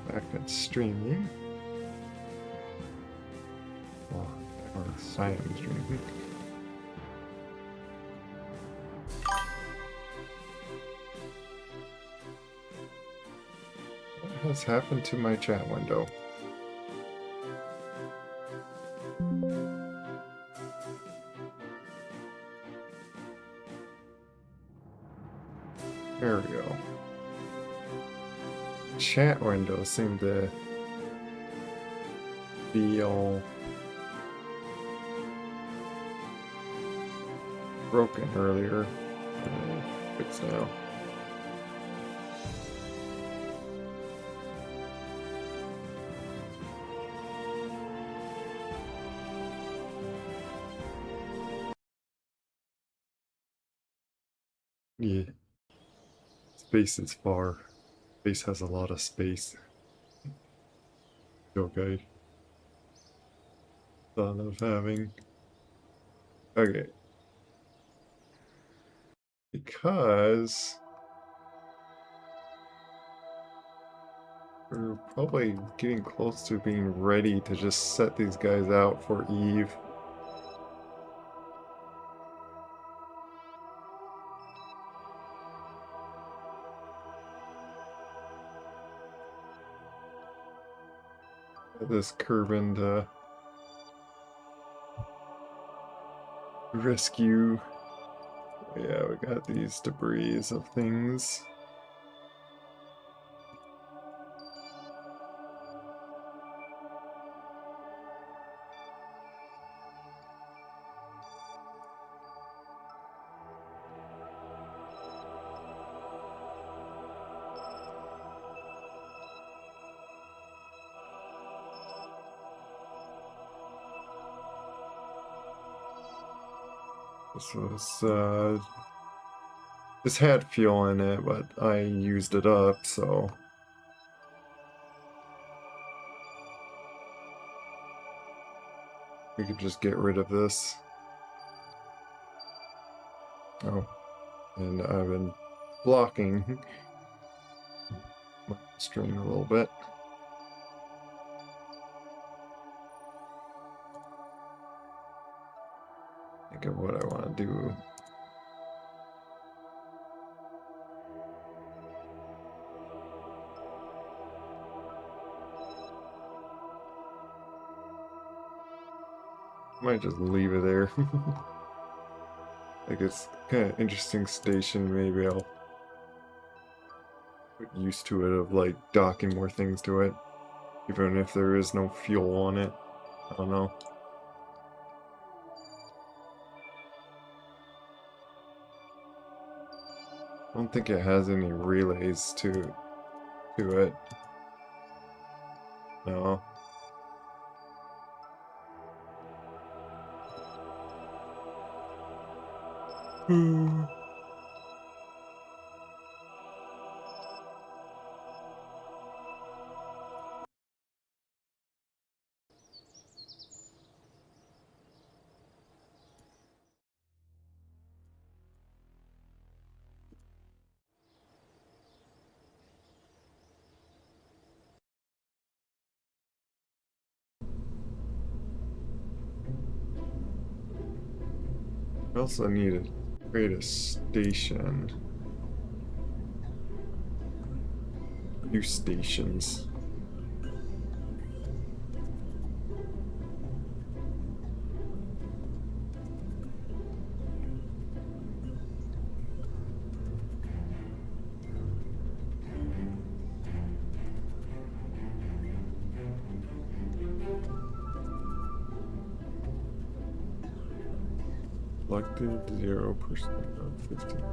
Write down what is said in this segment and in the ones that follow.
Back at streaming. Well, or silent streaming. What has happened to my chat window? There we go. Chat window seemed to be all broken earlier. Fixed now. Yeah. Space is far. Space has a lot of space. Okay. Thought of having. Okay. Because we're probably getting close to being ready to just set these guys out for Eve. This Curvin to rescue. Yeah, we got these debris of things. This was, this had fuel in it, but I used it up, so. We could just get rid of this. Oh, and I've been blocking my stream a little bit. Think of what I want to do. Might just leave it there. Like it's kind of interesting station. Maybe I'll get used to it of like docking more things to it, even if there is no fuel on it. I don't know. I don't think it has any relays to it. No. I also need to create a station. New stations. Selected 0% of 15.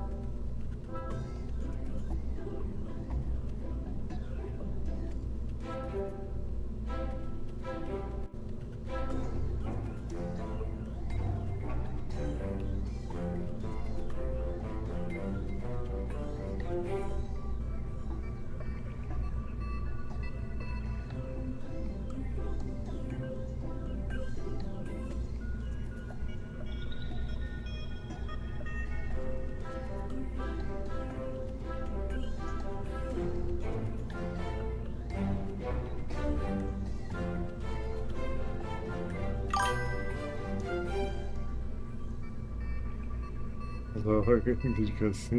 Also, okay, because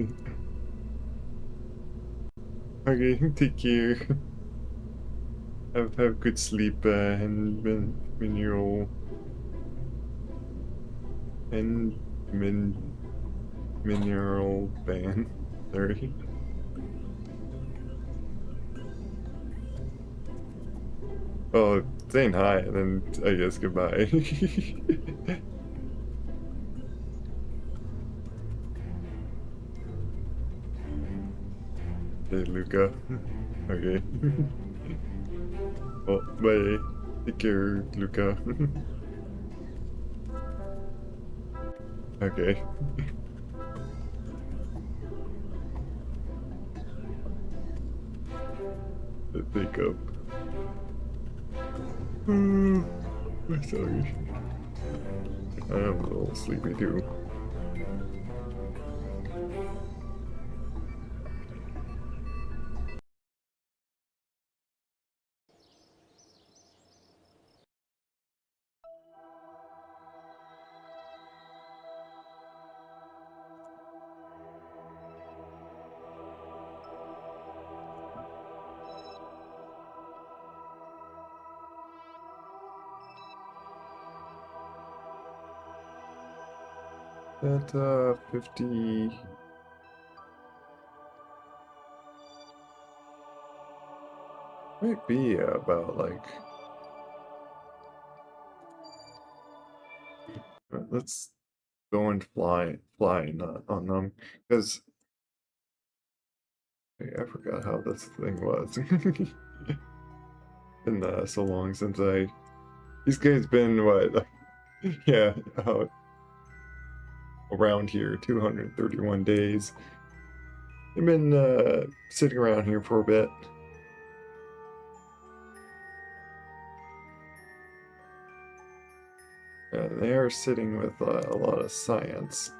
okay, take care. Have good sleep and mineral and mineral ban. Sorry. Oh, saying hi and then I guess goodbye. Hey, Luca. Okay. Well, bye. Take care, Luca. Okay. Wake up. Sorry. I'm a little sleepy too. At 50. Might be about like. Let's go and flying on them because I forgot how this thing was. Been so long since I. These guys been what? Like, yeah, out around here, 231 days. They've been sitting around here for a bit. And they are sitting with a lot of science.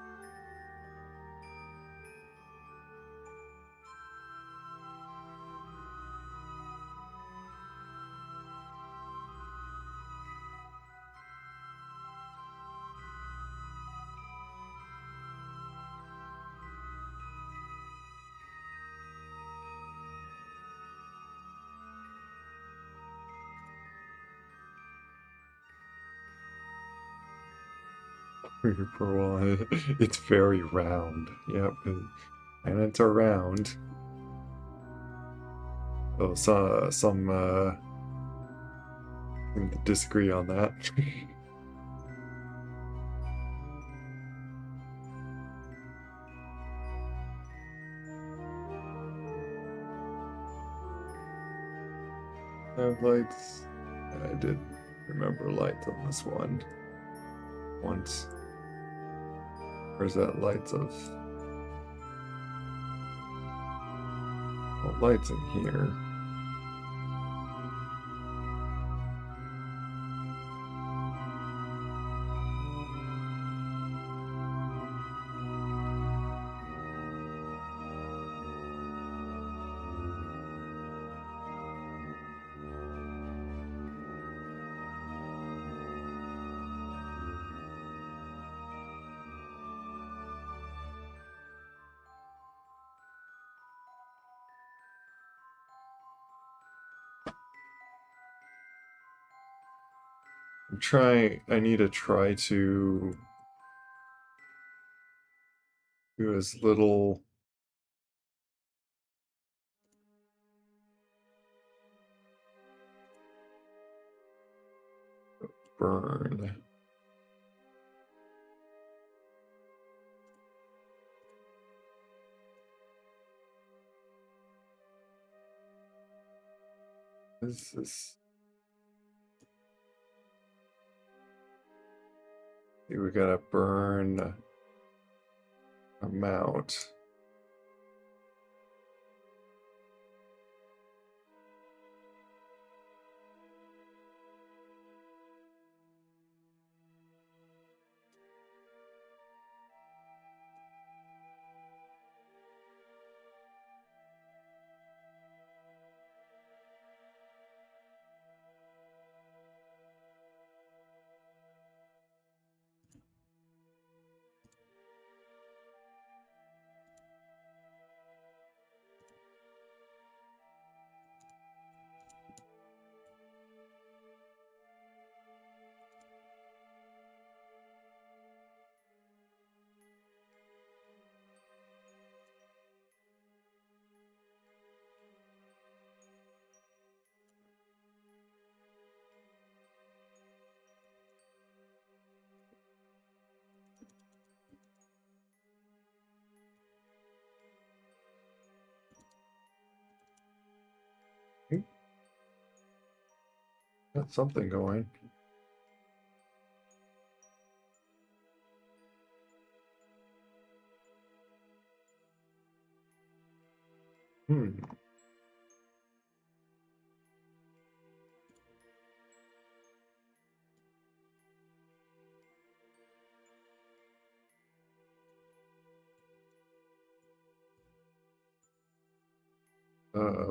For a while. It's very round. Yep. And it's around. Oh, some seem to disagree on that. Have lights. I did remember lights on this one once. Where's that lights of? Oh, lights in here. I need to try to do as little burn. Is this? We gotta burn amount. Got something going. Hmm.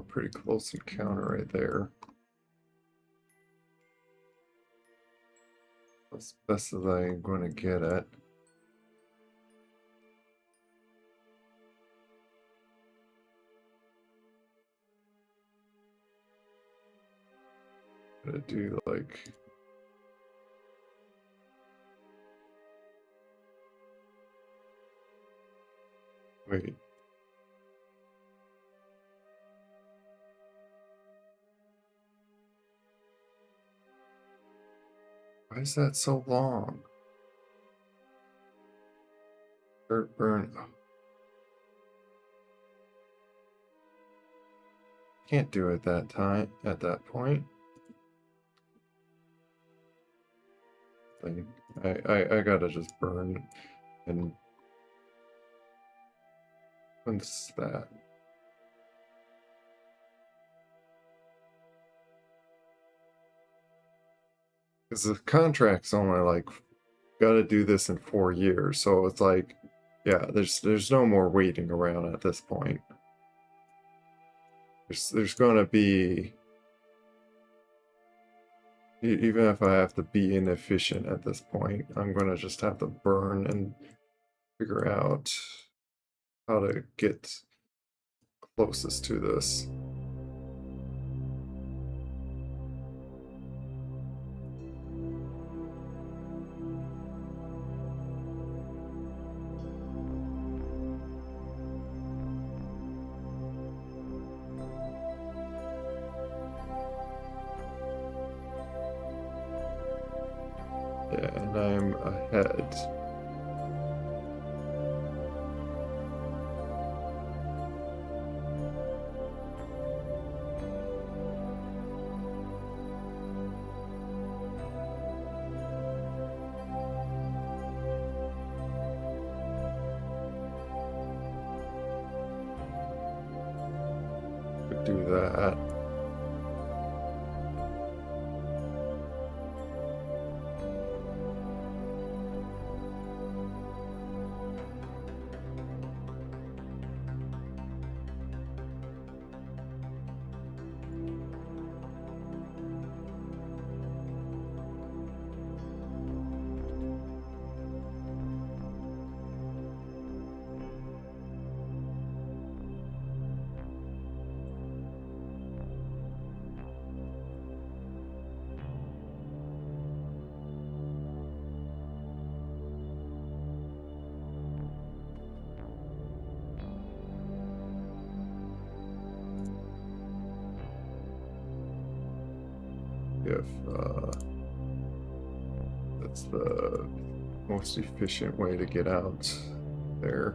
Pretty close encounter right there. As best as I'm going to get it. Gonna do like. Wait. Why is that so long? Dirt burn. Oh. Can't do it that time at that point. I gotta just burn and what's that? Because the contract's only like gotta do this in 4 years, so it's like, yeah, there's no more waiting around at this point. There's gonna be, even if I have to be inefficient at this point, I'm gonna just have to burn and figure out how to get closest to this. Yeah, and I'm ahead. Could do that. If that's the most efficient way to get out there.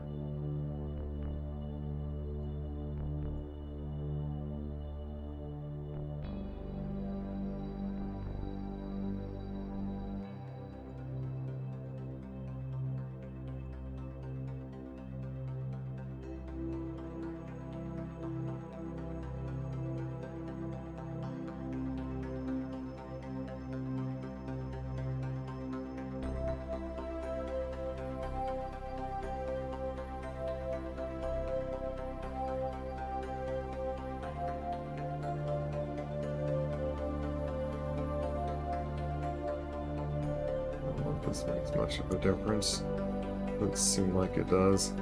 I don't know if this makes much of a difference. Doesn't seem like it does.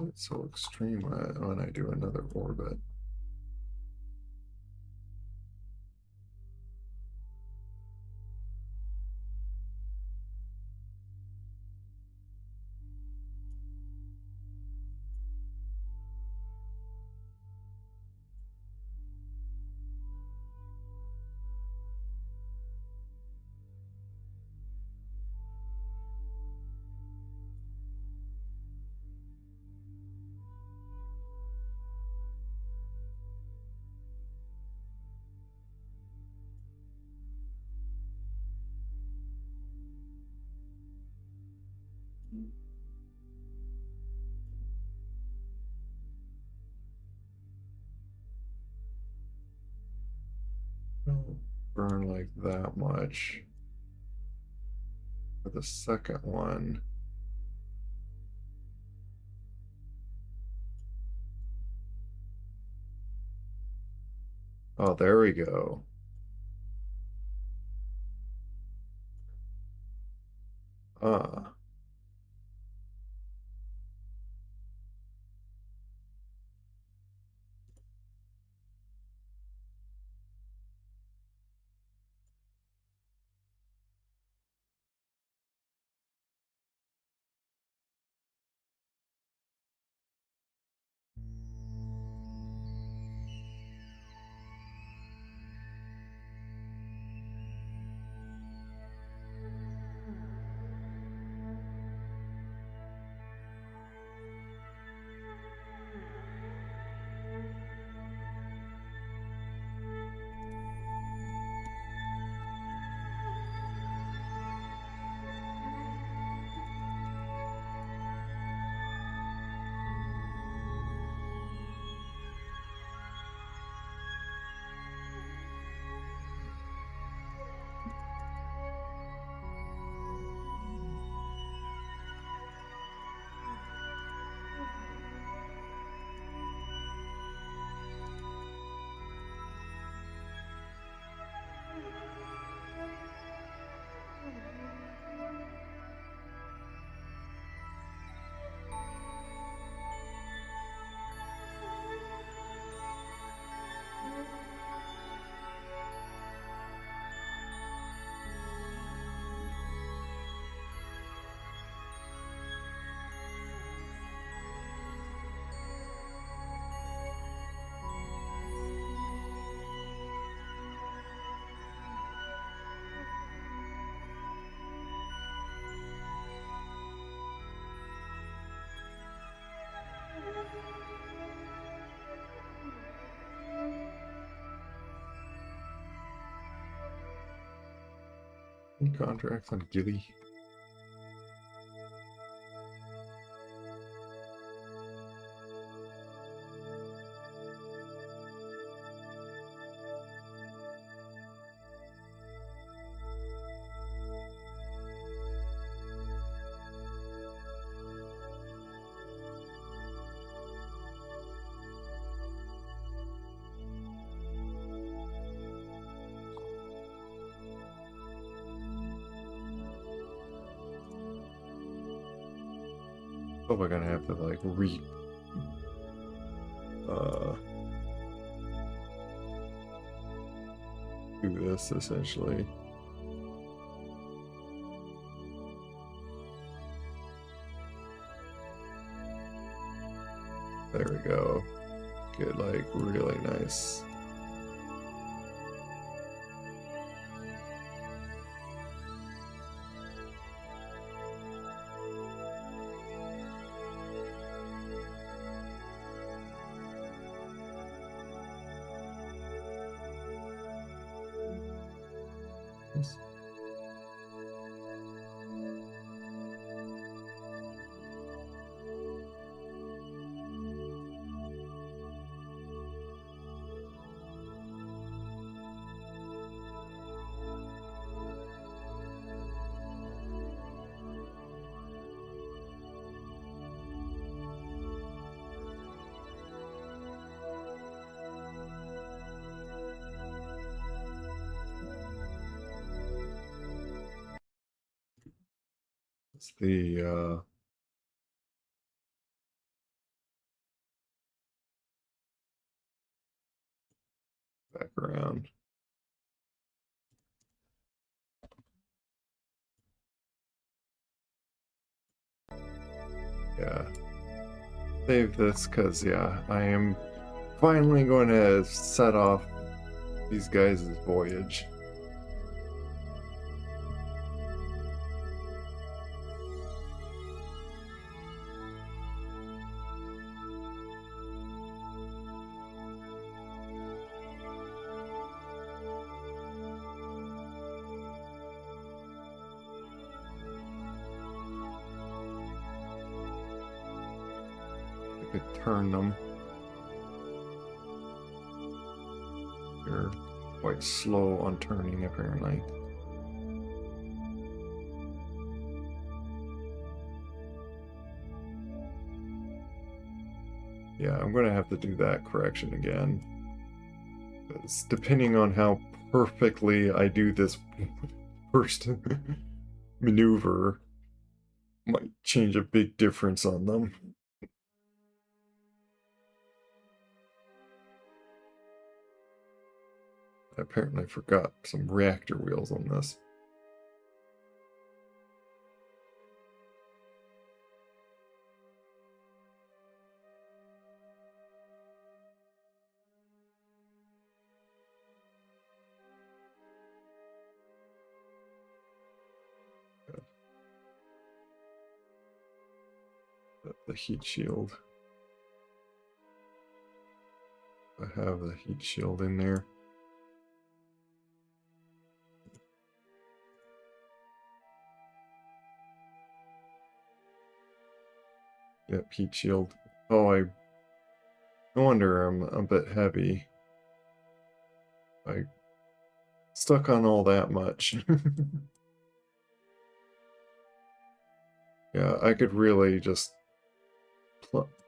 It's so extreme when I do another orbit. Don't burn like that much. For the second one. Oh, there we go. Ah. Contracts on Gilly. Oh, we're gonna have to like uh do this essentially. There we go. Get like really nice. Yes. It's the Back around. Yeah. Save this because, yeah, I am finally going to set off these guys' voyage. I could turn them. They're quite slow on turning, apparently. Yeah, I'm going to have to do that correction again. Because depending on how perfectly I do this first maneuver, might change a big difference on them. I apparently forgot some reactor wheels on this. The heat shield. I have the heat shield in there. Yep, heat shield. Oh, no wonder I'm a bit heavy. I stuck on all that much. Yeah, I could really just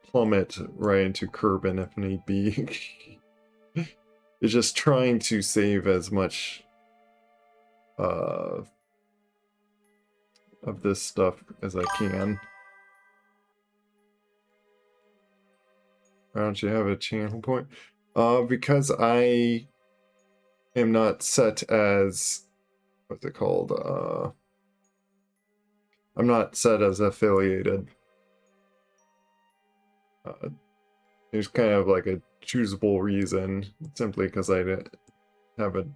plummet right into Kerbin if need be. It's just trying to save as much of this stuff as I can. Why don't you have a channel point? Because I am not set as, what's it called? I'm not set as affiliated. There's kind of like a choosable reason, simply because I haven't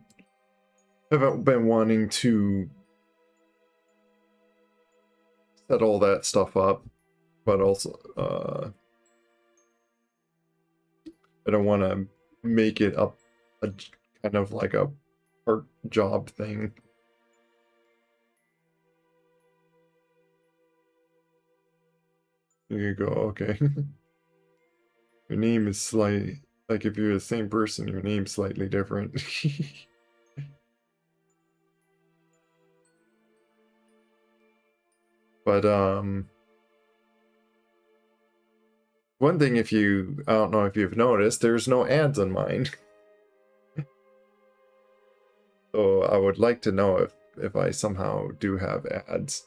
been wanting to set all that stuff up, but also I don't want to make it up a kind of like a part job thing. There you go. Okay. Your name is slightly, like if you're the same person, your name's slightly different. But one thing, I don't know if you've noticed, there's no ads on mine. So I would like to know if I somehow do have ads.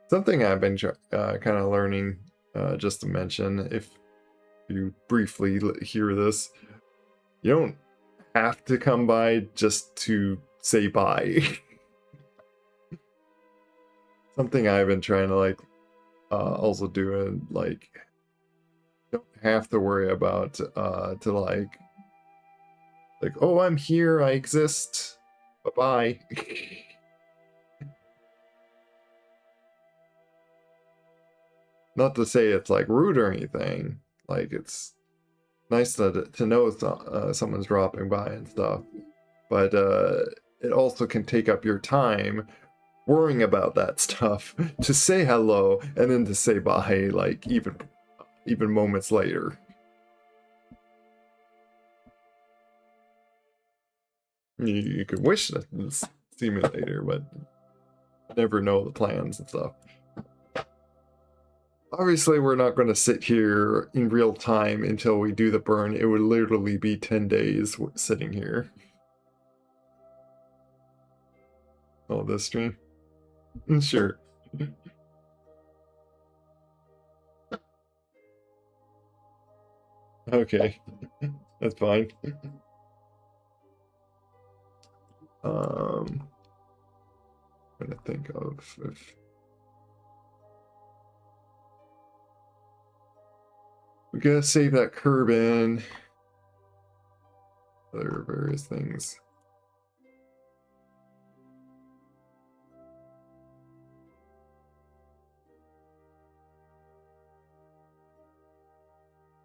Something I've been kind of learning, just to mention, if you briefly hear this, you don't have to come by just to say bye. Something I've been trying to like also do, and like don't have to worry about to like oh, I'm here, I exist, bye bye. Not to say it's like rude or anything, like it's nice to know someone's dropping by and stuff, but it also can take up your time worrying about that stuff to say hello and then to say bye, like even moments later. You could wish that it's simulator, but never know the plans and stuff. Obviously, we're not going to sit here in real time until we do the burn. It would literally be 10 days sitting here. Oh, this stream? Sure. Okay, that's fine. Trying to think of if we gotta save that curb in. There are various things.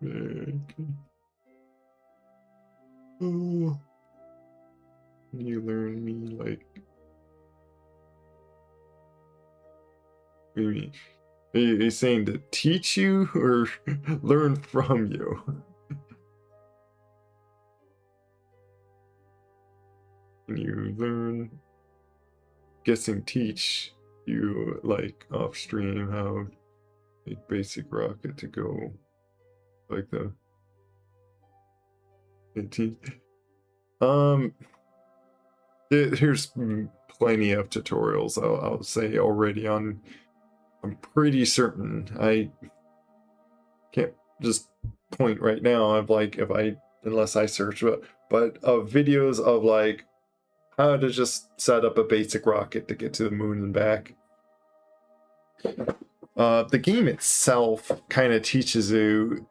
Okay. Oh, can you learn me like? What do you mean? Are you saying to teach you or learn from you? Can you learn? Guessing teach you like off stream how a basic rocket to go like the 18. Here's plenty of tutorials I'll say already on. I'm pretty certain I can't just point right now of like if I unless I search but of videos of like how to just set up a basic rocket to get to the moon and back. The game itself kind of teaches you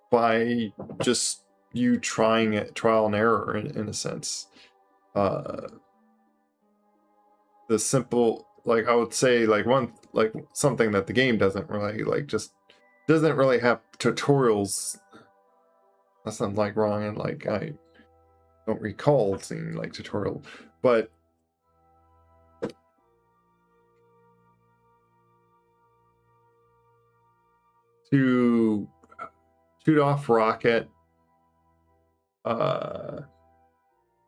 by just you trying it, trial and error in a sense. The simple, like I would say, like something that the game doesn't really like, just doesn't really have tutorials. That's not like wrong, and like I don't recall seeing like tutorial, but to shoot off rocket to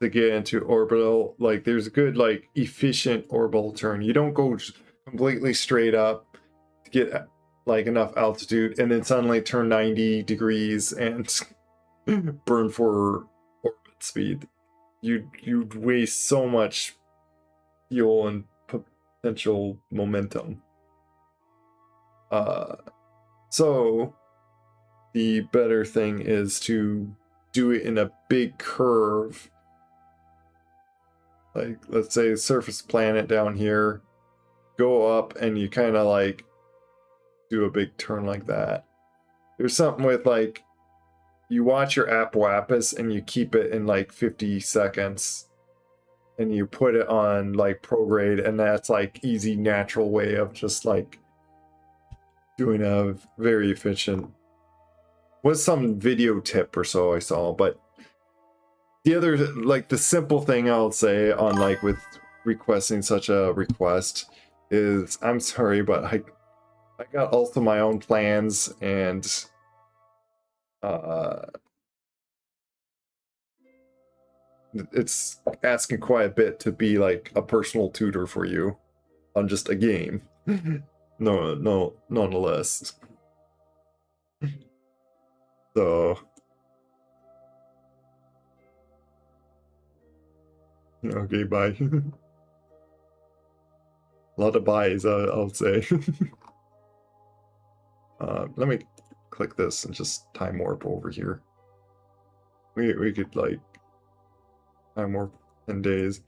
get into orbital, like there's a good like efficient orbital turn. You don't go completely straight up to get like enough altitude and then suddenly turn 90 degrees and burn for orbit speed. You'd waste so much fuel and potential momentum. So the better thing is to do it in a big curve. Like, let's say surface planet down here, go up and you kind of like do a big turn like that. There's something with like, you watch your app Wappus and you keep it in like 50 seconds and you put it on like prograde, and that's like easy natural way of just like doing a very efficient, was some video tip or so I saw. But the other, like the simple thing I'll say on like with requesting such a request is, I'm sorry, but I got also my own plans, and it's asking quite a bit to be like a personal tutor for you on just a game. No, nonetheless. So, okay, bye. A lot of buys, I'll say. Let me click this and just time warp over here. We could like time warp 10 days.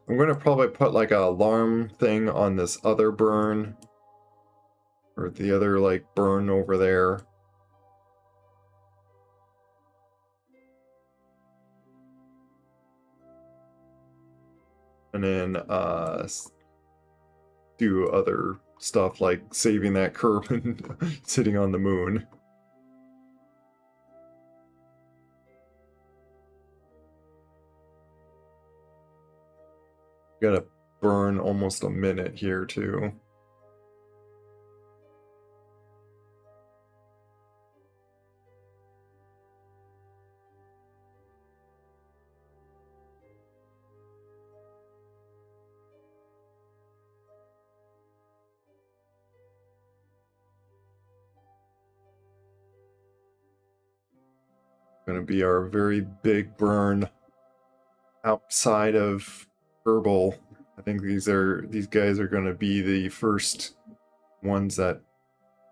I'm gonna probably put like an alarm thing on this other burn, or the other like burn over there. And then do other stuff like saving that curve and sitting on the moon. Gotta burn almost a minute here too. Gonna be our very big burn outside of Kerbal. I think these guys are gonna be the first ones that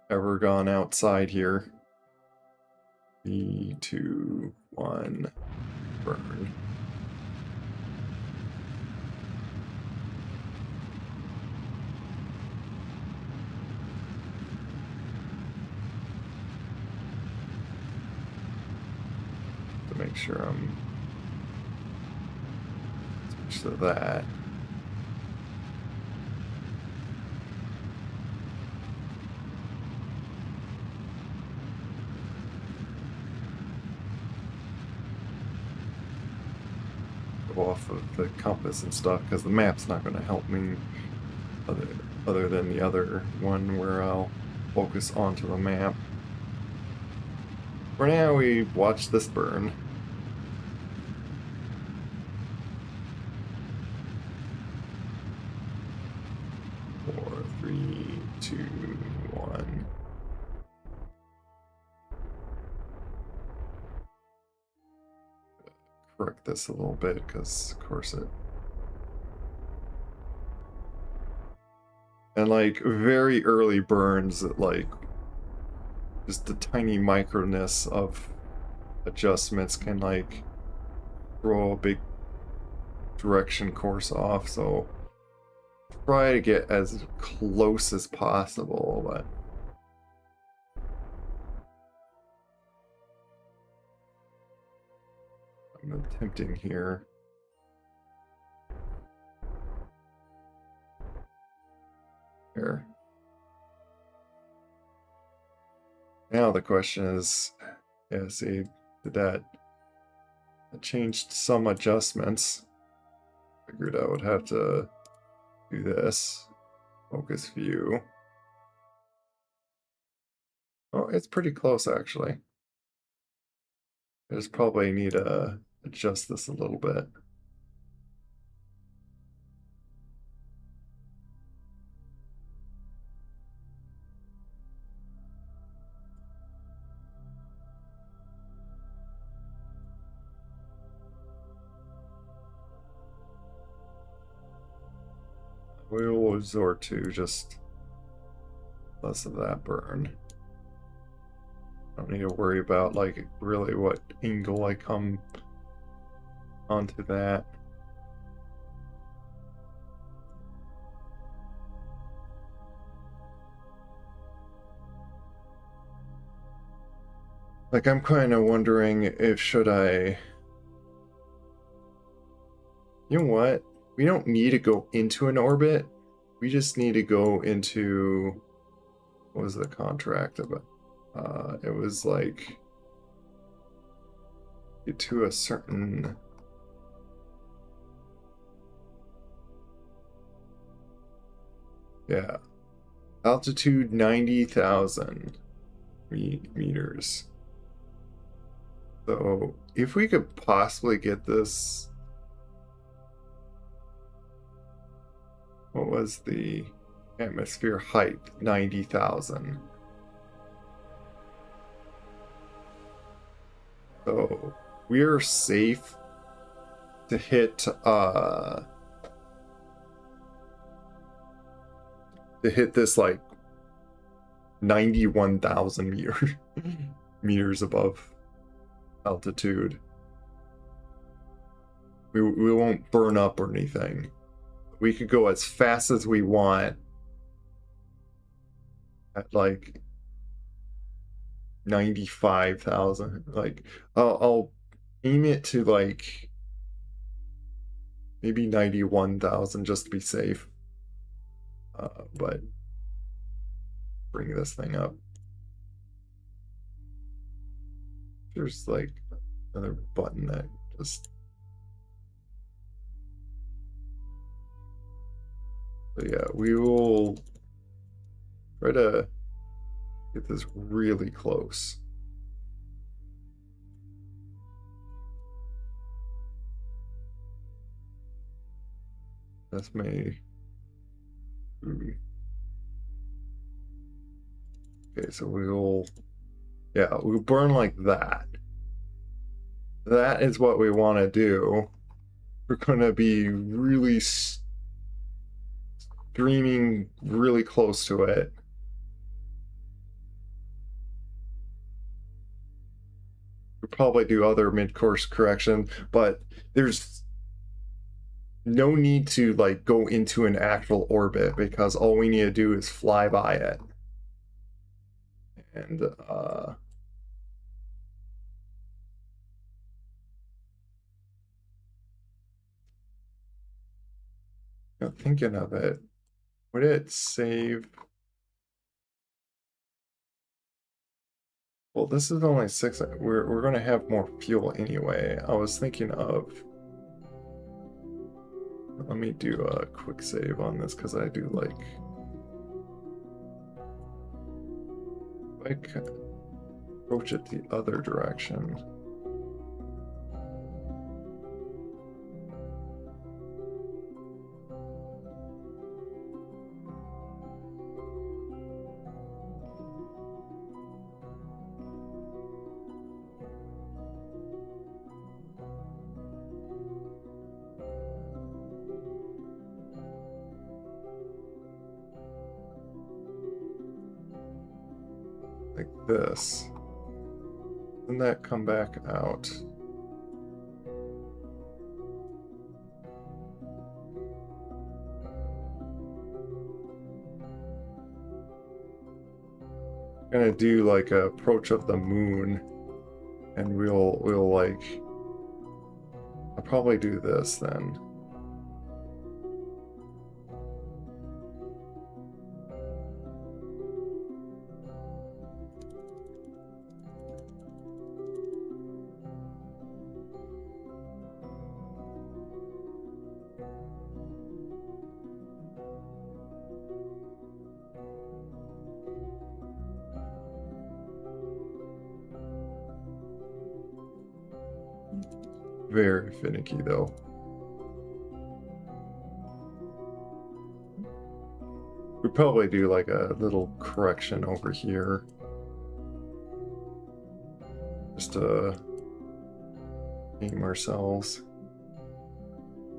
ever gone outside here. 3, 2, 1, burn. To make sure I'm switch to that. Go off of the compass and stuff because the map's not going to help me other than the other one where I'll focus onto the map. For now, we watch this burn. 4, 3, 2, 1. Correct this a little bit because, of course, it. And like very early burns that like just the tiny microness of adjustments can like throw a big direction course off, so try to get as close as possible, but I'm attempting here. Here. Now the question is, yeah, see, did that? I changed some adjustments. Figured I would have to do this. Focus view. Oh, it's pretty close actually. I just probably need to adjust this a little bit. We will resort to just less of that burn. Don't need to worry about like really what angle I come onto that. Like I'm kind of wondering if should I. You know what? We don't need to go into an orbit. We just need to go into. What was the contract about? It was like get to a certain. Yeah, altitude 90,000 meters. So if we could possibly get this. What was the atmosphere height? 90,000. So we're safe to hit this like 91,000 meters above altitude. We won't burn up or anything. We could go as fast as we want at like 95,000. Like I'll aim it to like maybe 91,000 just to be safe. But bring this thing up. There's like another button that just. So yeah, we will try to get this really close. That's may. Okay, so we'll burn like that. That is what we want to do. We're gonna be really streaming really close to it. We'll probably do other mid-course correction, but there's no need to like go into an actual orbit because all we need to do is fly by it. And thinking of it, would it save? Well, this is only 6. We're gonna have more fuel anyway. I was thinking of. Let me do a quick save on this because I do like. Approach it the other direction. Like this. And that come back out. Gonna do like a approach of the moon, and we'll like. I'll probably do this then. Very finicky though. We probably do like a little correction over here. Just to aim ourselves.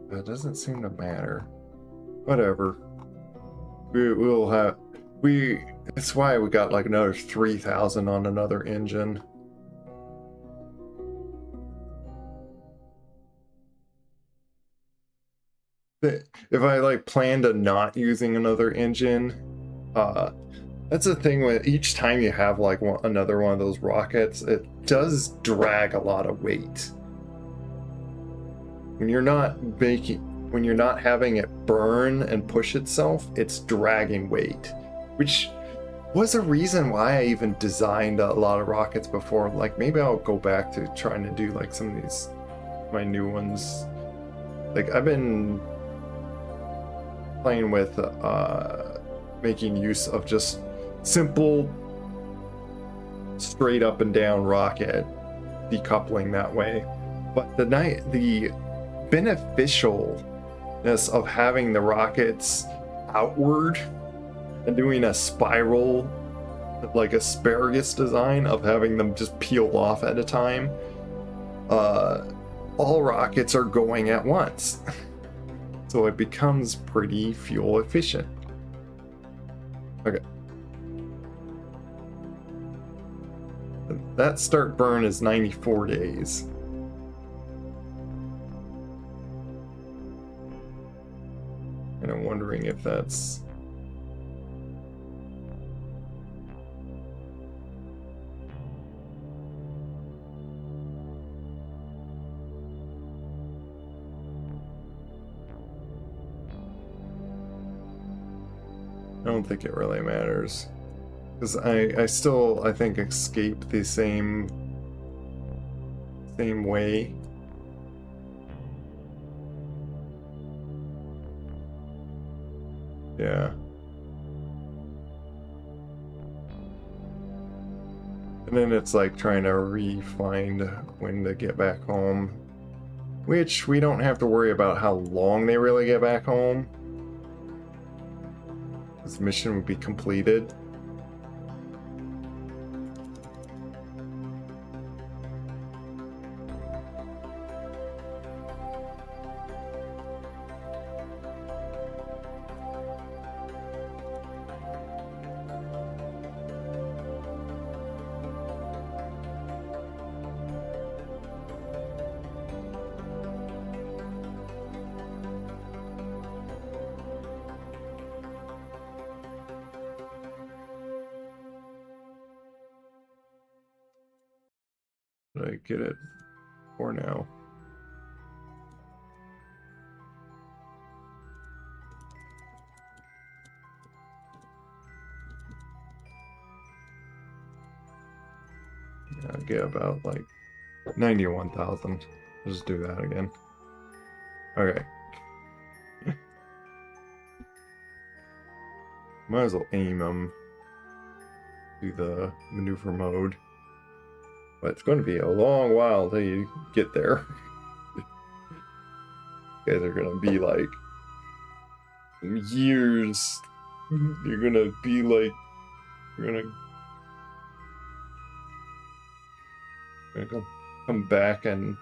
That doesn't seem to matter. Whatever. We'll have that's why we got like another 3,000 on another engine. If I like planned on not using another engine, that's the thing with each time you have like another one of those rockets, it does drag a lot of weight. When you're not having it burn and push itself, it's dragging weight, which was a reason why I even designed a lot of rockets before. Like maybe I'll go back to trying to do like some of these, my new ones. Like I've been playing with making use of just simple straight up and down rocket decoupling that way, but the beneficialness of having the rockets outward and doing a spiral like asparagus design of having them just peel off at a time, all rockets are going at once. So it becomes pretty fuel efficient. Okay. That start burn is 94 days. And I'm wondering if that's... I don't think it really matters, because I still, I think, escape the same way. Yeah. And then it's like trying to re-find when to get back home, which we don't have to worry about how long they really get back home. This mission would be completed. Did I get it for now? Yeah, I'll get about like 91,000. Just do that again. Okay. Might as well aim them to the maneuver mode. But it's going to be a long while till you get there. You guys are going to be like years. You're going to be like, you're going to come back and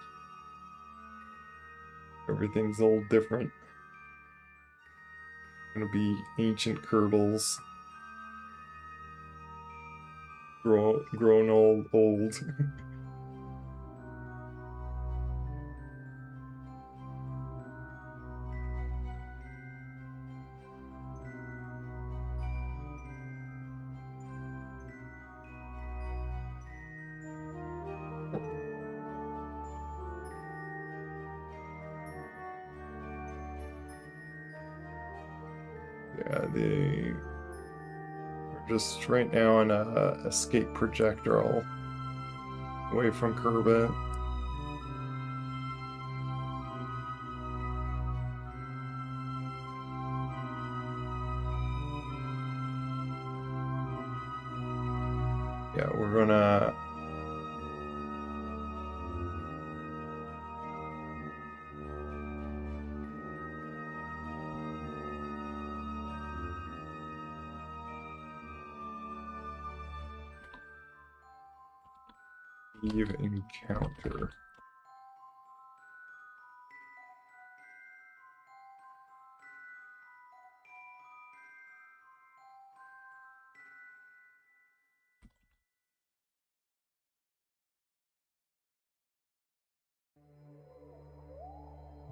everything's all different. Gonna be ancient Kerbals. Grown old. Yeah, we're just right now in a escape projectile away from Kerbit. Yeah, we're gonna leave encounter.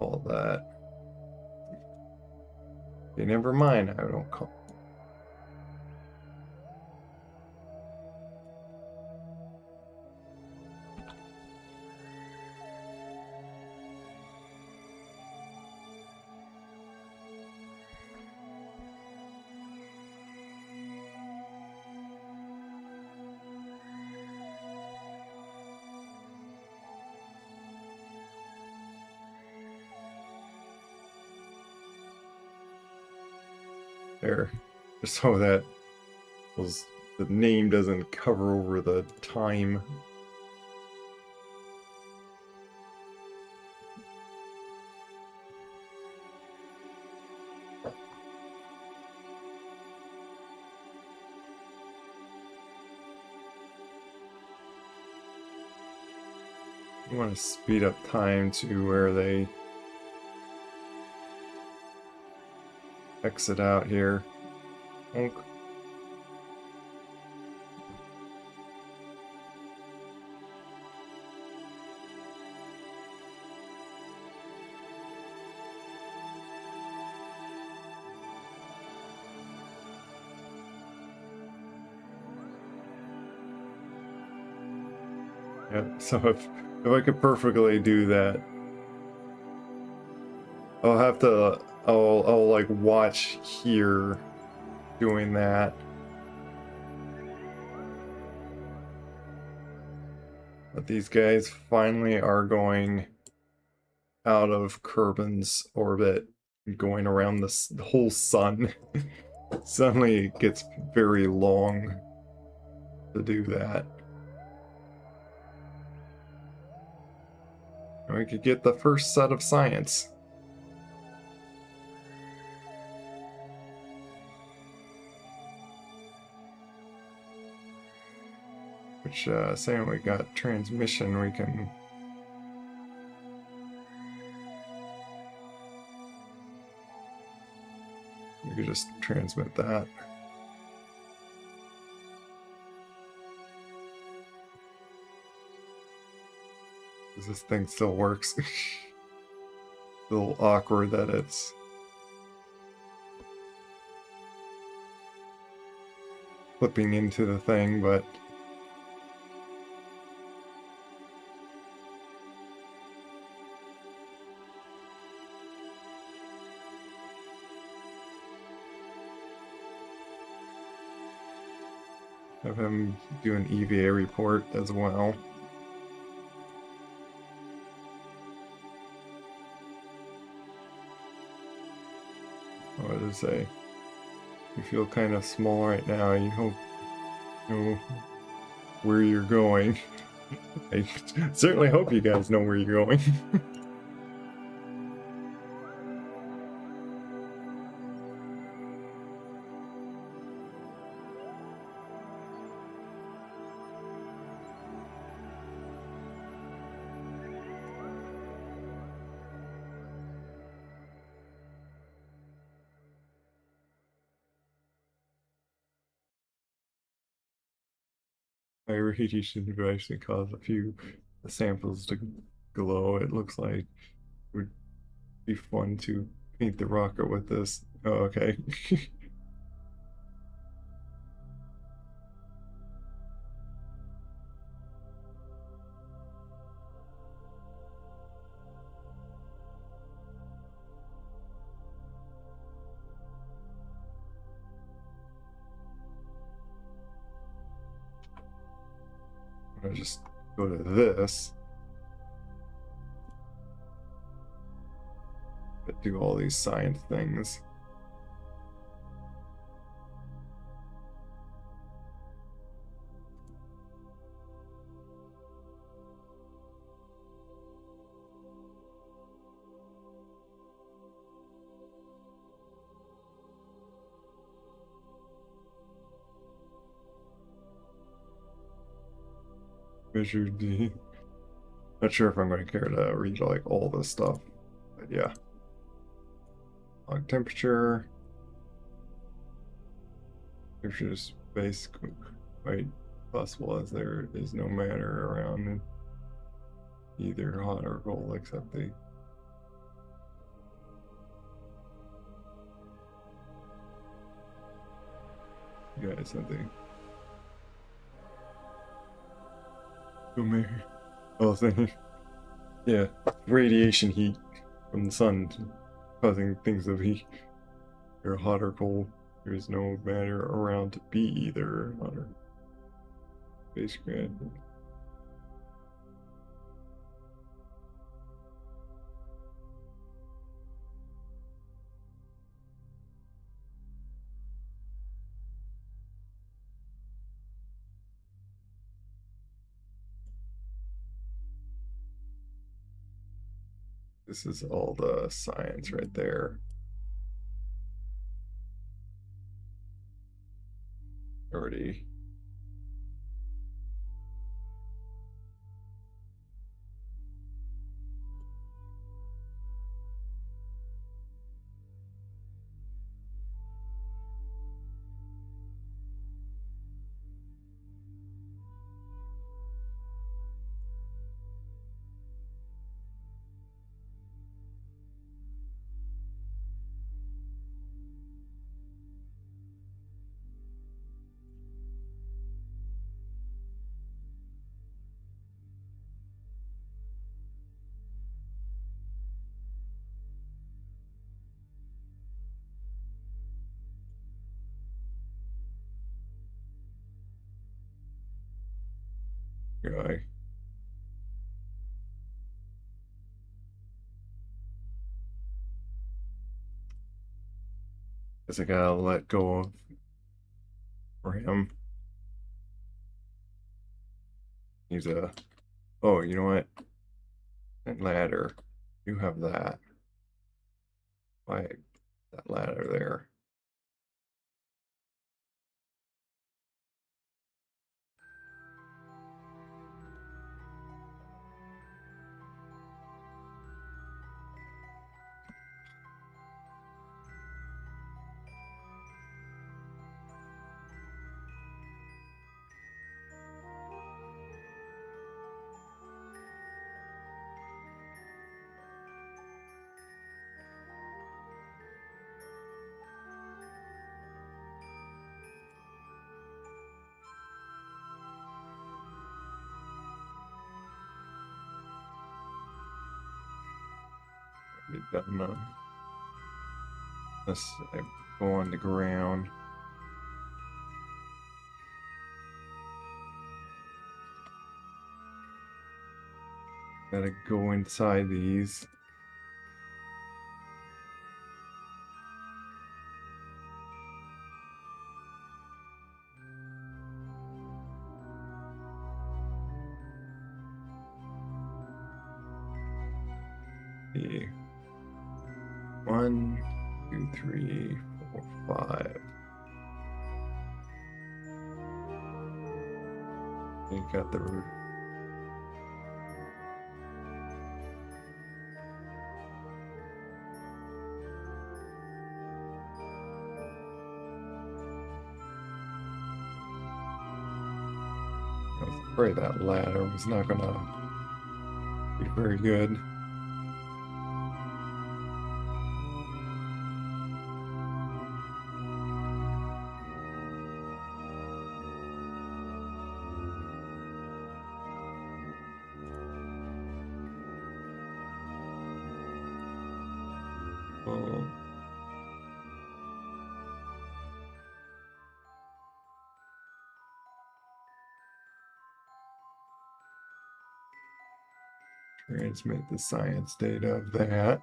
All that. Okay, never mind. I don't call. There, just so that the name doesn't cover over the time. You want to speed up time to where they exit out here. Okay. Yeah, so if I could perfectly do that, I'll have to I'll like watch here doing that. But these guys finally are going out of Kerbin's orbit, going around the whole sun. Suddenly it gets very long to do that. And we could get the first set of science. Which, saying we got transmission, we can... We could just transmit that. Because this thing still works. A little awkward that it's... flipping into the thing, but... have him do an EVA report as well. What did it say? You feel kind of small right now. You hope you know where you're going. I certainly hope you guys know where you're going. My radiation device can cause a few samples to glow. It looks like it would be fun to paint the rocket with this. Oh, okay. I'm gonna just go to this. Do all these science things. Measure the. Not sure if I'm going to care to read like all this stuff, but yeah. Log temperature. Temperature is basically quite possible as there is no matter around either hot or cold except the. Yeah, something. No matter. Oh, thing. Yeah, radiation heat from the sun causing things to be either hot or cold. There is no matter around to be either hot or space grid. This is all the science right there. Already. Guy. Guess I gotta let go of for him. He's a. Oh, you know what? That ladder. You have that. Why that ladder there? Be done. Unless I go on the ground. Gotta go inside these. See. 1, 2, 3, 4, 5. You got the root. I was afraid that ladder was not gonna be very good. Transmit the science data of that.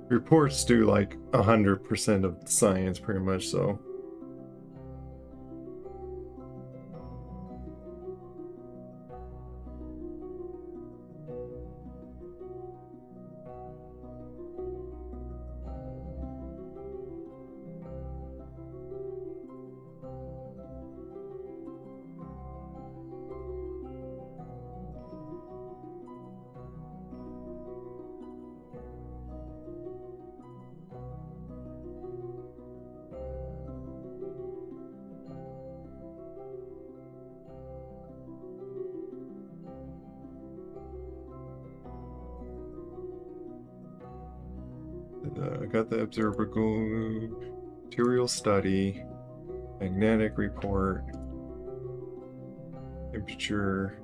Reports do like 100% of the science, pretty much, so. I got the observable material study, magnetic report, temperature,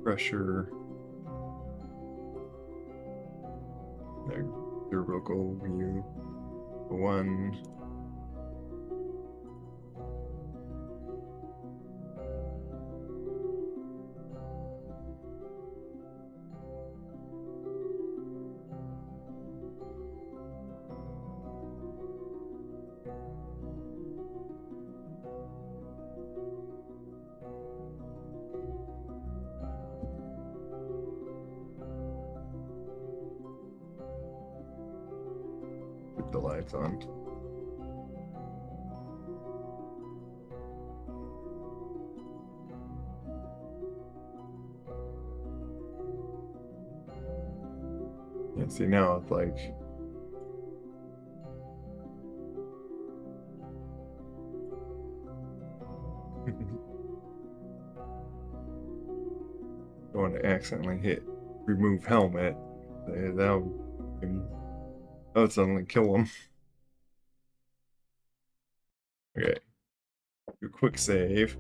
pressure, observable view, 1. Put the lights on. Yeah, see now it's like going to accidentally hit remove helmet. That would suddenly kill him. Okay. Do a quick save.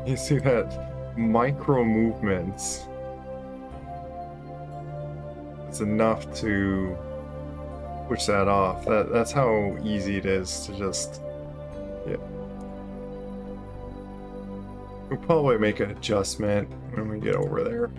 You see that micro movements. It's enough to push that off. That's how easy it is to just, yeah. We'll probably make an adjustment when we get over there.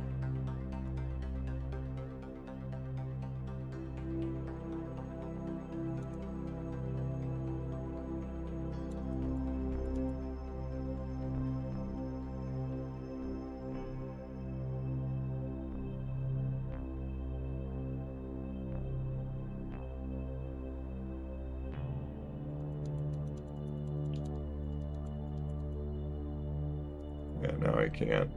Yeah, now I can't.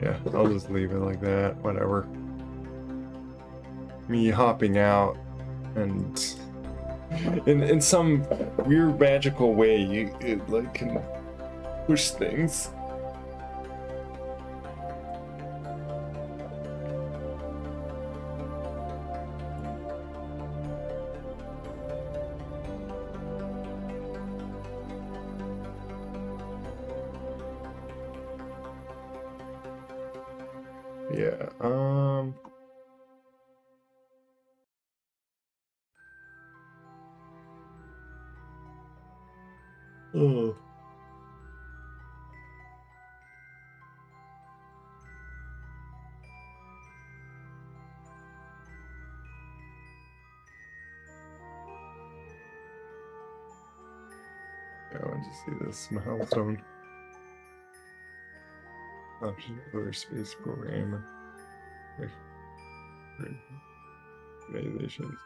Yeah, I'll just leave it like that, whatever. Me hopping out and in some weird magical way, it like can push things. Yeah, oh. Yeah, I want to see this milestone. Option for space program. Organizations.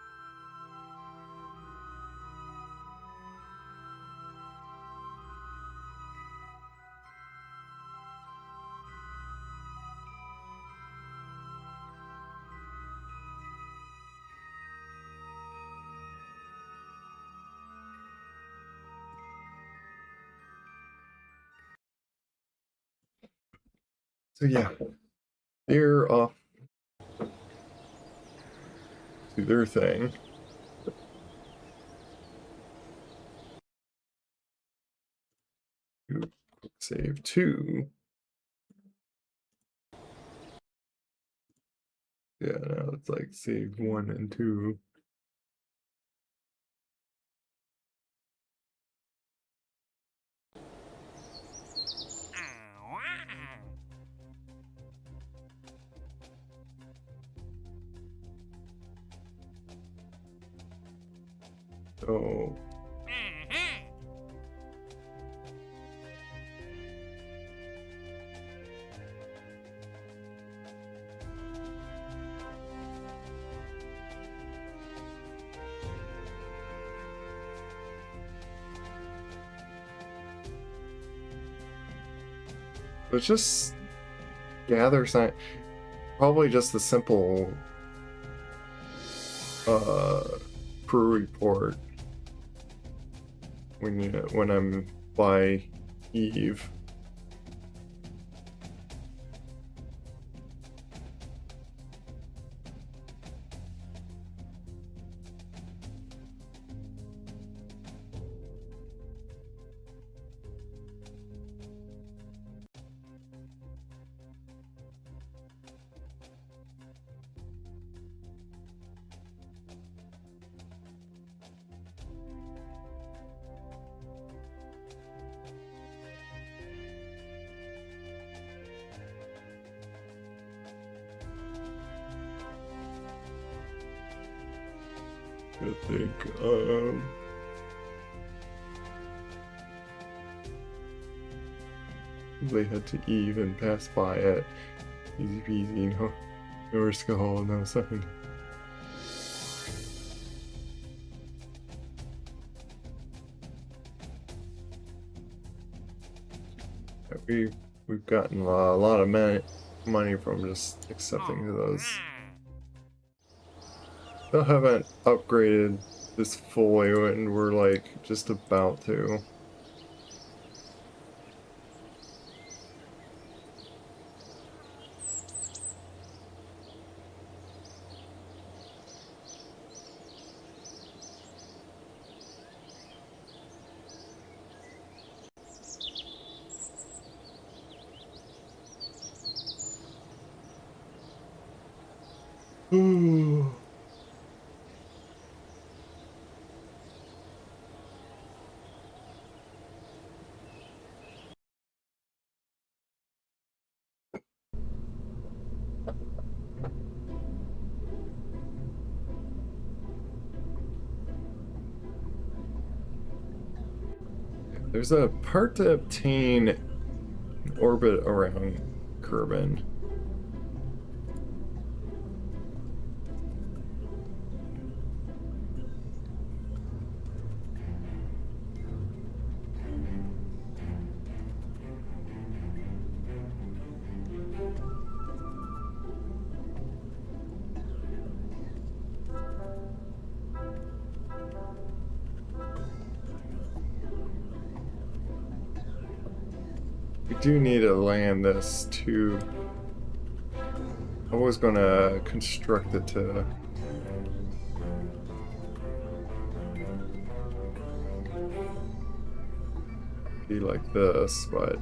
So yeah, they're off to their thing. Save 2. Yeah, now it's like save 1 and 2. So it's just gather sign. Probably just a simple crew report when I'm by Eve. I think they head to Eve and pass by it. Easy peasy, no risk at all, no sign. We've gotten a lot of money from just accepting those. Still haven't upgraded this fully, and we're like just about to. Ooh. There's a part to obtain orbit around Kerbin. We do need to land this too. I was gonna construct it to be like this, but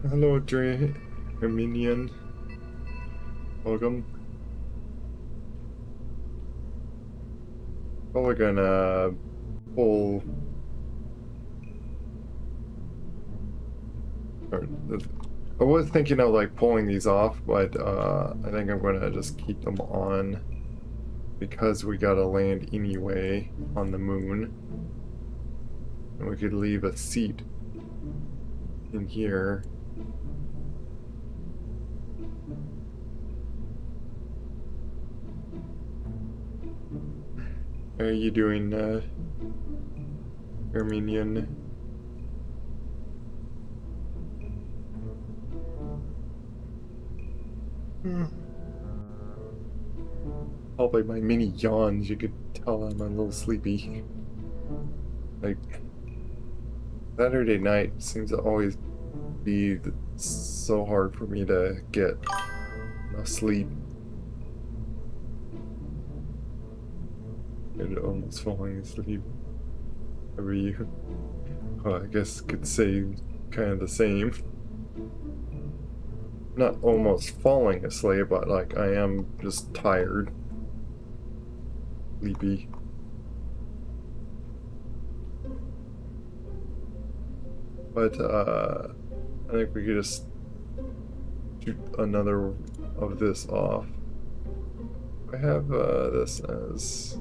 hello, Dre, Armenian. Welcome. Probably gonna pull. I was thinking of like pulling these off, but I think I'm gonna just keep them on because we gotta land anyway on the moon, and we could leave a seat in here. How are you doing, Armenian? Probably my mini yawns, you could tell I'm a little sleepy. Like, Saturday night seems to always be so hard for me to get enough sleep. And almost falling asleep. How are you? Well, I guess could say kind of the same. Not almost falling asleep, but like I am just tired. Sleepy. But I think we could just shoot another of this off. I have this as,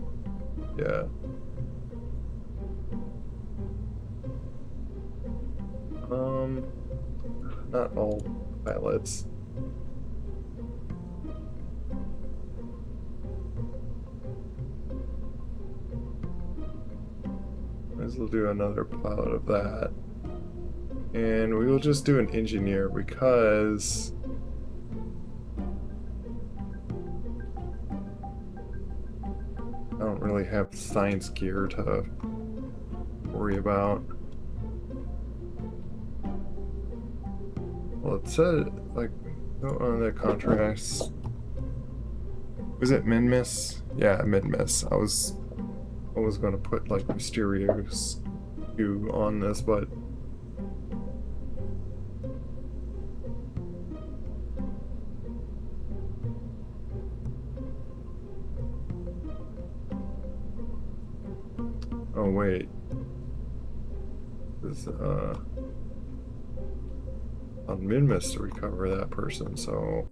yeah. Not all pilots. Might as well do another pilot of that. And we will just do an engineer because I don't really have science gear to worry about. Well, it said, like, on the contracts. Was it min-miss? Yeah, min-miss. I was going to put, like, mysterious Q on this, but oh, wait. This, on min-miss to recover that person, so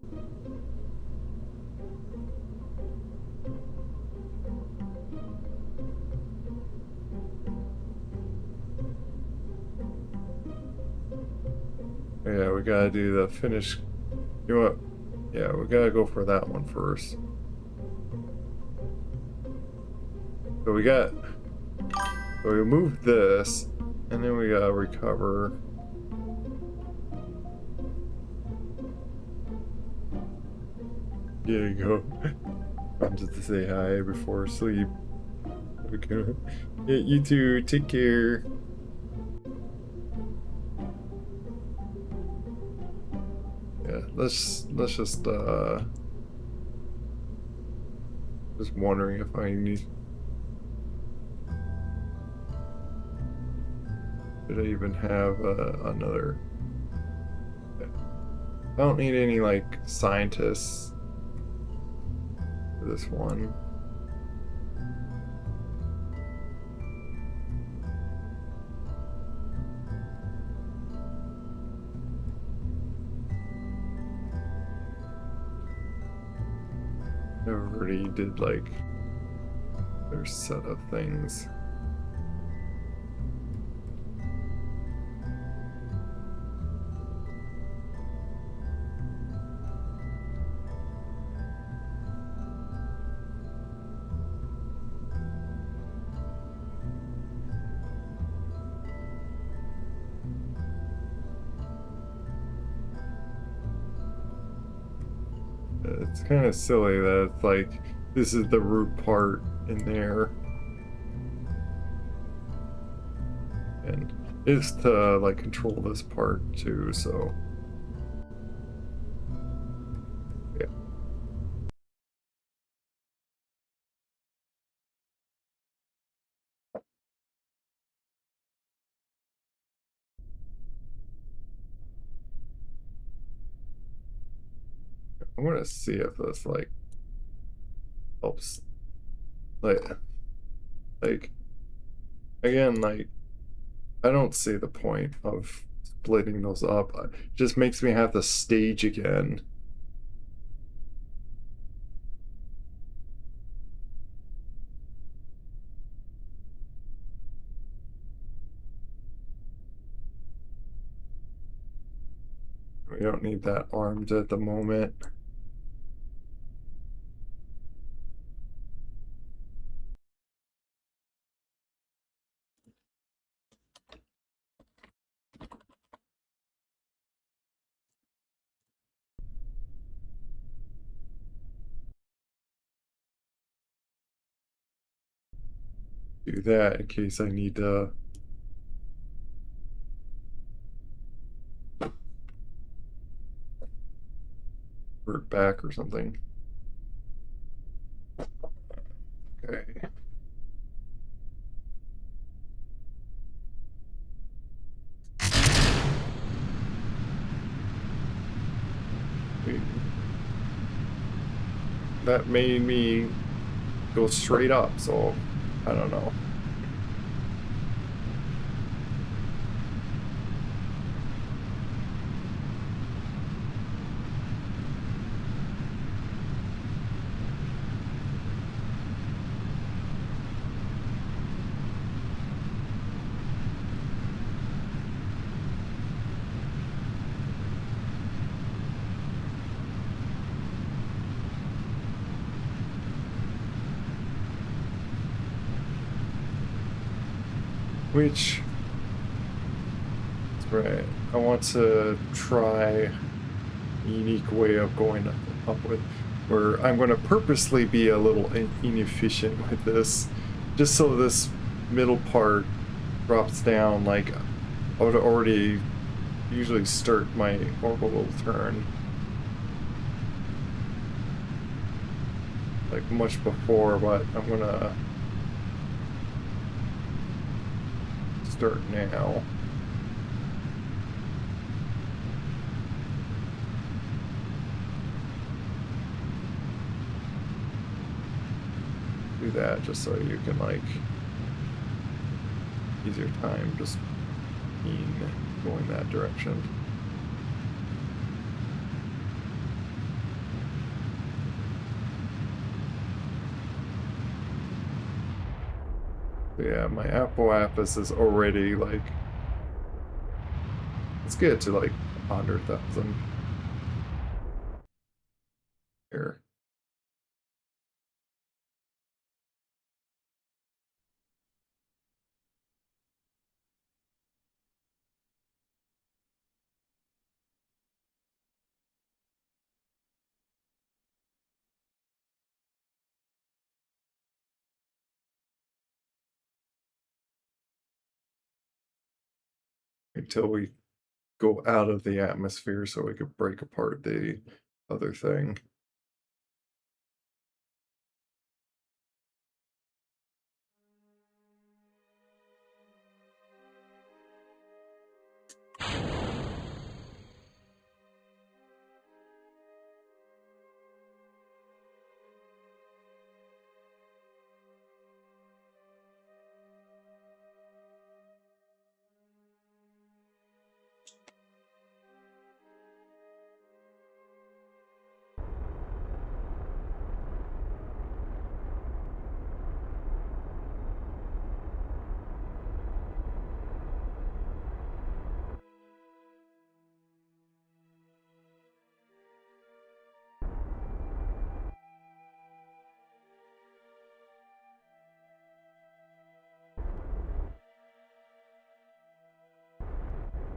yeah, we gotta do the finish. You know what? Yeah, we gotta go for that one first. So we move this, and then we gotta recover. There you go. I'm just to say hi before sleep. Okay. Yeah, you too. Take care. Yeah, let's just wondering if I need. Did I even have another? I don't need any like scientists for this one. already did like their set of things. It's kind of silly that it's like this is the root part in there, and it's to like control this part too. So yeah, I want to see if this like helps. Like again, like I don't see the point of splitting those up. It just makes me have to stage again. We don't need that armed at the moment. Do that in case I need to revert back or something. Okay. That made me go straight up, so I don't know. Which, that's right. I want to try a unique way of going up with, where I'm going to purposely be a little inefficient with this, just so this middle part drops down. Like I would already usually start my orbital turn like much before, but I'm gonna start now. Do that just so you can like easier time just being going that direction. But yeah, my Apple is already like, let's get to like 100,000 here. Until we go out of the atmosphere so we could break apart the other thing.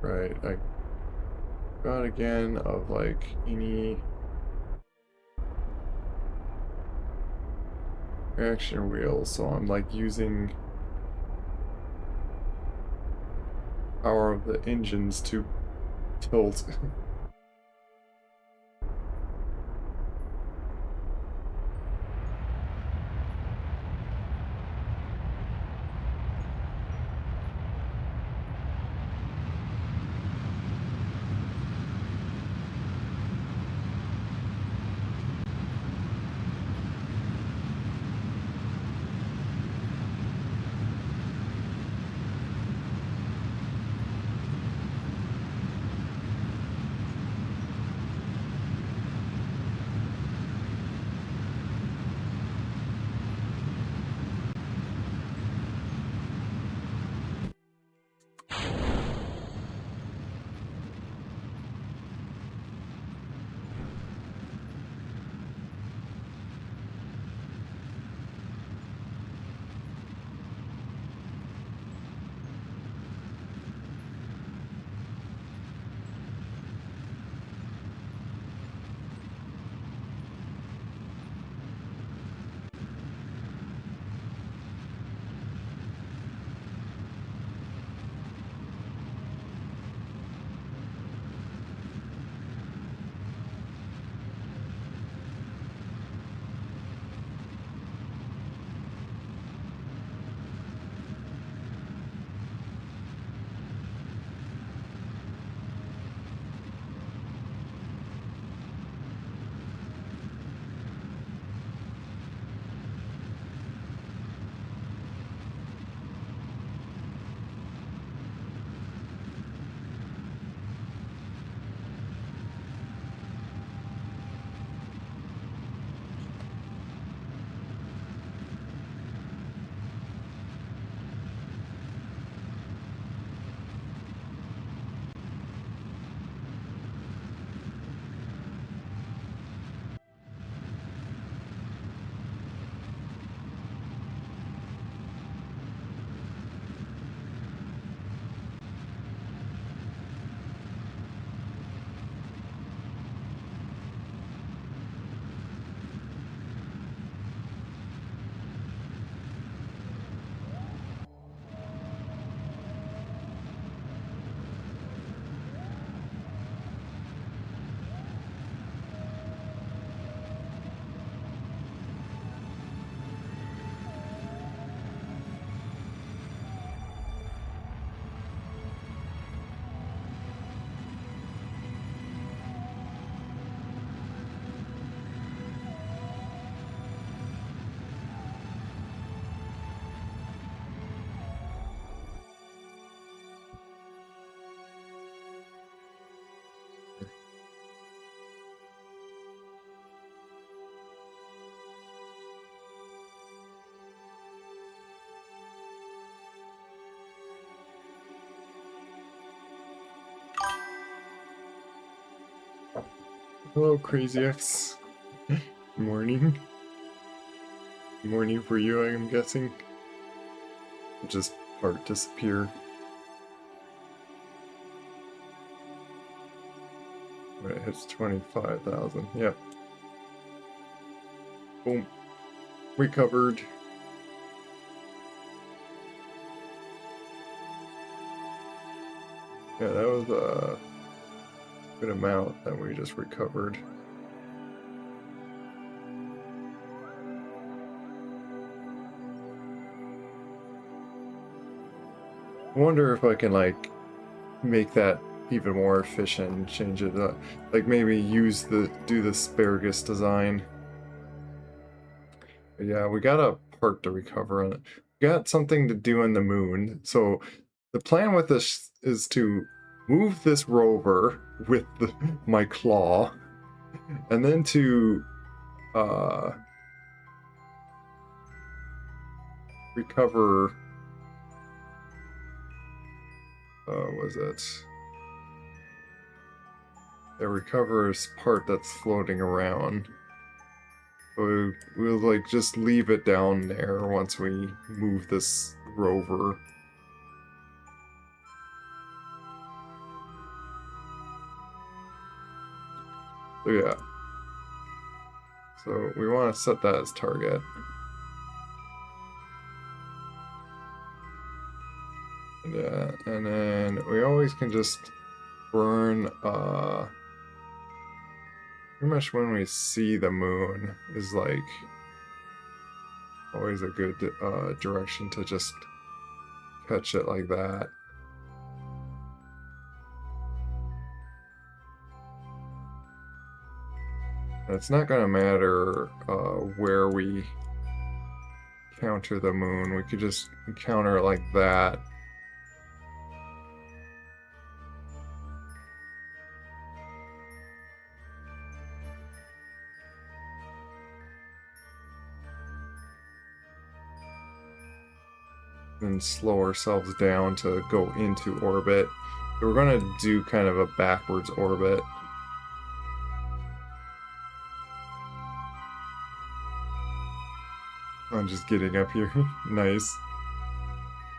Right, I got again of like any reaction wheel, so I'm like using power of the engines to tilt. Hello, Crazy X. Morning. Morning for you, I'm guessing. Just part disappear. When it hits 25,000. Yep. Boom. Recovered. Yeah, that was a good amount that we just recovered. I wonder if I can like make that even more efficient and change it up. Like maybe do the asparagus design. But yeah, we got a part to recover on it. We got something to do on the moon. So the plan with this is to move this rover with my claw, and then to recover. Was it? It recovers part that's floating around. So we'll like just leave it down there once we move this rover. So yeah. So we want to set that as target. Yeah, and then we always can just burn pretty much when we see the moon is like always a good direction to just catch it like that. And it's not gonna matter where we counter the moon. We could just counter it like that. And slow ourselves down to go into orbit. So we're going to do kind of a backwards orbit. I'm just getting up here. Nice.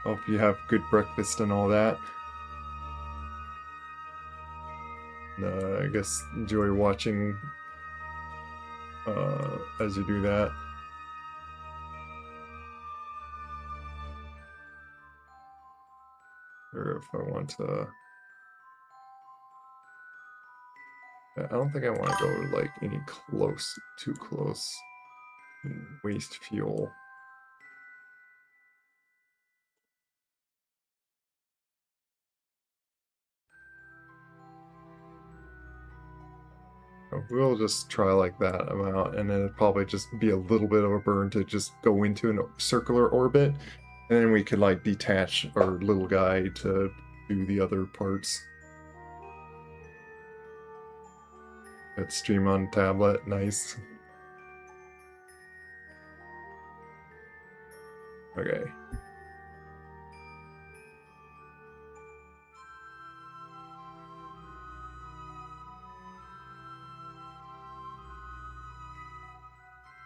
Hope you have good breakfast and all that. I guess enjoy watching as you do that. Or if I want to... I don't think I want to go like any too close. Waste fuel. We'll just try like that amount, and then it'd probably just be a little bit of a burn to just go into a circular orbit, and then we could like detach our little guy to do the other parts. Let's stream on tablet, nice. Okay.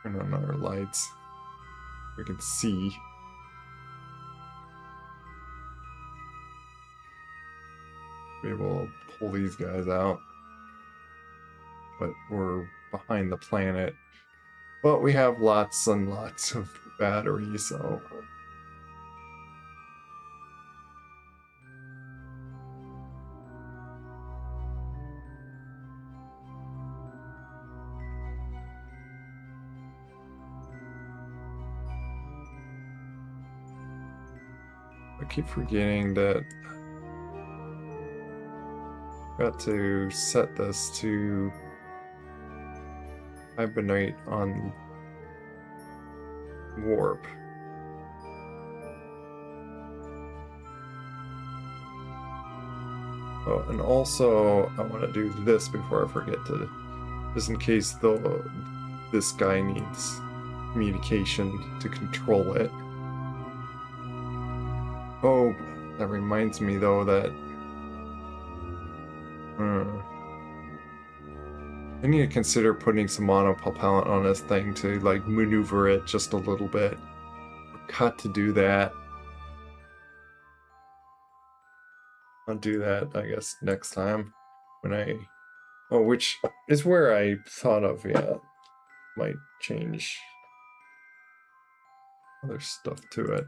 Turn on our lights. We can see. We will pull these guys out. But we're behind the planet. But we have lots and lots of battery, so... I keep forgetting that I got to set this to hibernate on warp. Oh, and also I want to do this before I forget to, just in case this guy needs communication to control it. Oh, that reminds me though that I need to consider putting some monopropellant on this thing to like maneuver it just a little bit. Got to do that. I'll do that, I guess, next time when which is where I thought of, yeah, might change other stuff to it.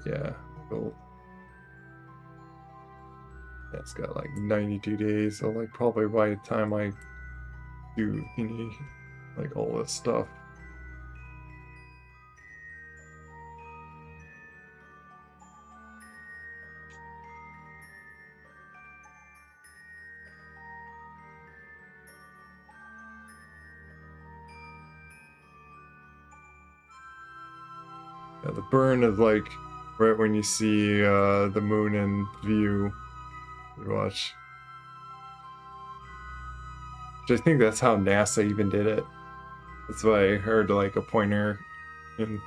Yeah, cool. Yeah, it's got like 92 days, so like probably by the time I do any, like all this stuff. Yeah, the burn is like right when you see the moon in view. You watch. Which I think that's how NASA even did it. That's why I heard like a pointer in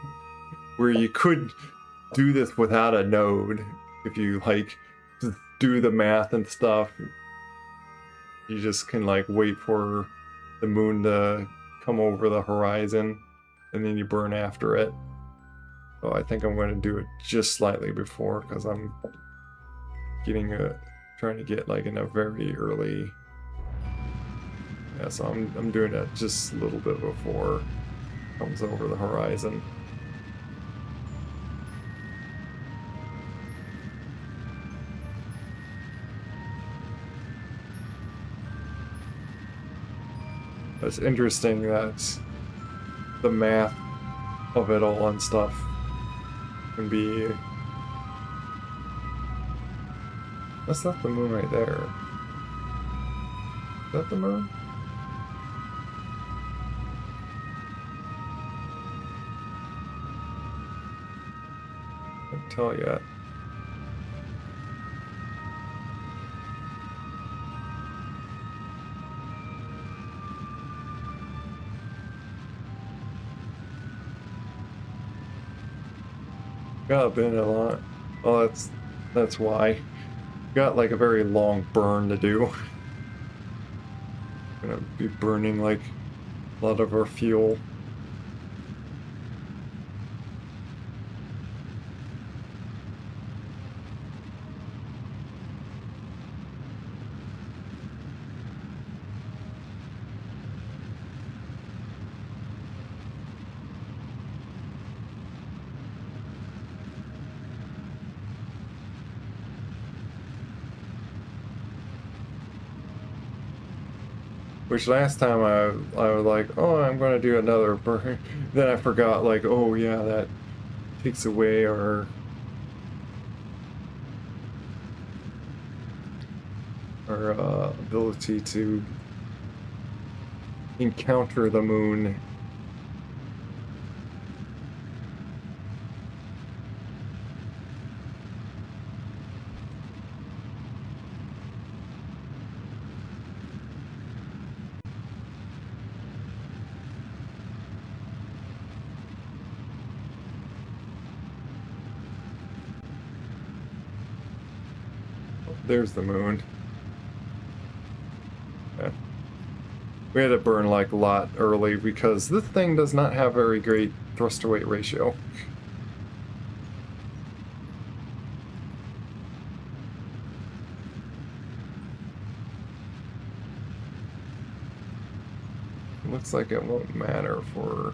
where you could do this without a node. If you like just do the math and stuff, you just can like wait for the moon to come over the horizon and then you burn after it. Oh, I think I'm going to do it just slightly before because I'm getting trying to get like in a very early. Yeah, so I'm doing it just a little bit before it comes over the horizon. It's interesting that the math of it all and stuff can be. That's not the moon right there. Is that the moon? I can't tell yet. Got been a lot. Oh, that's why. Got like a very long burn to do. Gonna be burning like a lot of our fuel. Which last time I was like, oh, I'm gonna do another burn. Then I forgot, like, oh yeah, that takes away our ability to encounter the moon. There's the moon. Yeah. We had to burn like a lot early because this thing does not have very great thrust to weight ratio. Looks like it won't matter for.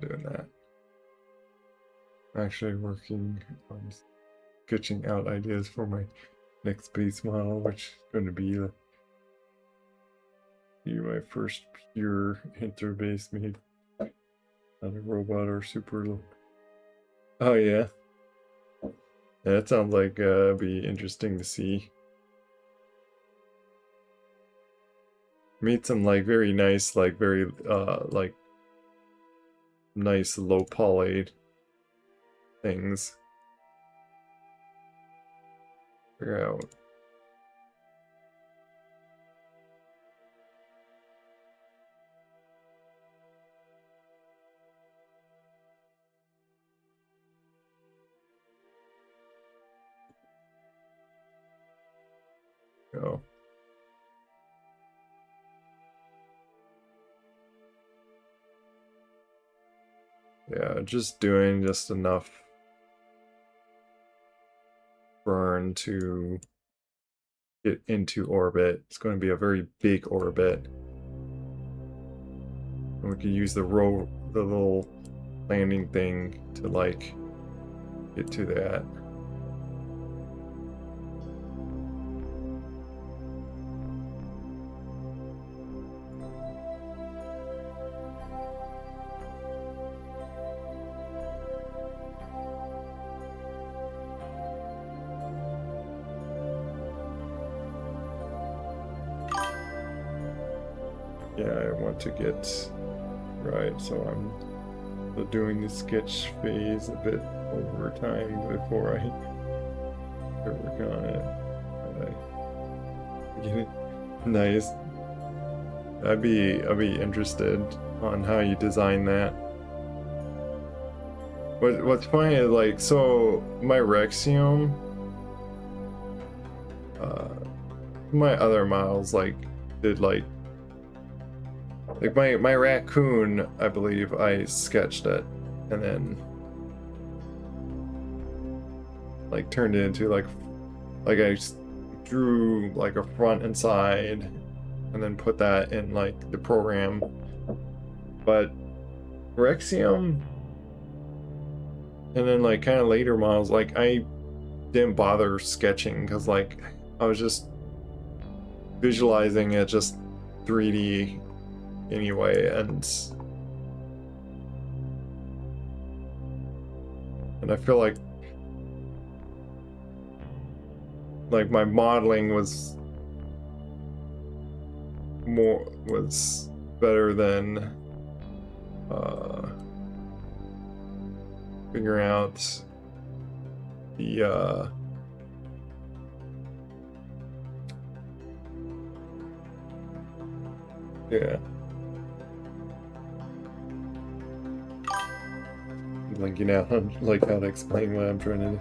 Doing that. Actually working on sketching out ideas for my next base model, which is going to be my first pure interbase made not a robot or super. Oh yeah, that sounds like be interesting to see. Made some like very nice, like very like nice low poly things. Figure out. Go. Yeah, just doing just enough burn to get into orbit. It's going to be a very big orbit. And we can use the little landing thing to like get to that. yeah, I want to get right, so I'm doing the sketch phase a bit over time before I start working on it. Get it nice. I'd be interested on how you design that. What's funny is, like, so my Rexium, my other models, like, did like my raccoon, I believe I sketched it and then like turned it into like I drew like a front and side and then put that in like the program. But Rexium and then like kind of later models, like I didn't bother sketching because like I was just visualizing it just 3D anyway, and I feel like my modeling was better than figuring out the yeah. Blinking out on like how to explain what I'm trying to do.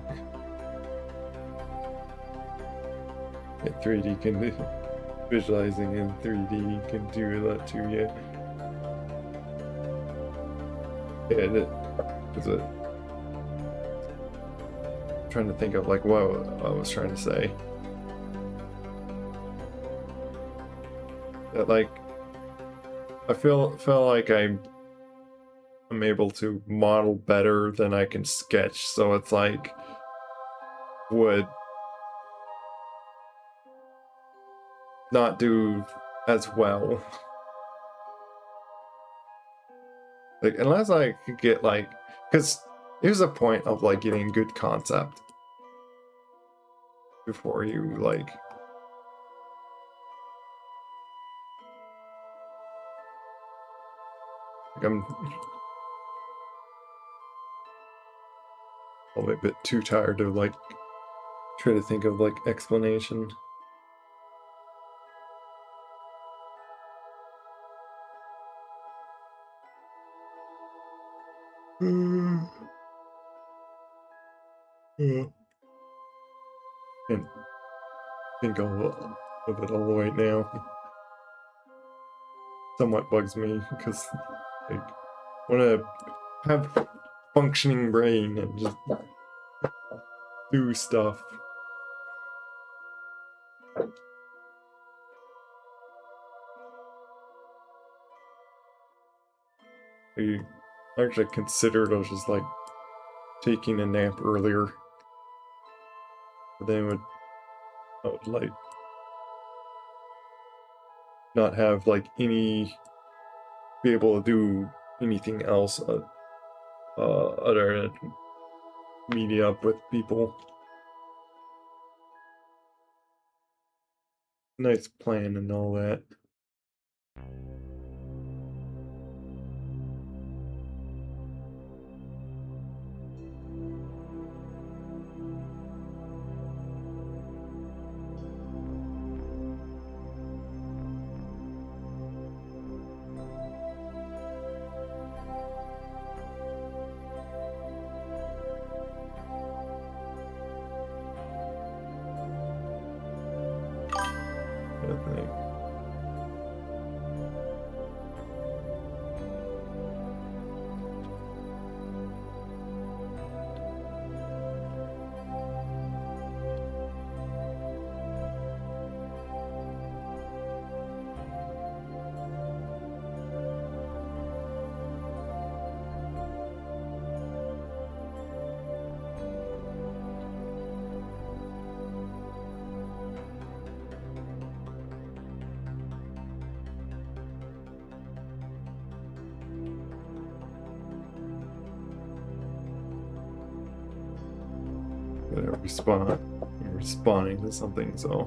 Yeah, 3D can do, visualizing in 3D can do that too, yeah. Yeah, that is it. I'm trying to think of like what I was trying to say. That like I feel like I'm able to model better than I can sketch, so it's like would not do as well. Like unless I could get like, because here's the point of like getting good concept before you like I'm probably a bit too tired to like try to think of like explanation. Yeah. Can't think of it all right now. Somewhat bugs me because like want to have functioning brain and just do stuff. I actually considered I was just like taking a nap earlier, but then I would like not have like be able to do anything else other than meeting up with people. Nice plan and all that. I think. Responding to something, so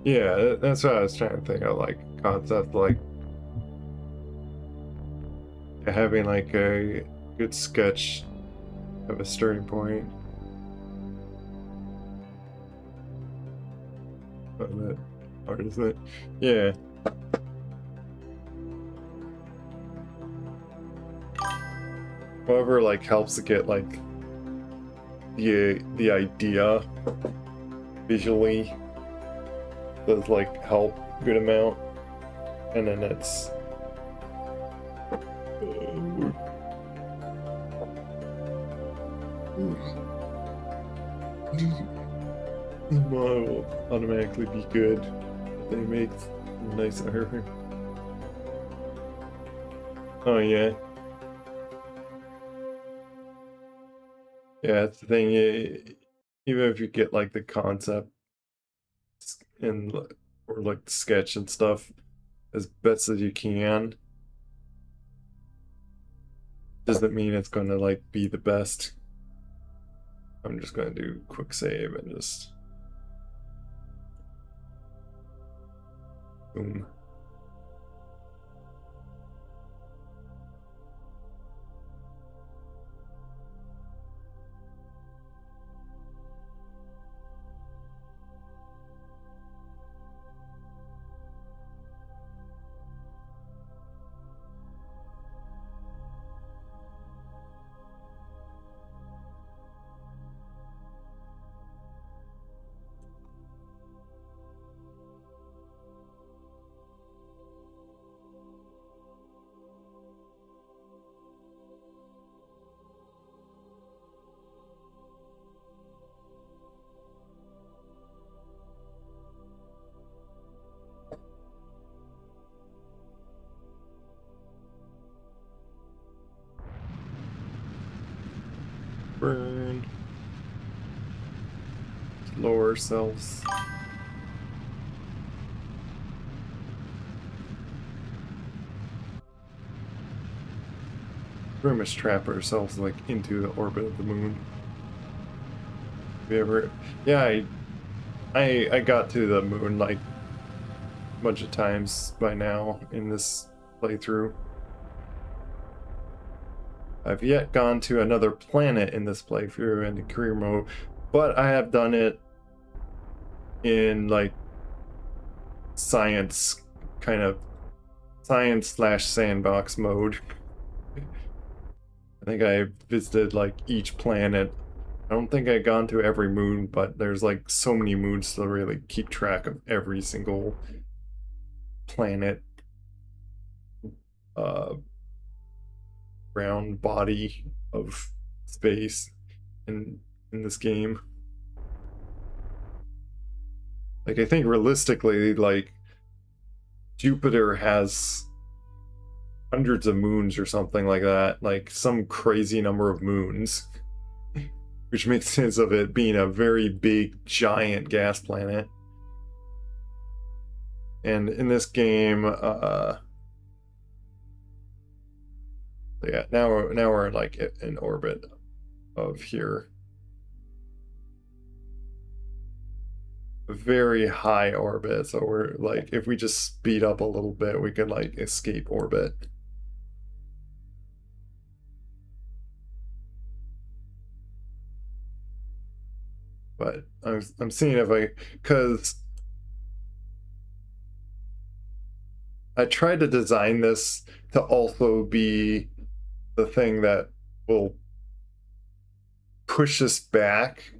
Yeah, that's what I was trying to think of, like concept, like having like a good sketch of a starting point. Not that hard, isn't it? Yeah. However, like helps to get like the idea visually does like help a good amount, and then it's the model will automatically be good if they make nice artwork. Oh yeah, yeah. That's the thing. Even if you get like the concept and or like the sketch and stuff as best as you can, doesn't mean it's going to like be the best. I'm just going to do quick save and just boom. Burn. Lower ourselves. Pretty much trap ourselves like into the orbit of the moon. Have you ever? Yeah, I got to the moon like a bunch of times by now in this playthrough. I've yet gone to another planet in this playthrough in the career mode, but I have done it in like science kind of science slash sandbox mode. I think I visited like each planet. I don't think I've gone to every moon, but there's like so many moons to really keep track of every single planet, uh, round body of space in this game. Like I think realistically, like Jupiter has hundreds of moons or something like that, like some crazy number of moons, which makes sense of it being a very big, giant gas planet. And in this game, yeah, now we're like in orbit of here. A very high orbit, so we're like, if we just speed up a little bit, we could like escape orbit. But I'm seeing if because I tried to design this to also be the thing that will push us back,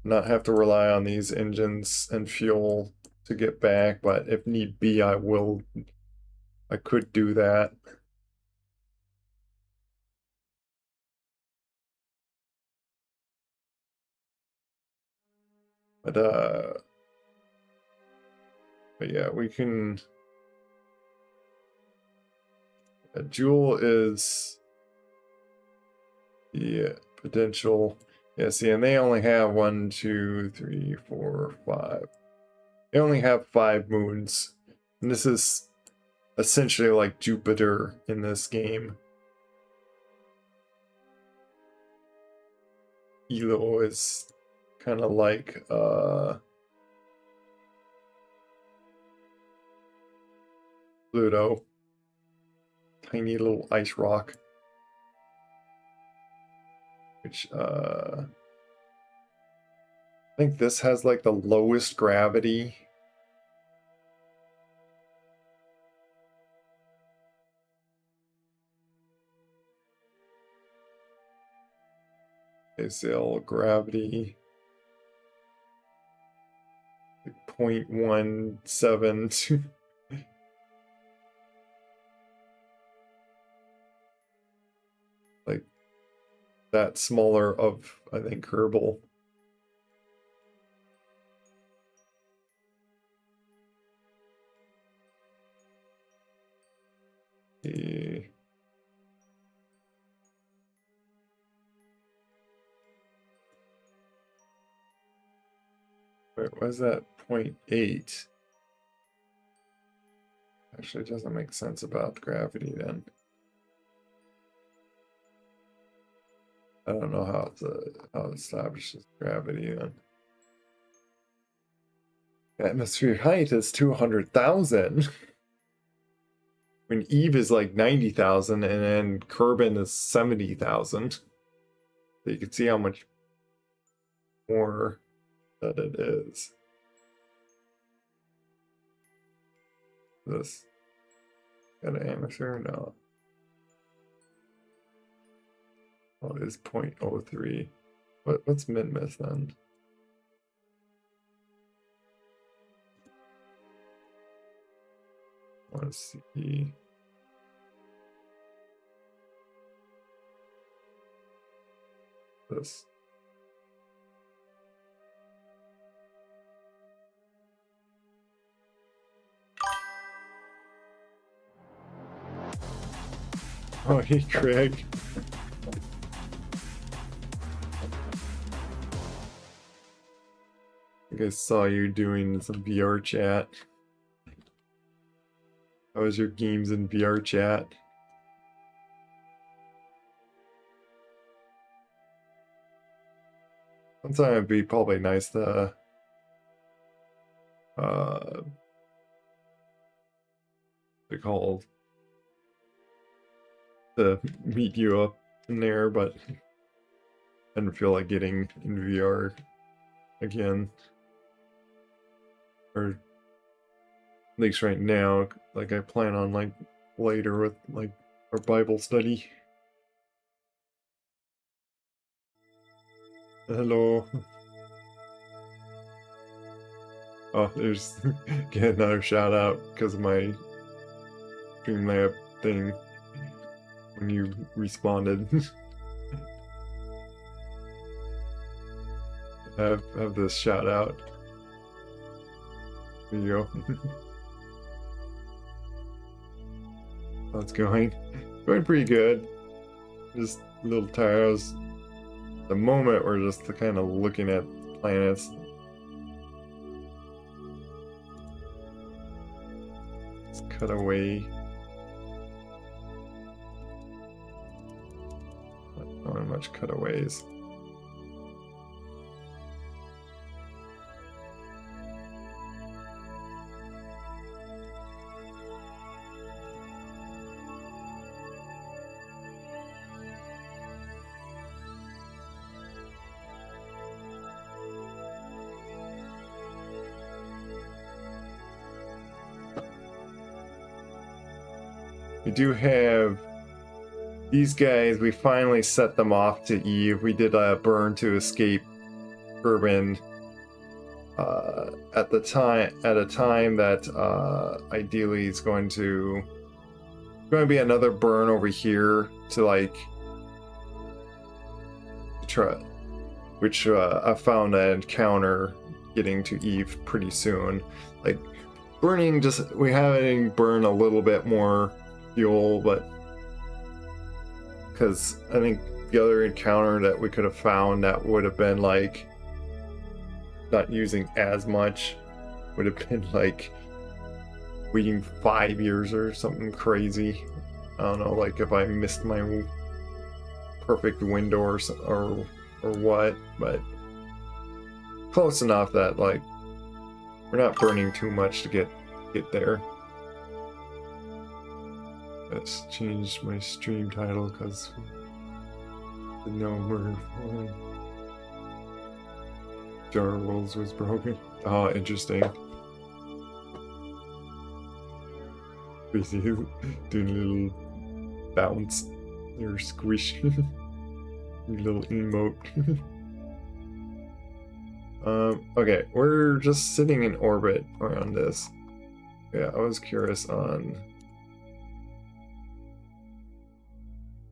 not have to rely on these engines and fuel to get back, but if need be, I could do that. But yeah, we can. A jewel is the potential. Yeah, see, and they only have 1, 2, 3, 4, 5. They only have 5 moons, and this is essentially like Jupiter in this game. Elo is kind of like Pluto. Tiny little ice rock. Which, I think this has like the lowest gravity. Rezillo gravity. Like 0.17. Like that smaller of, I think, Kerbal. Wait, what is that? 0.8. Actually, it doesn't make sense about gravity then. I don't know how it establishes gravity then. Atmosphere height is 200,000. When Eve is like 90,000 and then Kerbin is 70,000. So you can see how much more that it is. This got an atmosphere? No. Oh, it is 0.03. What's Minmus then? I want to see. This. Oh, hey, Craig. I think I saw you doing some VR chat. How was your games in VR chat? Sometime it'd be probably nice to called to meet you up in there, but I didn't feel like getting in VR again. Or at least right now, like I plan on like later with like our Bible study. Hello. Oh, there's get another shout out because of my Streamlab thing when you responded. have this shout out. There you go. How's it going? Going pretty good. Just a little tired. At the moment we're just kind of looking at planets. Let's cut away. Not much cutaways. We do have these guys. We finally set them off to Eve. We did a burn to escape Kerbin at a time that ideally is going to be another burn over here to like try, which I found an encounter getting to Eve pretty soon. Like burning, just we having burn a little bit more fuel, but because I think the other encounter that we could have found that would have been like not using as much would have been like waiting 5 years or something crazy. I don't know, like if I missed my perfect window or what, but close enough that like we're not burning too much to get there. Let's change my stream title because the number one Jar Wolves was broken. Oh, interesting. Basically doing a little bounce or squish. A little emote. Okay, we're just sitting in orbit around this. Yeah, I was curious on.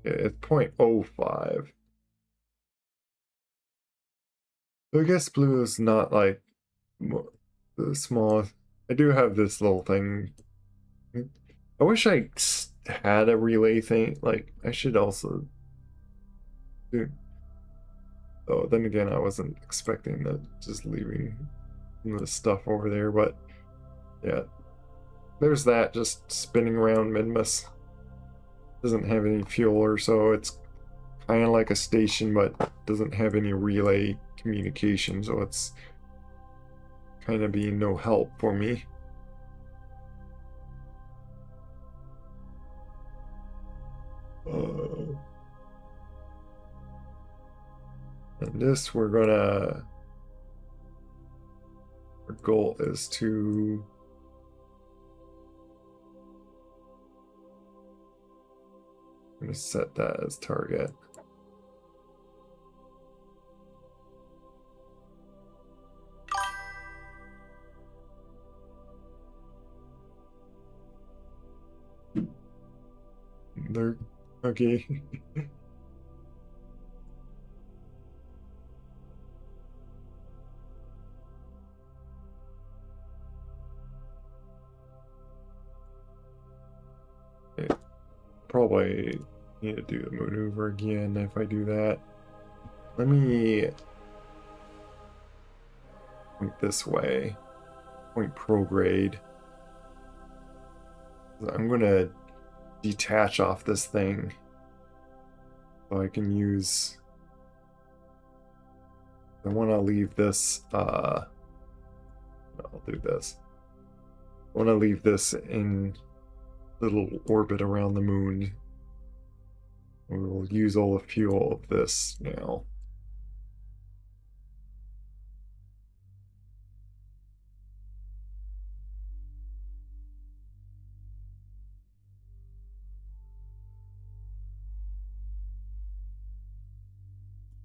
Yeah, it's 0.05. I guess blue is not like the smallest. I do have this little thing. I wish I had a relay thing. Like, I should also do. Oh, then again, I wasn't expecting that, just leaving the stuff over there, but yeah. There's that, just spinning around Midmas. Doesn't have any fuel or so. It's kind of like a station, but doesn't have any relay communication, so it's kind of being no help for me. And this, we're gonna. Our goal is to. I'm gonna set that as target. There, okay. Okay. Probably need to do the maneuver again if I do that. Let me point this way. Point prograde. I'm gonna detach off this thing so I can use. I want to leave this. No, I'll do this. I want to leave this in little orbit around the moon. We will use all the fuel of this now.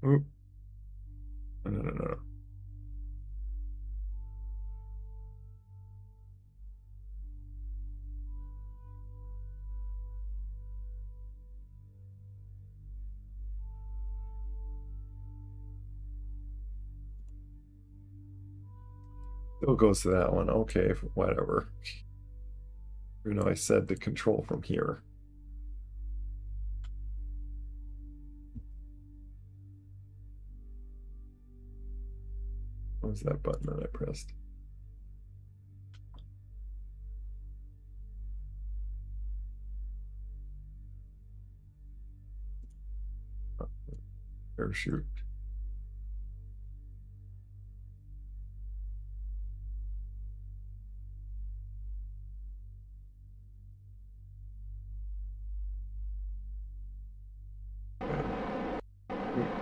Oop. No. Still goes to that one. Okay, whatever. Even though I said the control from here. What was that button that I pressed? Parachute.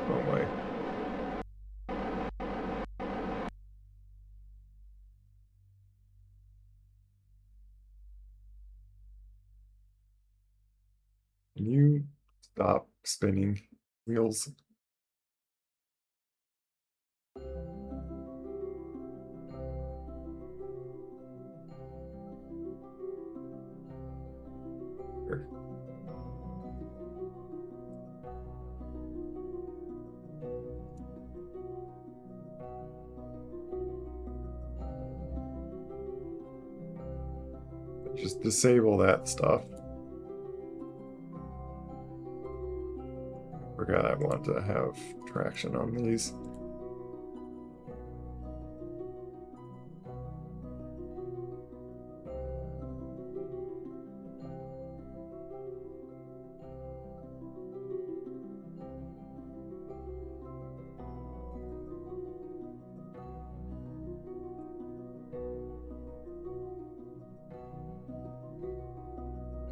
Oh my. Can you stop spinning wheels? Here. Just disable that stuff. Forgot I want to have traction on these.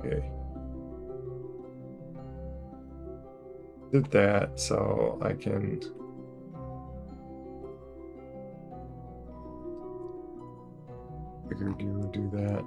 Okay. did that, so I can figured you would do that.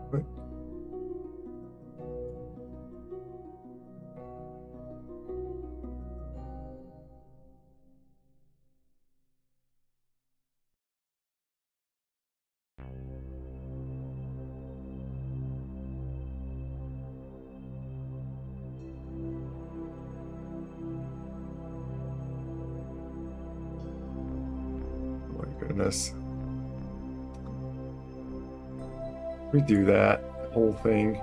What? Oh my goodness. Redo that whole thing.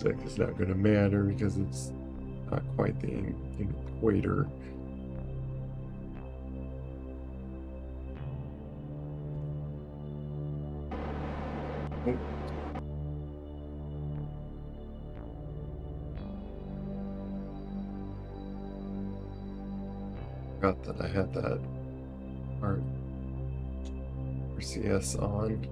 It's not going to matter because it's not quite the equator. Oh. Forgot that I had that RCS on.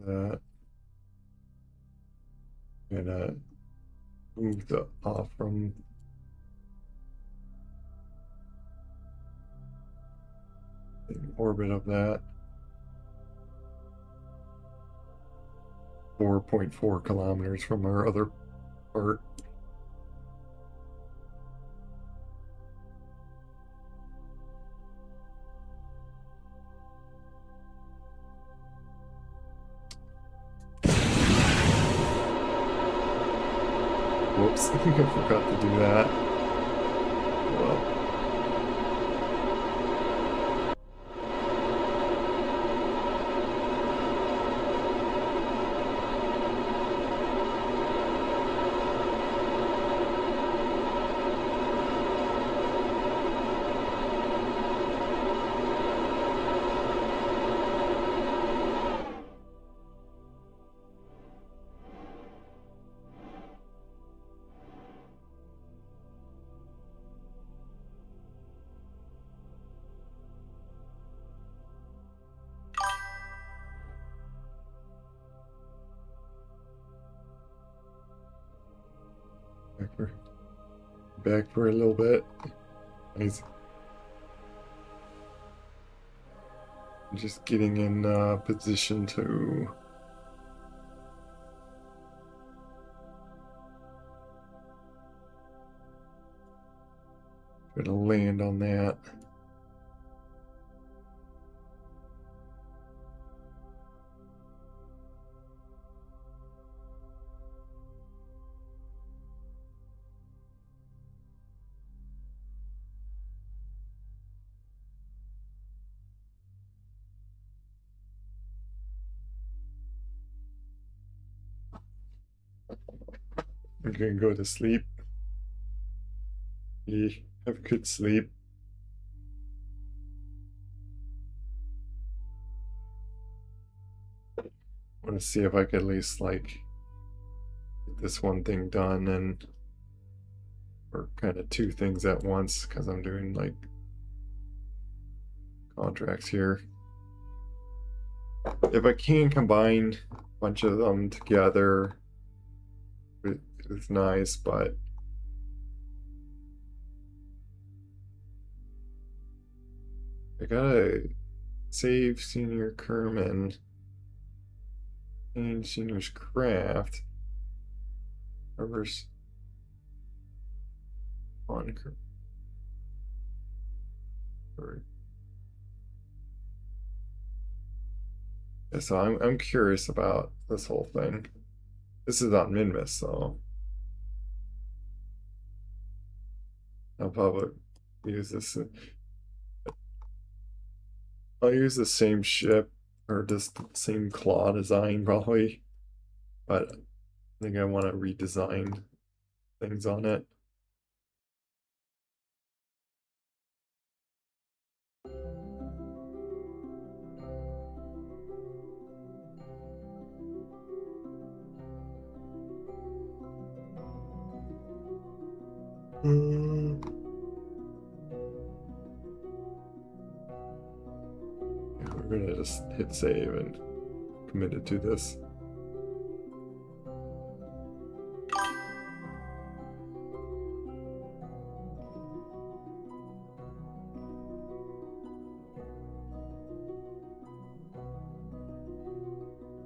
That. Gonna move the off from the orbit of that. 4.4 kilometers from our other part. Whoops, I think I forgot to do that. Well. We're back for a little bit. Nice. Just getting in position to try to land on that. I'm gonna go to sleep. Have a good sleep. I want to see if I could at least like get this one thing done and or kind of two things at once because I'm doing like contracts here. If I can combine a bunch of them together, it's nice, but I gotta save Senior Kerman and Senior's Craft. Reverse on yeah, so I'm curious about this whole thing. This is on Minmus, so I'll probably use this. I'll use the same ship or just the same claw design probably, but I think I want to redesign things on it. Yeah, we're gonna just hit save and commit it to this.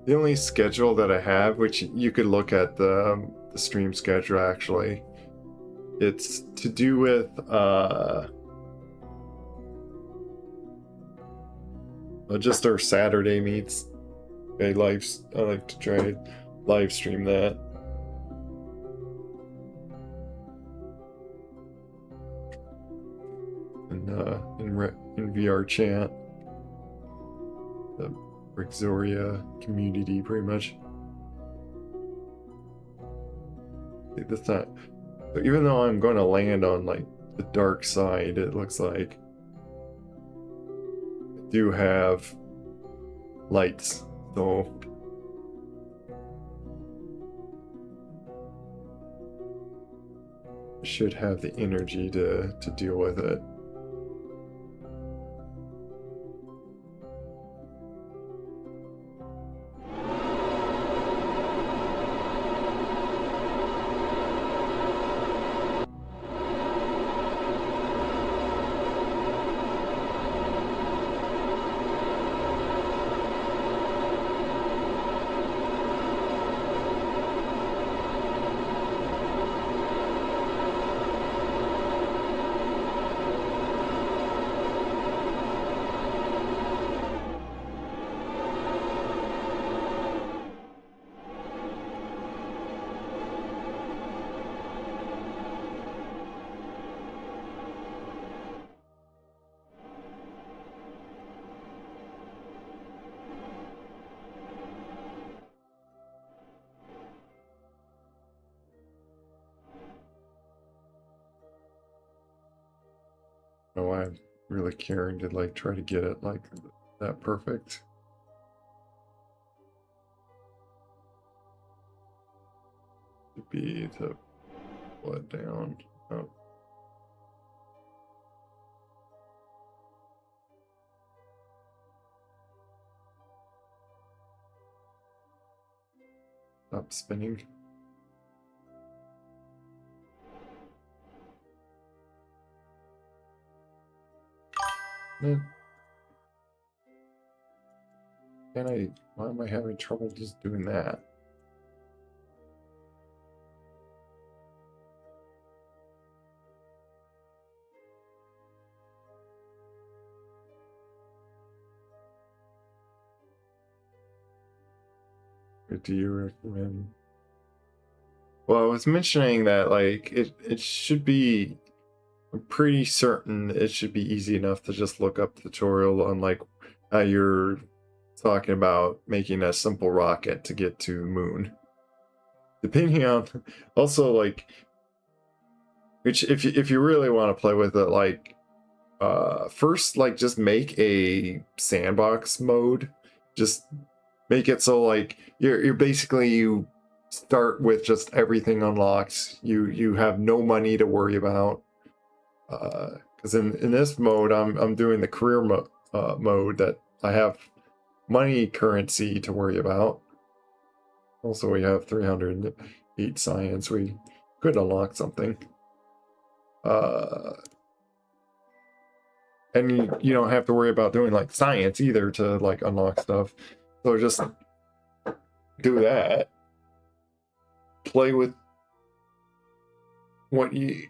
The only schedule that I have, which you could look at the stream schedule actually, it's to do with just our Saturday meets. I like to try to live stream that. In VR chat, the Rexoria community, pretty much. This not. So even though I'm going to land on like the dark side, it looks like I do have lights, so I should have the energy to deal with it. Oh, I'm really caring to like try to get it like that perfect. To be to pull it down. Oh. Stop spinning. equipment. Why am I having trouble just doing that? What do you recommend? Well, I was mentioning that like it should be, I'm pretty certain it should be easy enough to just look up the tutorial on like how you're talking about making a simple rocket to get to the moon. Depending on also like which if you really want to play with it, like first like just make a sandbox mode. Just make it so like you're basically, you start with just everything unlocked. You have no money to worry about. Because in this mode, I'm doing the career mode that I have money currency to worry about. Also, we have 308 science. We could unlock something. And you don't have to worry about doing like science either to like unlock stuff. So just do that. Play with what you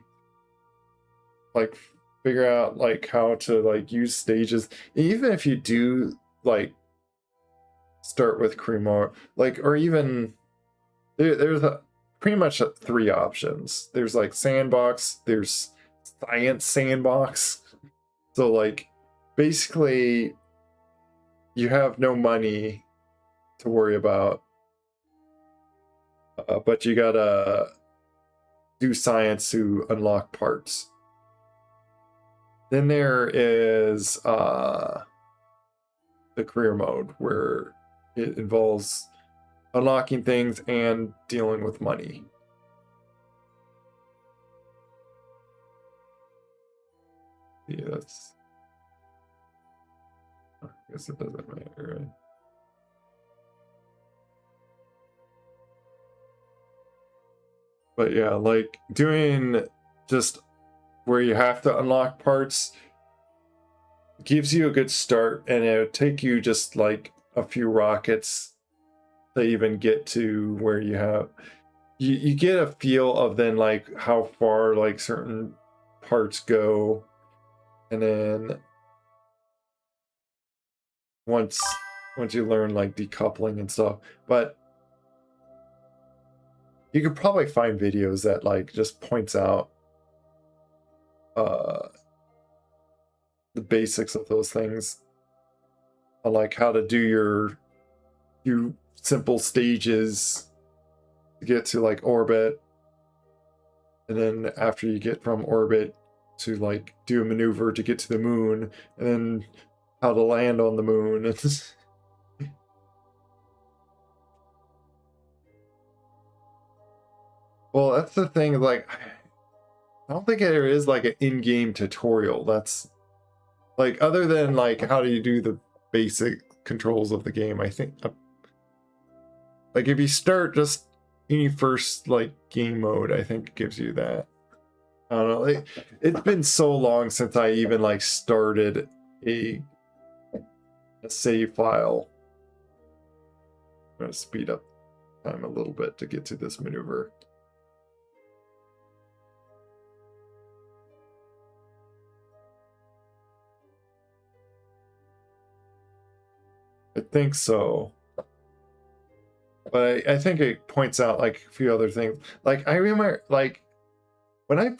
like, figure out like how to like use stages. Even if you do like start with Cremo, like, or even there's pretty much 3 options. There's like sandbox, there's science sandbox. So like basically you have no money to worry about, but you gotta do science to unlock parts. Then there is the career mode, where it involves unlocking things and dealing with money. Yeah, that's... I guess it doesn't matter, right? But yeah, like doing just where you have to unlock parts gives you a good start, and it would take you just like a few rockets to even get to where you have you get a feel of then like how far like certain parts go, and then once you learn like decoupling and stuff. But you could probably find videos that like just points out the basics of those things, on like how to do your few simple stages to get to like orbit, and then after you get from orbit to like do a maneuver to get to the moon, and then how to land on the moon. Well, that's the thing, like I don't think there is like an in-game tutorial that's like, other than like how do you do the basic controls of the game. I think like if you start just any first like game mode, I think it gives you that. I don't know, it's been so long since I even like started a save file. I'm gonna speed up time a little bit to get to this maneuver. I think so. But I think it points out like a few other things. Like I remember like when I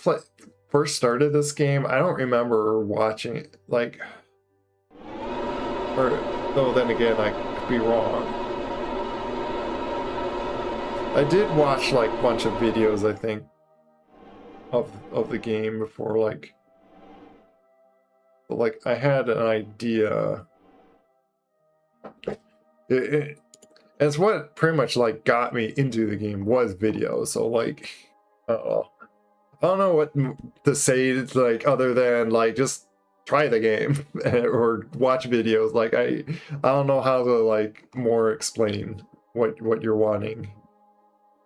first started this game, I don't remember watching it, like, or though then again I could be wrong. I did watch like a bunch of videos, I think, of the game before, like, but like I had an idea. It's what pretty much like got me into the game was video. So like, I don't know what to say, like, other than like just try the game or watch videos. Like I don't know how to like more explain what you're wanting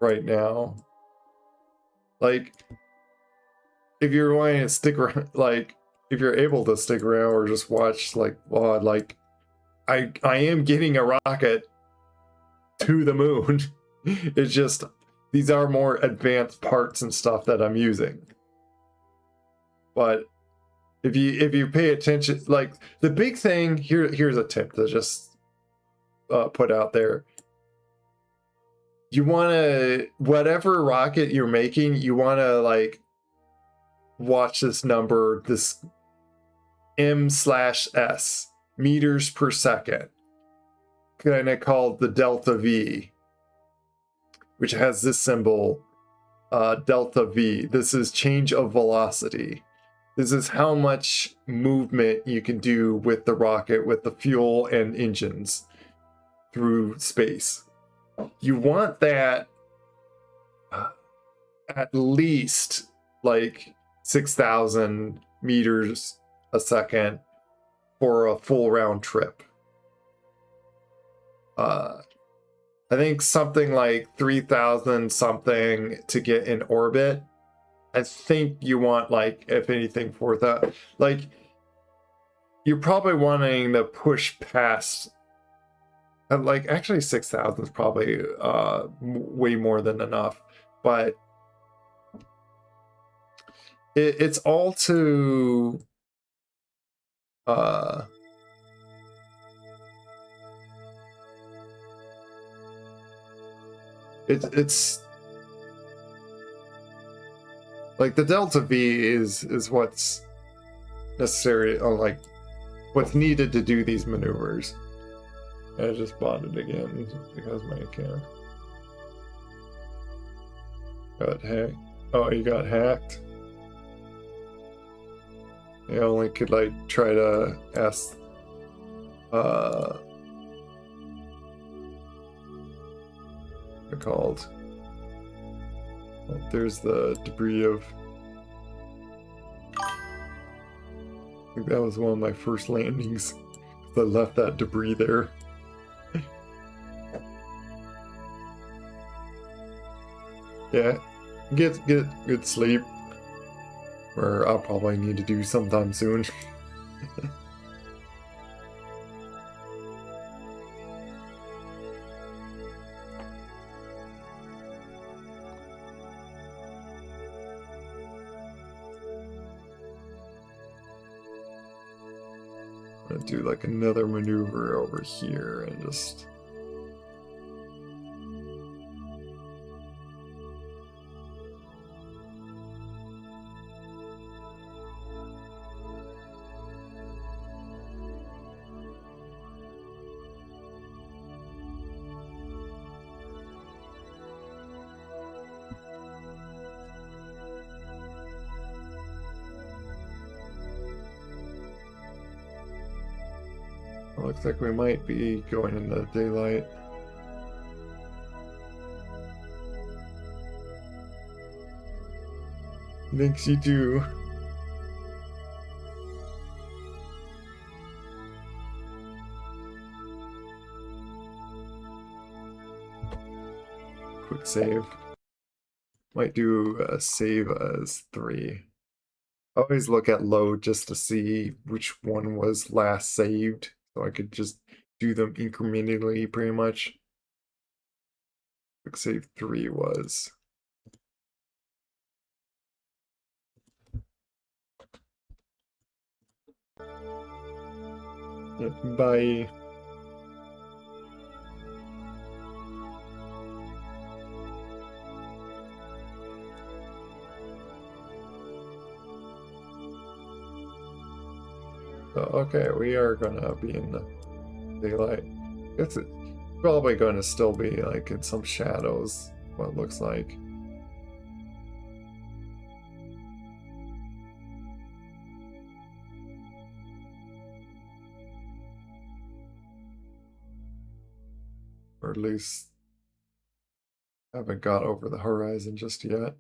right now. Like if you're wanting to stick around, like if you're able to stick around or just watch, like, well, like, I am getting a rocket to the moon. It's just these are more advanced parts and stuff that I'm using. But if you pay attention, like the big thing here's a tip to just put out there. You want to, whatever rocket you're making, you want to like watch this number, this m/s, meters per second, kind of called the delta V, which has this symbol, delta V. This is change of velocity. This is how much movement you can do with the rocket, with the fuel and engines through space. You want that at least like 6,000 meters a second for a full round trip. I think something like 3,000 something to get in orbit. I think you want, like, if anything, 4,000. Like, you're probably wanting to push past, like, actually 6,000 is probably way more than enough. But it's all to it's like the delta V is what's necessary, or like what's needed to do these maneuvers. I just bought it again because my account got hacked. Oh, you got hacked? I only could like try to ask what they're called. Oh, there's the debris of, I think that was one of my first landings. I left that debris there. Yeah, get good sleep, or I'll probably need to do sometime soon. I'm gonna do like another maneuver over here and just looks like we might be going into daylight. Thanks, you do. Quick save. Might do a save as 3. I always look at load just to see which one was last saved, so I could just do them incrementally pretty much. Quick save 3 was. Bye. So, okay, we are gonna be in the daylight. It's probably gonna still be like in some shadows, what it looks like. Or at least haven't got over the horizon just yet.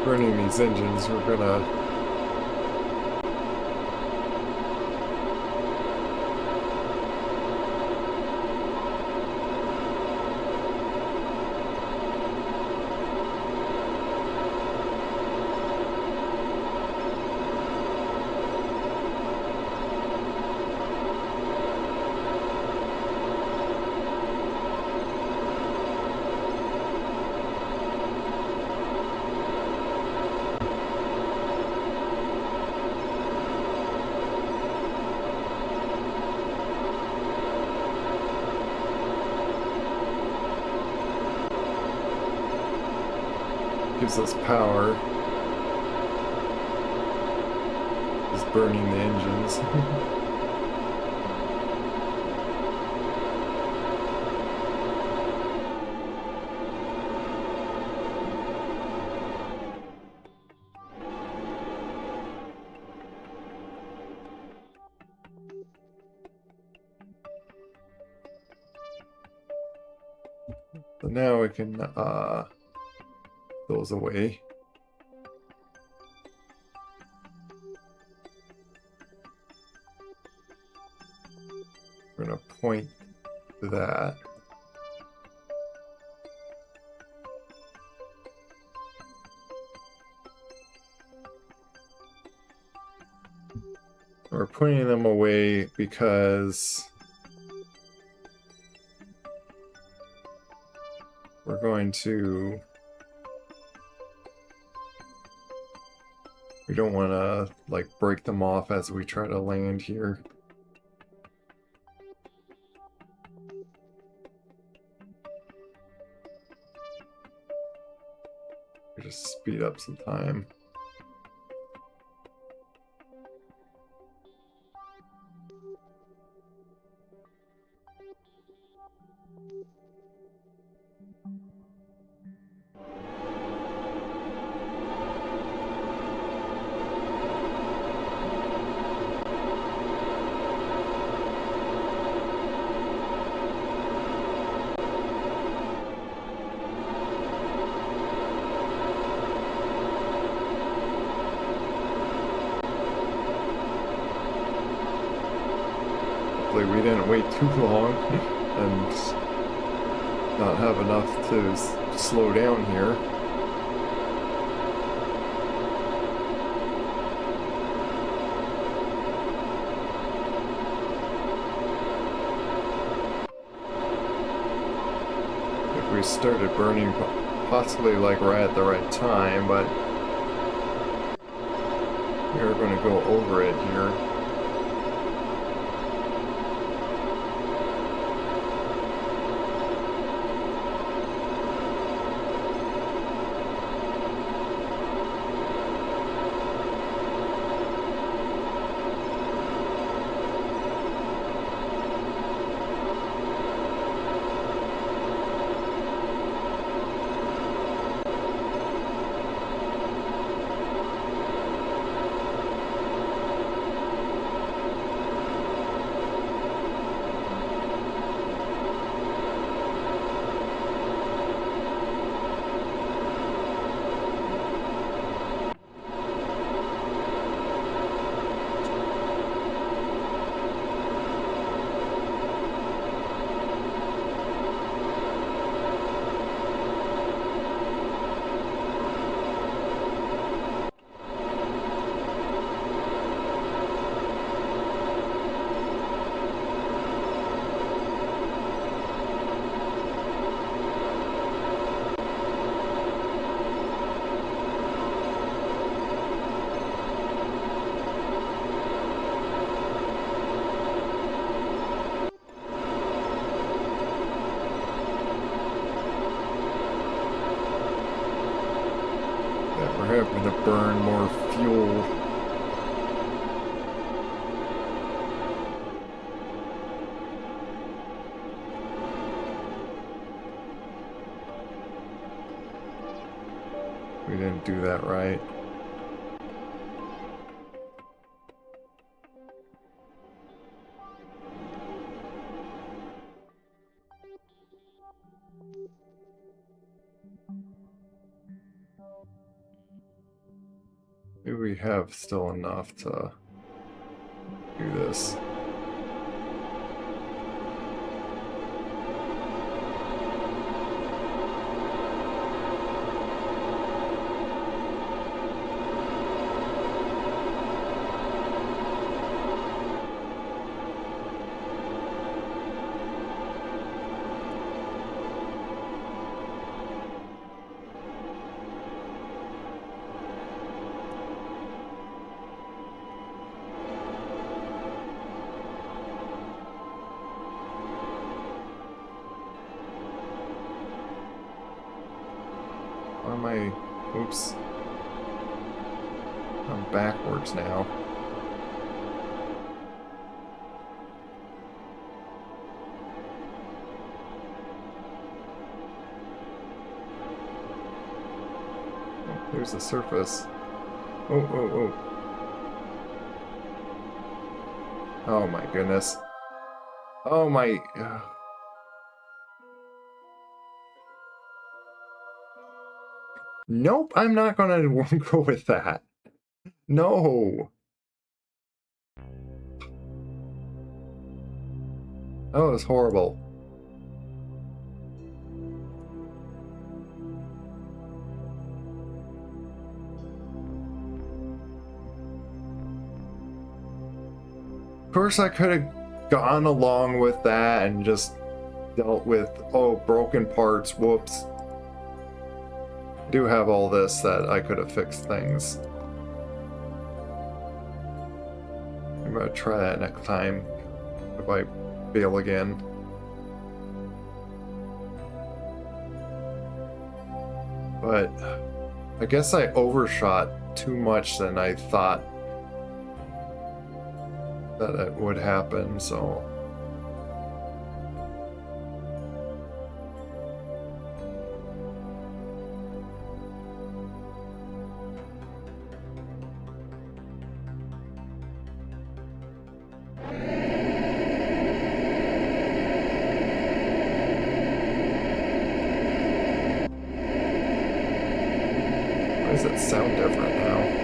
burning these engines, we're gonna gives us power. Is burning the engines. So now we can those away. We're gonna point to that. We're pointing them away because we're going to... We don't want to, like, break them off as we try to land here. Just speed up some time. Hopefully we didn't wait too long and not have enough to slow down here. I think we started burning possibly like right at the right time, but we're going to go over it here. We're having to burn more fuel. We didn't do that right. do we have still enough to do this? Am I... Oops. I'm backwards now. Oh, there's the surface. Oh, oh, oh. Oh my goodness. Oh my... Nope, I'm not gonna go with that. No. That was horrible. Of course, I could have gone along with that and just dealt with, oh, broken parts, whoops. I do have all this that I could have fixed things. I'm gonna try that next time if I fail again. But I guess I overshot too much than I thought that it would happen, so... Why does it sound different now?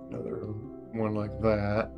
Another one like that.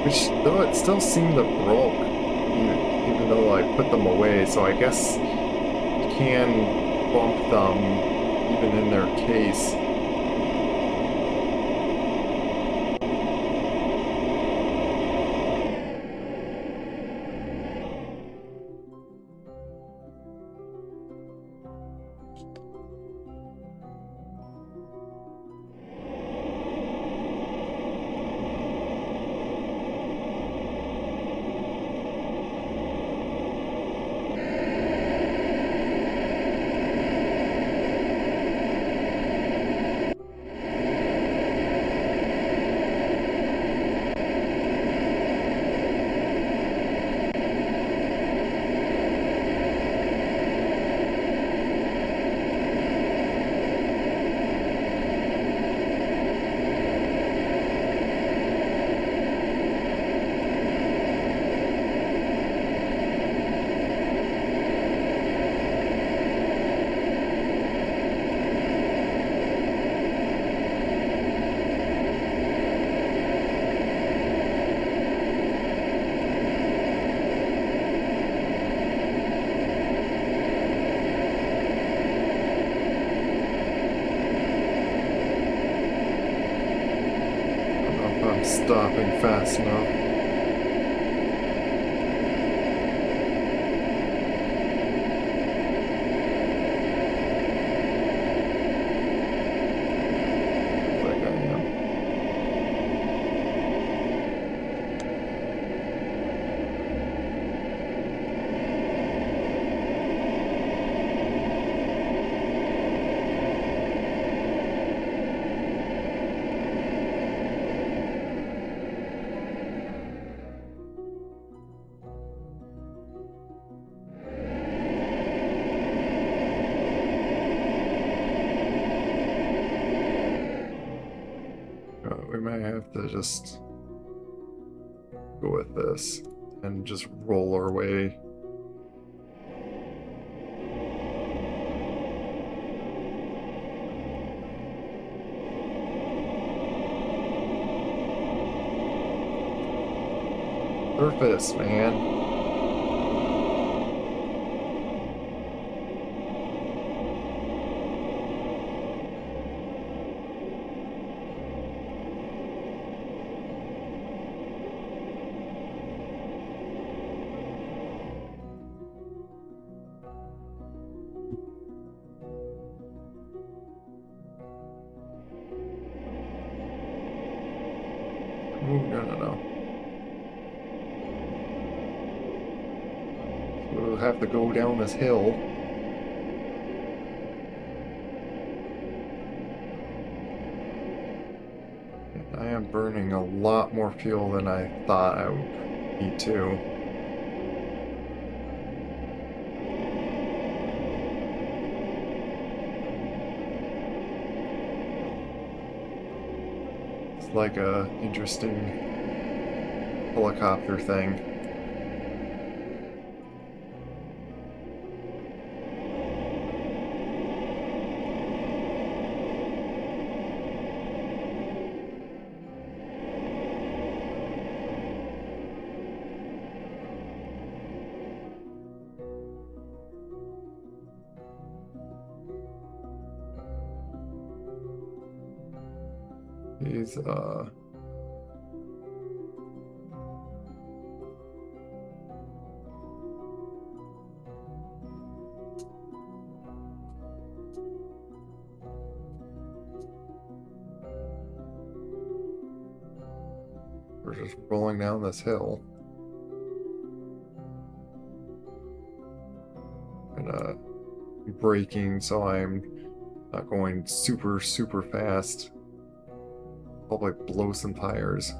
Which, though, it still seemed to broke, even though I put them away, so I guess you can bump them even in their case. Stopping fast enough. Looks like I am. We might have to just go with this and just roll our way. Surface, man. Ooh, no. We'll have to go down this hill. And I am burning a lot more fuel than I thought I would need to. It's like a interesting helicopter thing. These, we're just rolling down this hill. And, braking, so I'm not going super fast. Probably blow some tires.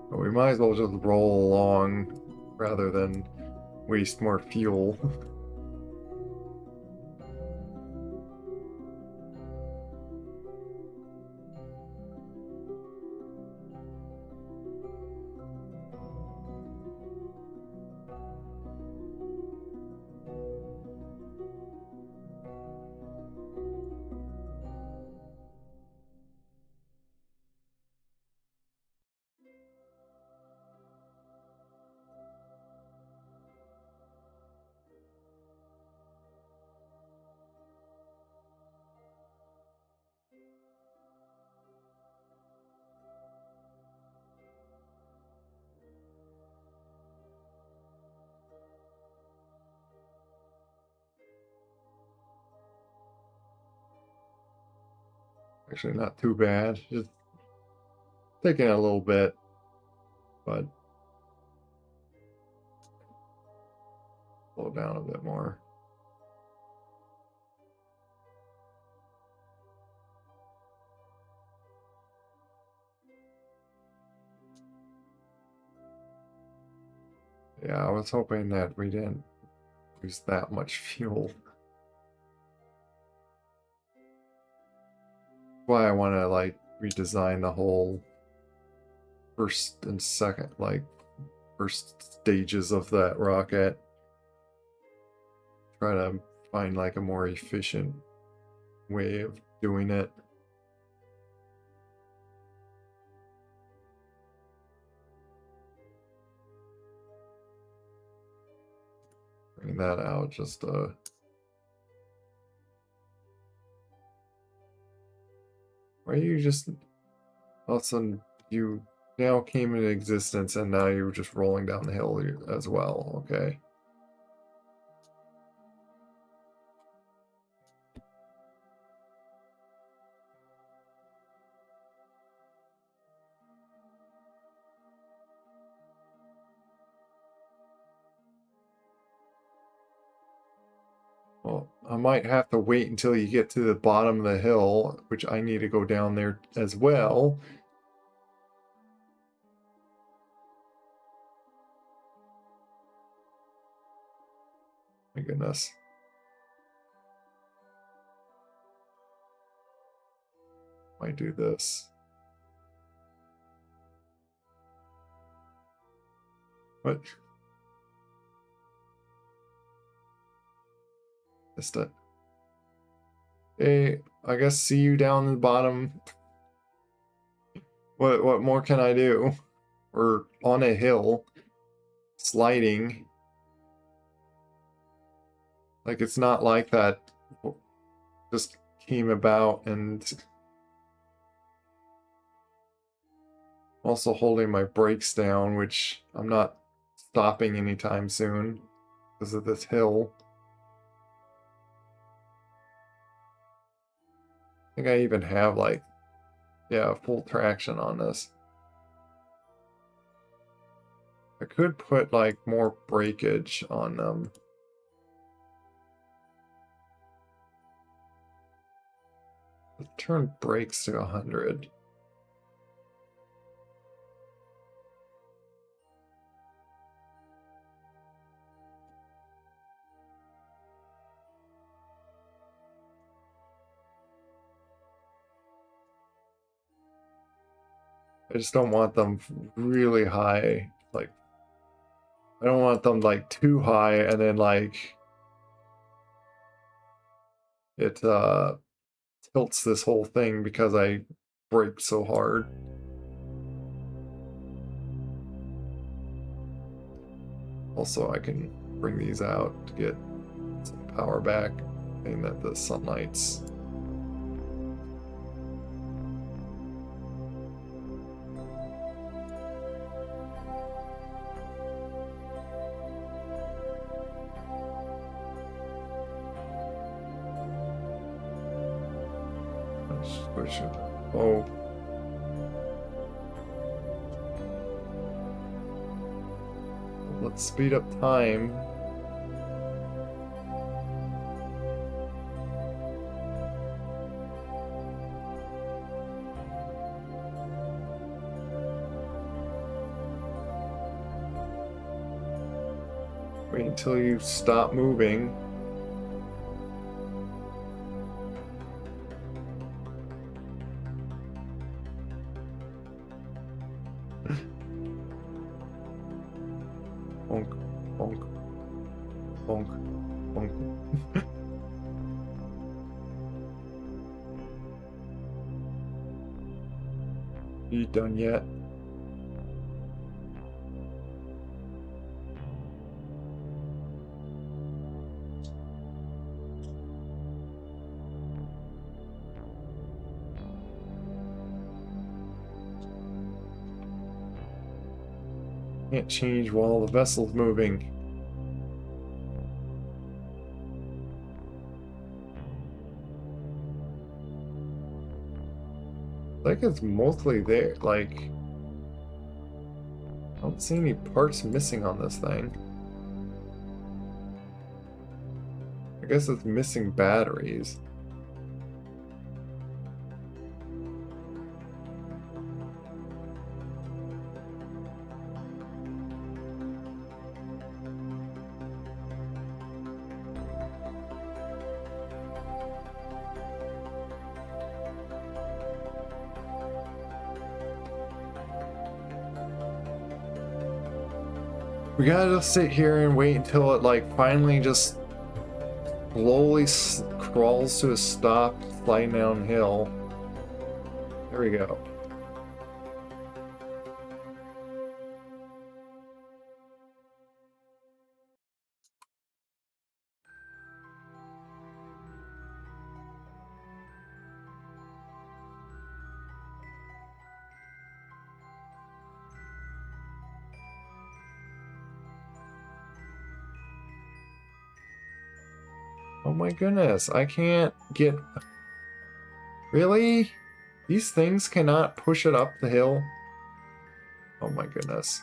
But we might as well just roll along rather than waste more fuel. Actually, not too bad. Just taking a little bit, but slow down a bit more. Yeah, I was hoping that we didn't use that much fuel. Why I want to like redesign the whole first and second, like first stages of that rocket. Try to find like a more efficient way of doing it. Bring that out just why you just all of a sudden you now came into existence and now you're just rolling down the hill as well, okay. Well, I might have to wait until you get to the bottom of the hill, which I need to go down there as well. My goodness. Might do this. What? Missed it. Hey, I guess see you down the bottom. What more can I do? We're on a hill, sliding. Like it's not like that just came about, and also holding my brakes down, which I'm not stopping anytime soon because of this hill. I think I even have like, yeah, full traction on this. I could put like more breakage on them. Turn brakes to 100. I just don't want them really high. Like, I don't want them like too high and then like it tilts this whole thing because I brake so hard. Also, I can bring these out to get some power back, saying that the sunlight's switch it. Oh. Let's speed up time. Wait until you stop moving. Bonk, bonk, bonk, bonk. You done yet? Can't change while the vessel's moving. Like it's mostly there. Like, I don't see any parts missing on this thing. I guess it's missing batteries. We gotta just sit here and wait until it like finally just slowly crawls to a stop, sliding downhill. There we go. Oh my goodness, I can't get... Really? These things cannot push it up the hill? Oh my goodness.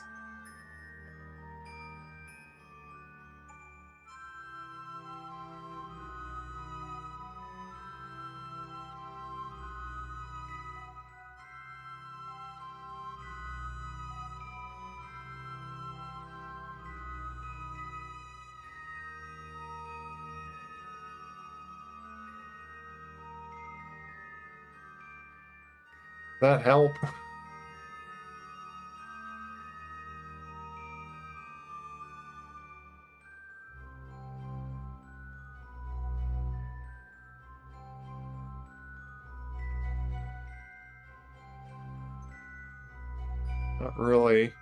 That help? Not really.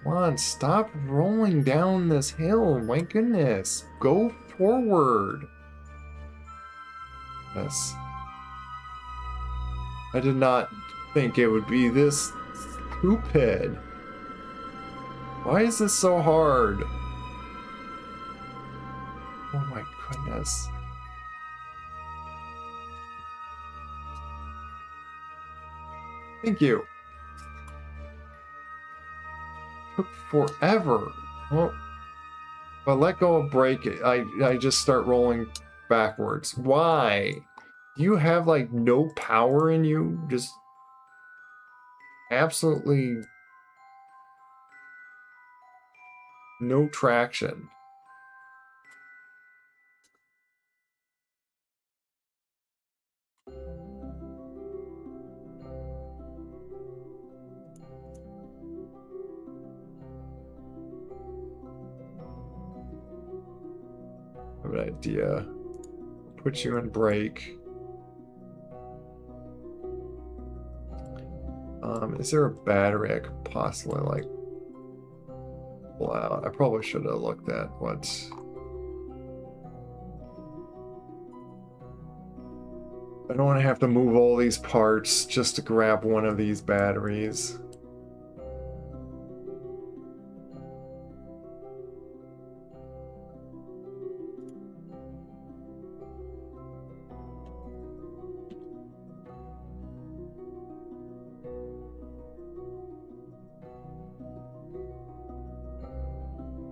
Come on, stop rolling down this hill. My goodness. Go forward. Yes. I did not think it would be this stupid. Why is this so hard? Oh my goodness. Thank you. Took forever. Well, if I let go of brake, I just start rolling backwards. Why? Do you have like no power in you? Just absolutely no traction. I have an idea. Put you in brake. Is there a battery I could possibly like pull out? I probably should have looked at what. I don't want to have to move all these parts just to grab one of these batteries.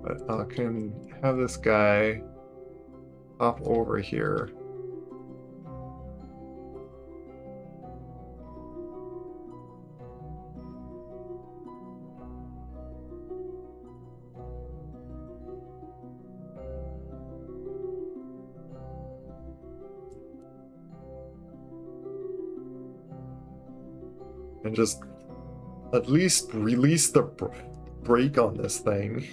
But I can have this guy hop over here. And just at least release the brake on this thing.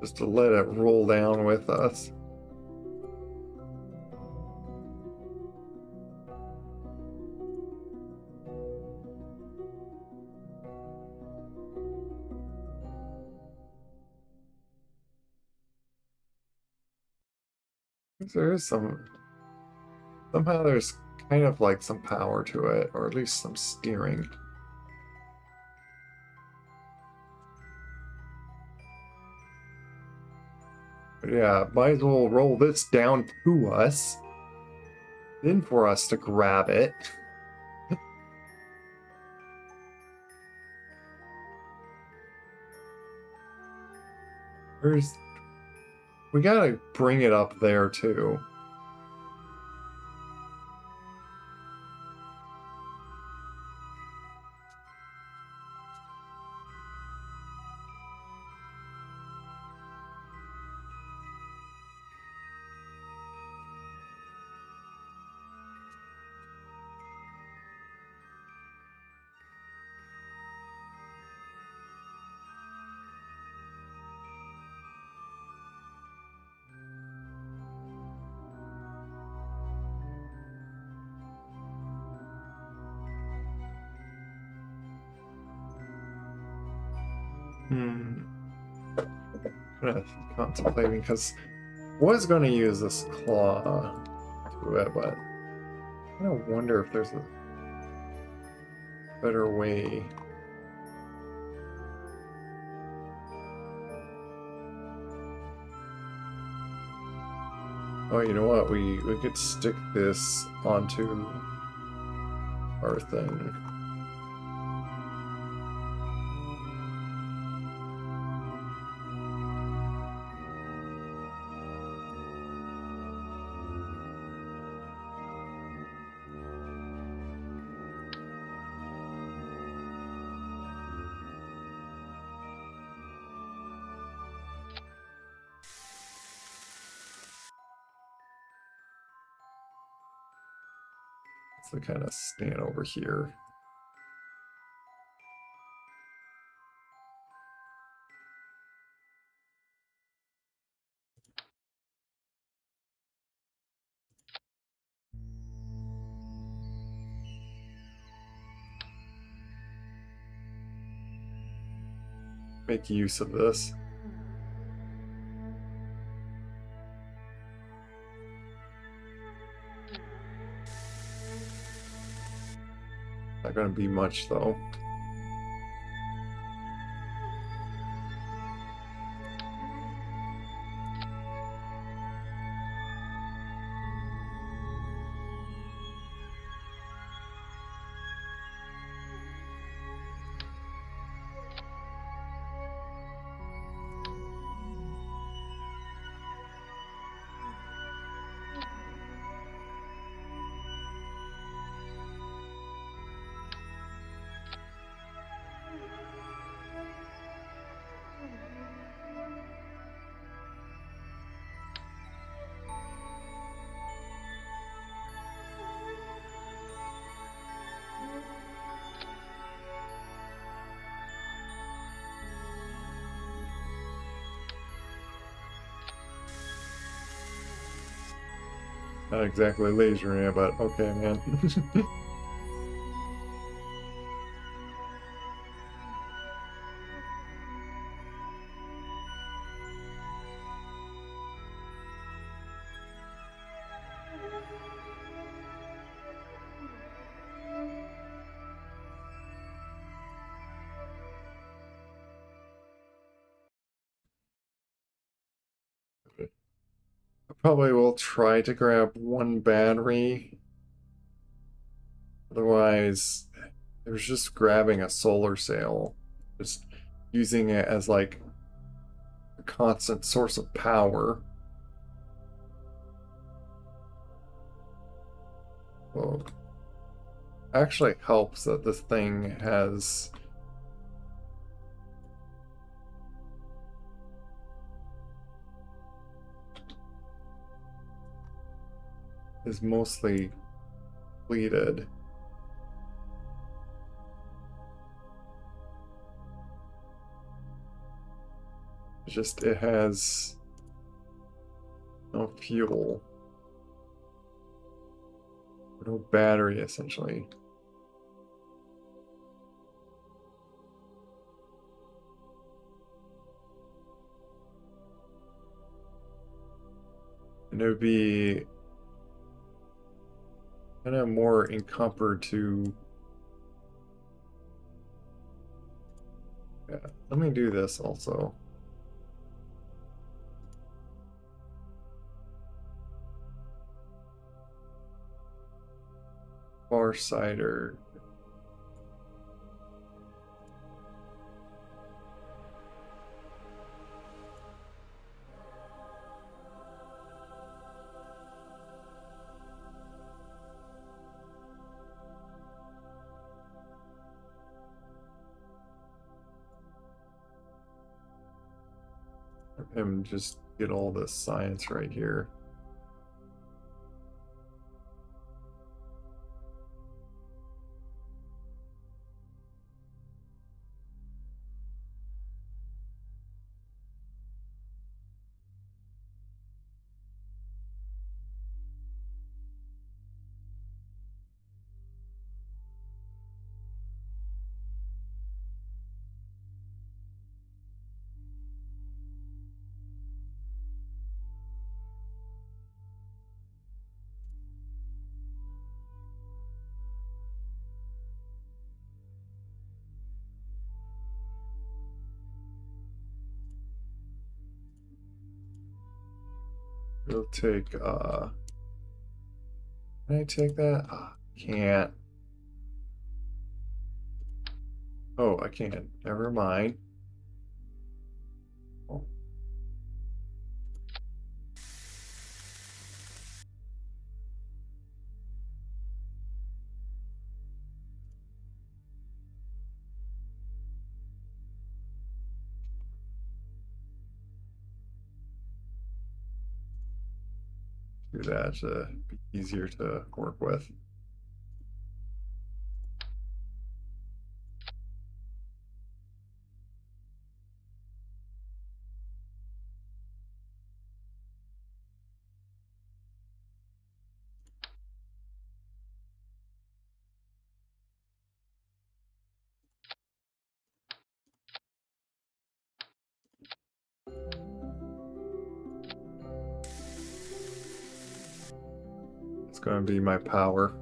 Just to let it roll down with us. There is somehow there's kind of like some power to it, or at least some steering. But yeah, might as well roll this down to us, then for us to grab it. Where's... We gotta bring it up there too. Hmm. Kind of contemplating, because I was going to use this claw to it, but I kind of wonder if there's a better way. Oh, you know what? We could stick this onto our thing. So kind of stand over here. Make use of this. Not going to be much though. Not exactly lasering it, but okay, man. I probably will try to grab one battery. Otherwise, there's just grabbing a solar sail, just using it as like a constant source of power. Well, actually helps that this thing has is mostly completed. It's just it has no fuel, no battery essentially. And And it would be kind of more encumbered to... Yeah, let me do this also. Farsighter. Him just get all this science right here. We'll take, can I take that? Can't. Oh, I can't. Never mind. Oh. Do that to be easier to work with. It's going to be my power.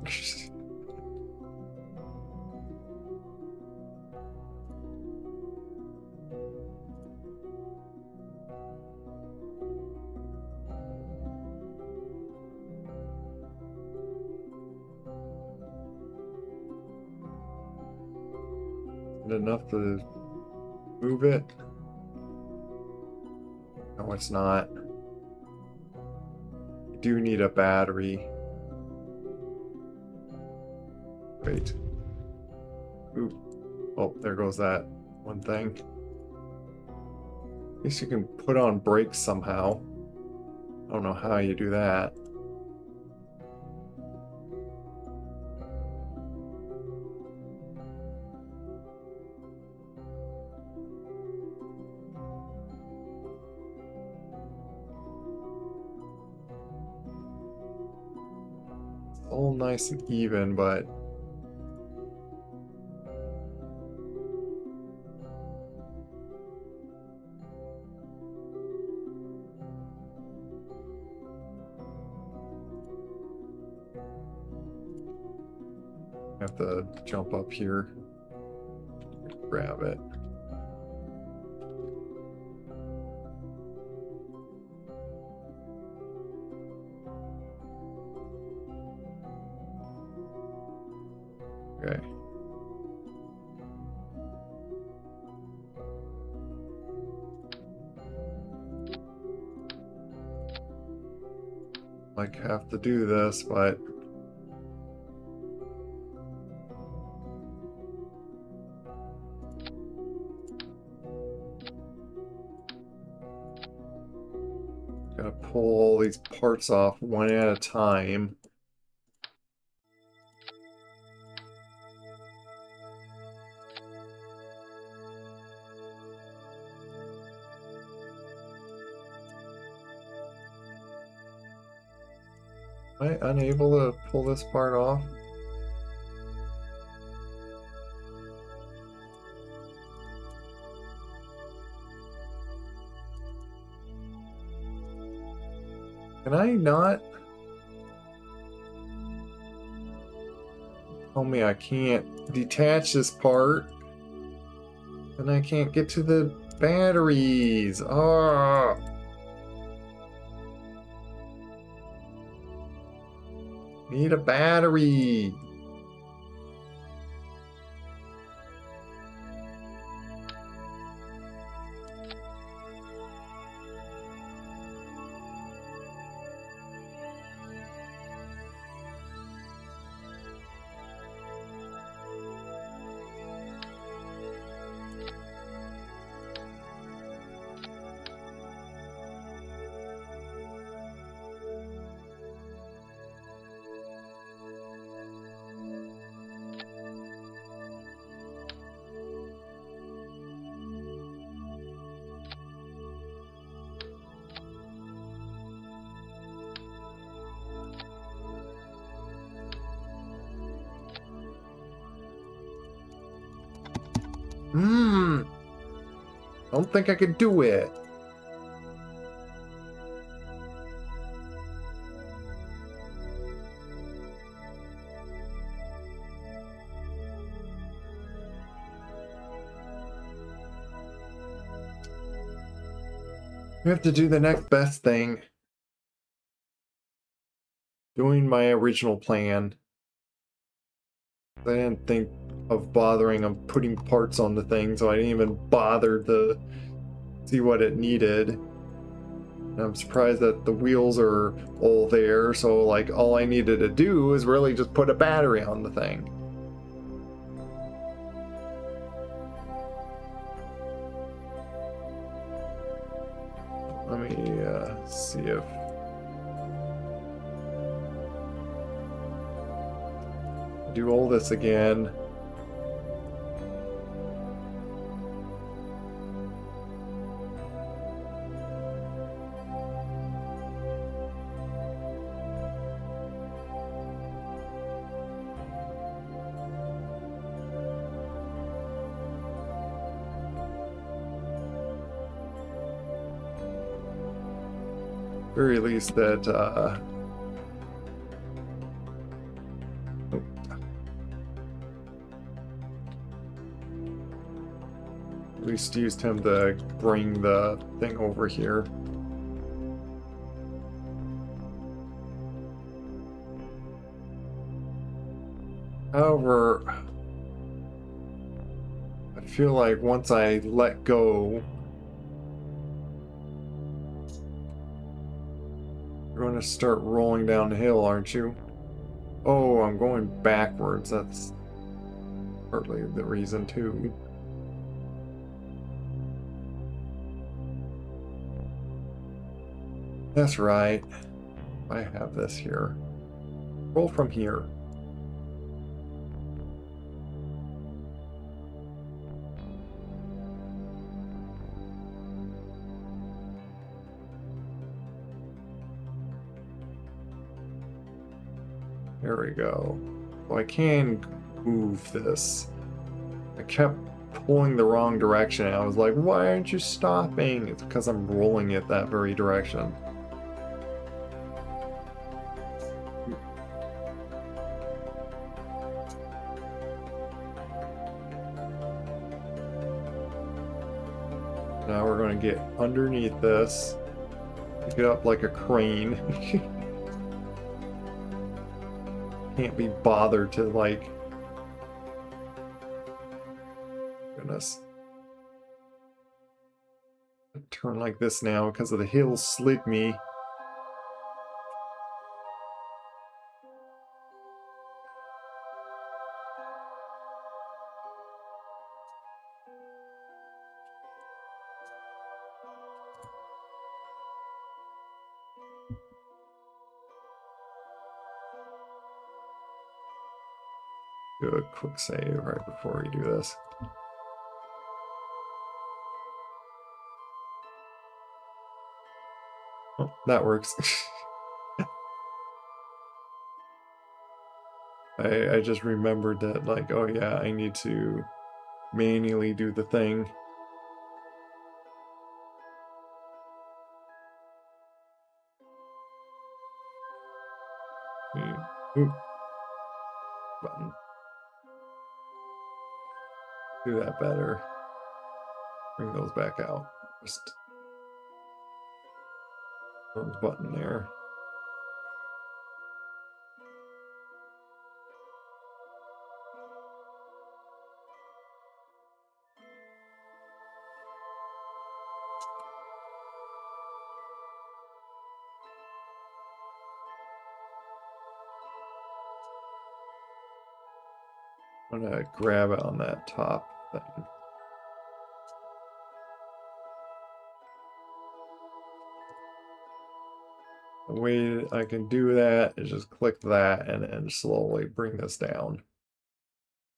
Enough to move it? No, it's not. I do need a battery. Wait. Ooh. Oh, there goes that one thing. At least you can put on brakes somehow. I don't know how you do that. It's all nice and even, but I have to jump up here, grab it. Okay. Like, have to do this, but gotta pull all these parts off one at a time. Am I unable to pull this part off? Can I not? Tell me I can't detach this part. And I can't get to the batteries. Ah. Need a battery. Don't think I could do it. We have to do the next best thing. Doing my original plan. I didn't think of bothering of putting parts on the thing, so I didn't even bother to see what it needed. And I'm surprised that the wheels are all there, so like all I needed to do is really just put a battery on the thing. Let me see if... do all this again. Very least that at least used him to bring the thing over here. However, I feel like once I let go, you're going to start rolling down the hill, aren't you? Oh, I'm going backwards. That's partly the reason, too. That's right. I have this here. Roll from here. There we go. So I can move this. I kept pulling the wrong direction. I was like, why aren't you stopping? It's because I'm rolling it that very direction. Now we're going to get underneath this. Pick it up like a crane. Can't be bothered to, like... Goodness. I turn like this now because of the hill slid me. Do a quick save right before we do this. Oh, that works. I just remembered that, like, oh yeah, I need to manually do the thing. Ooh. Button. Do that better. Bring those back out. Just those button there. I'm gonna grab it on that top thing. The way I can do that is just click that and slowly bring this down.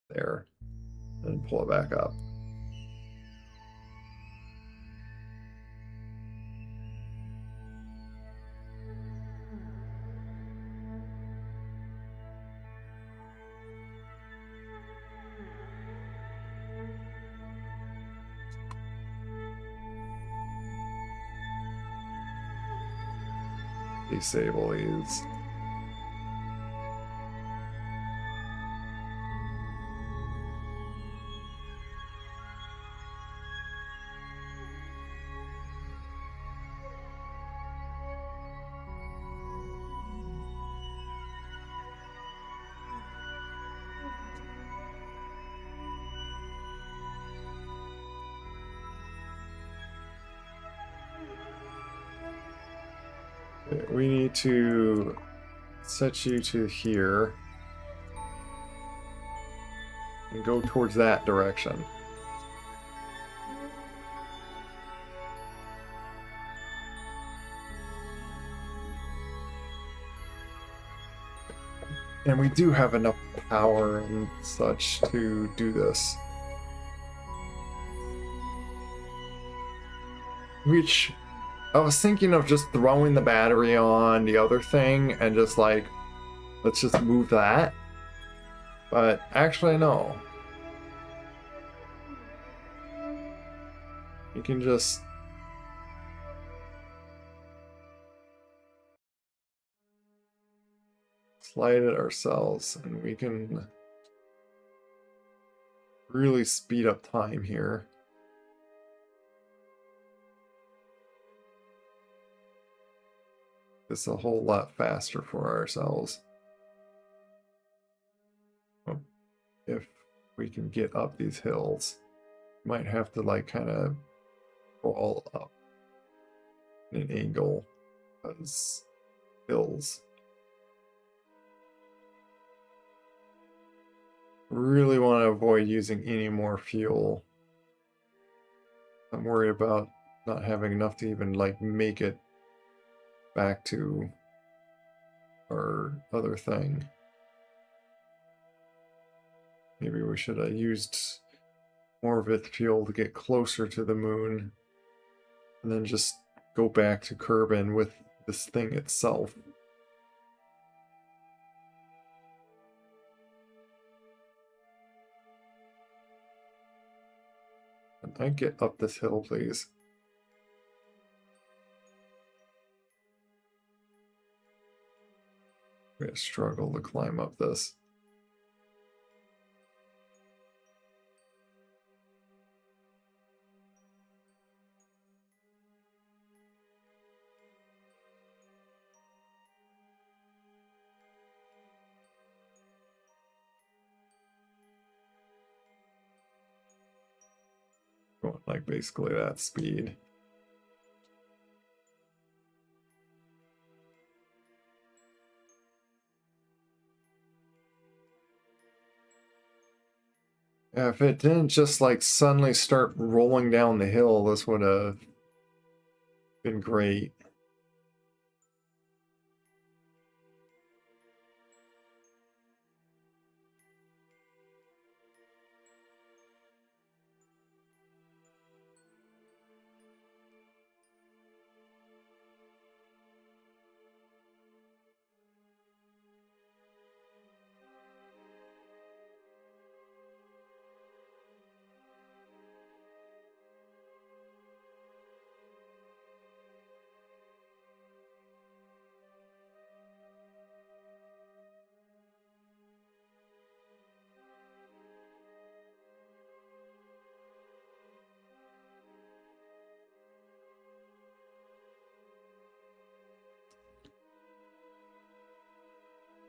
There. And pull it back up. Disable these. We need to set you to here and go towards that direction. And we do have enough power and such to do this. Which I was thinking of just throwing the battery on the other thing and just like, let's just move that. But actually, no. You can just slide it ourselves and we can really speed up time here. It's a whole lot faster for ourselves. If we can get up these hills, might have to like kind of crawl up in an angle because hills. Really want to avoid using any more fuel. I'm worried about not having enough to even like make it back to our other thing. Maybe we should have used more of its fuel to get closer to the moon and then just go back to Kerbin with this thing itself. Can I get up this hill, please? I'm gonna struggle to climb up this. Going like basically that speed. Yeah, if it didn't just like suddenly start rolling down the hill, this would have been great.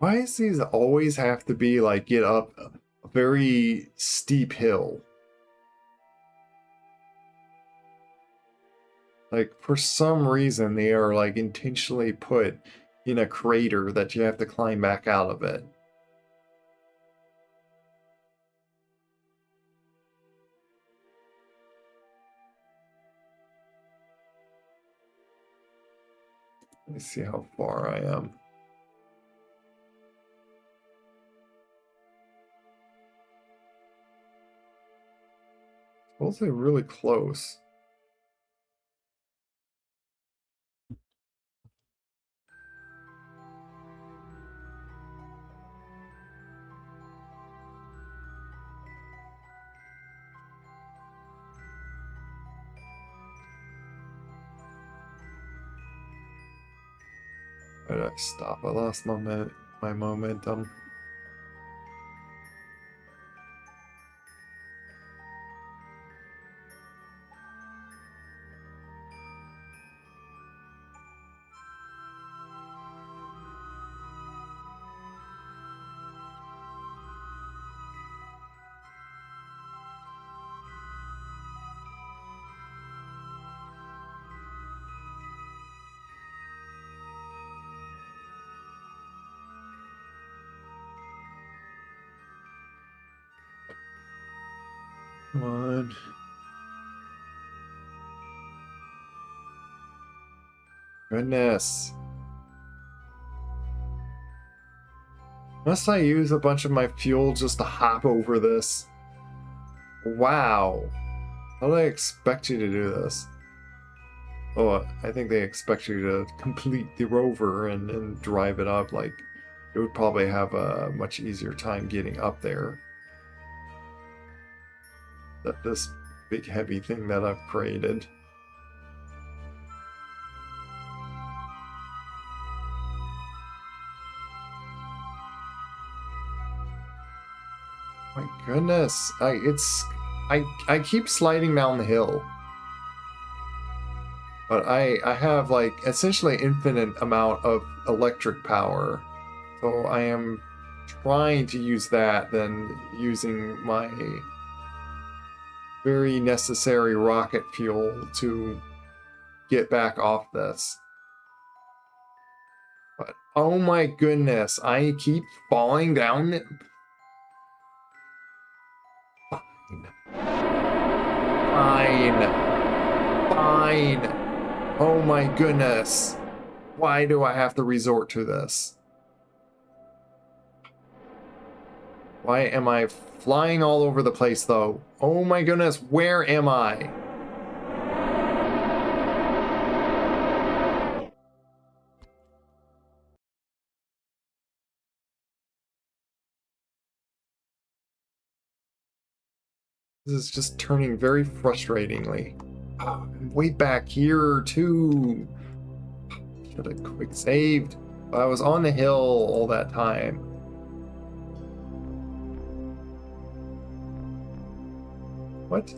Why does these always have to be like get up a very steep hill? Like for some reason they are like intentionally put in a crater that you have to climb back out of it. Let me see how far I am. Supposedly really close. Why did I stop? I lost my momentum. Come on. Goodness. Must I use a bunch of my fuel just to hop over this? Wow. How did I expect you to do this? Oh, I think they expect you to complete the rover and drive it up. Like, it would probably have a much easier time getting up there. That this big heavy thing that I've created. My goodness, I keep sliding down the hill. But I have like essentially infinite amount of electric power. So I am trying to use that than using my very necessary rocket fuel to get back off this. But oh my goodness, I keep falling down. Fine. Fine. Fine. Oh my goodness. Why do I have to resort to this? Why am I flying all over the place though? Oh my goodness, where am I? This is just turning very frustratingly. Oh, I'm way back here too. Should have quick saved. I was on the hill all that time. What? There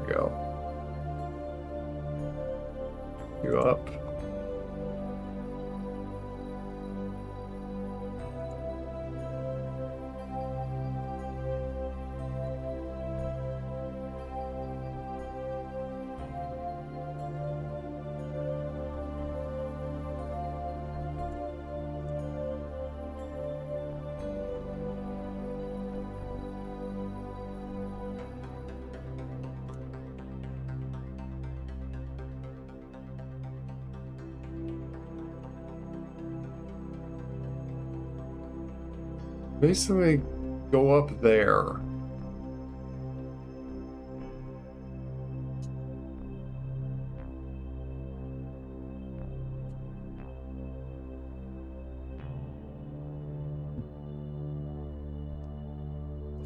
we go. You up. Basically, go up there.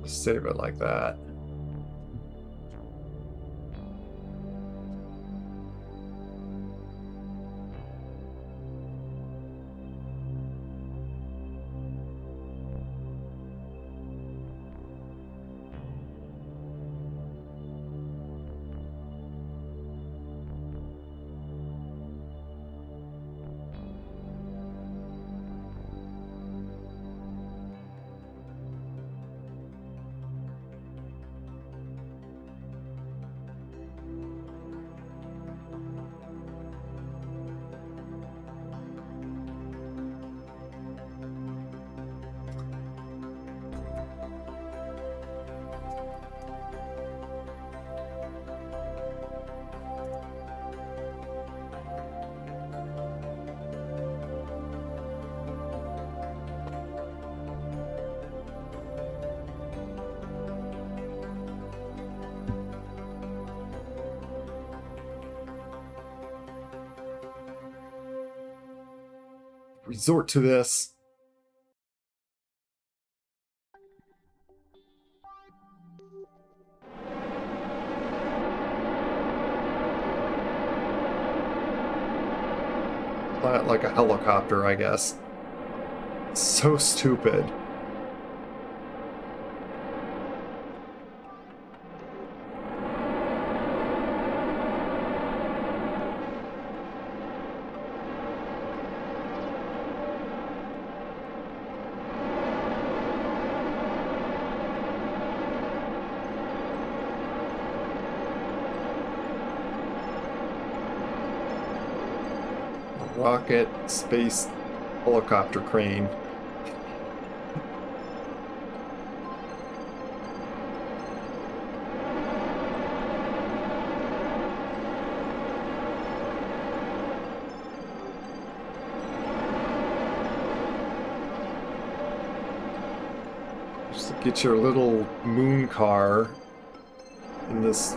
Save it like that. resort to this. Fly it like a helicopter, I guess. So stupid. Rocket, space, helicopter crane. Just get your little moon car in this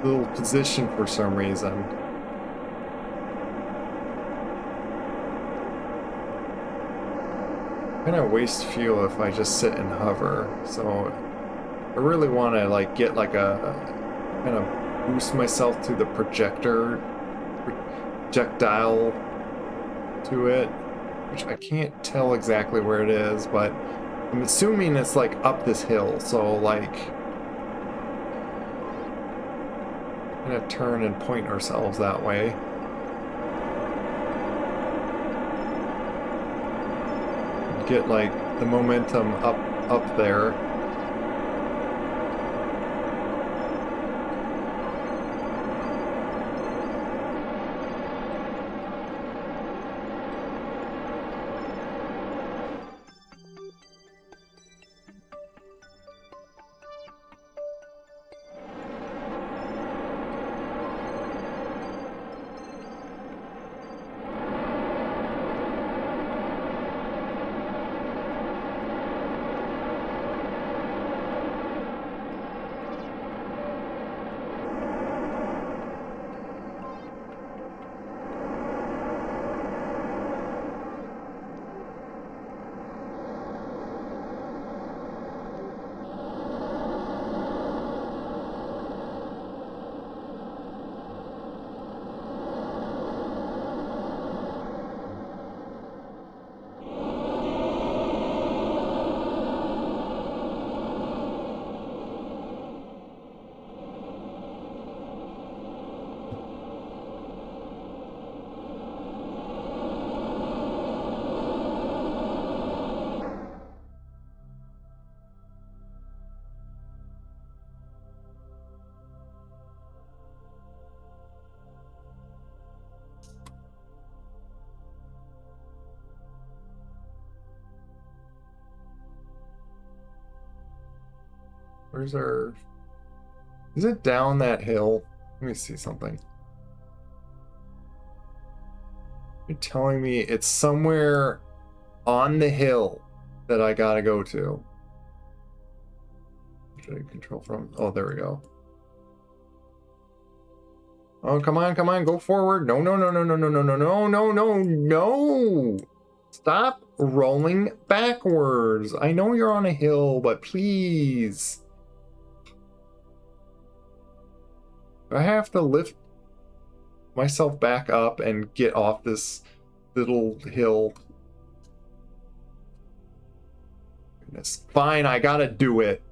little position for some reason. I'm gonna waste fuel if I just sit and hover, so I really want to like get like a kind of boost myself to the projectile to it, which I can't tell exactly where it is, but I'm assuming it's like up this hill, so like I'm gonna turn and point ourselves that way. Get like the momentum up there. Where's our... Is it down that hill? Let me see something. You're telling me it's somewhere on the hill that I gotta go to. Should I control from? Oh, there we go. Oh, come on, go forward. No, no, no, no, no, no, no, no, no, no, no, no. Stop rolling backwards. I know you're on a hill, but please. I have to lift myself back up and get off this little hill. Goodness. Fine, I gotta do it.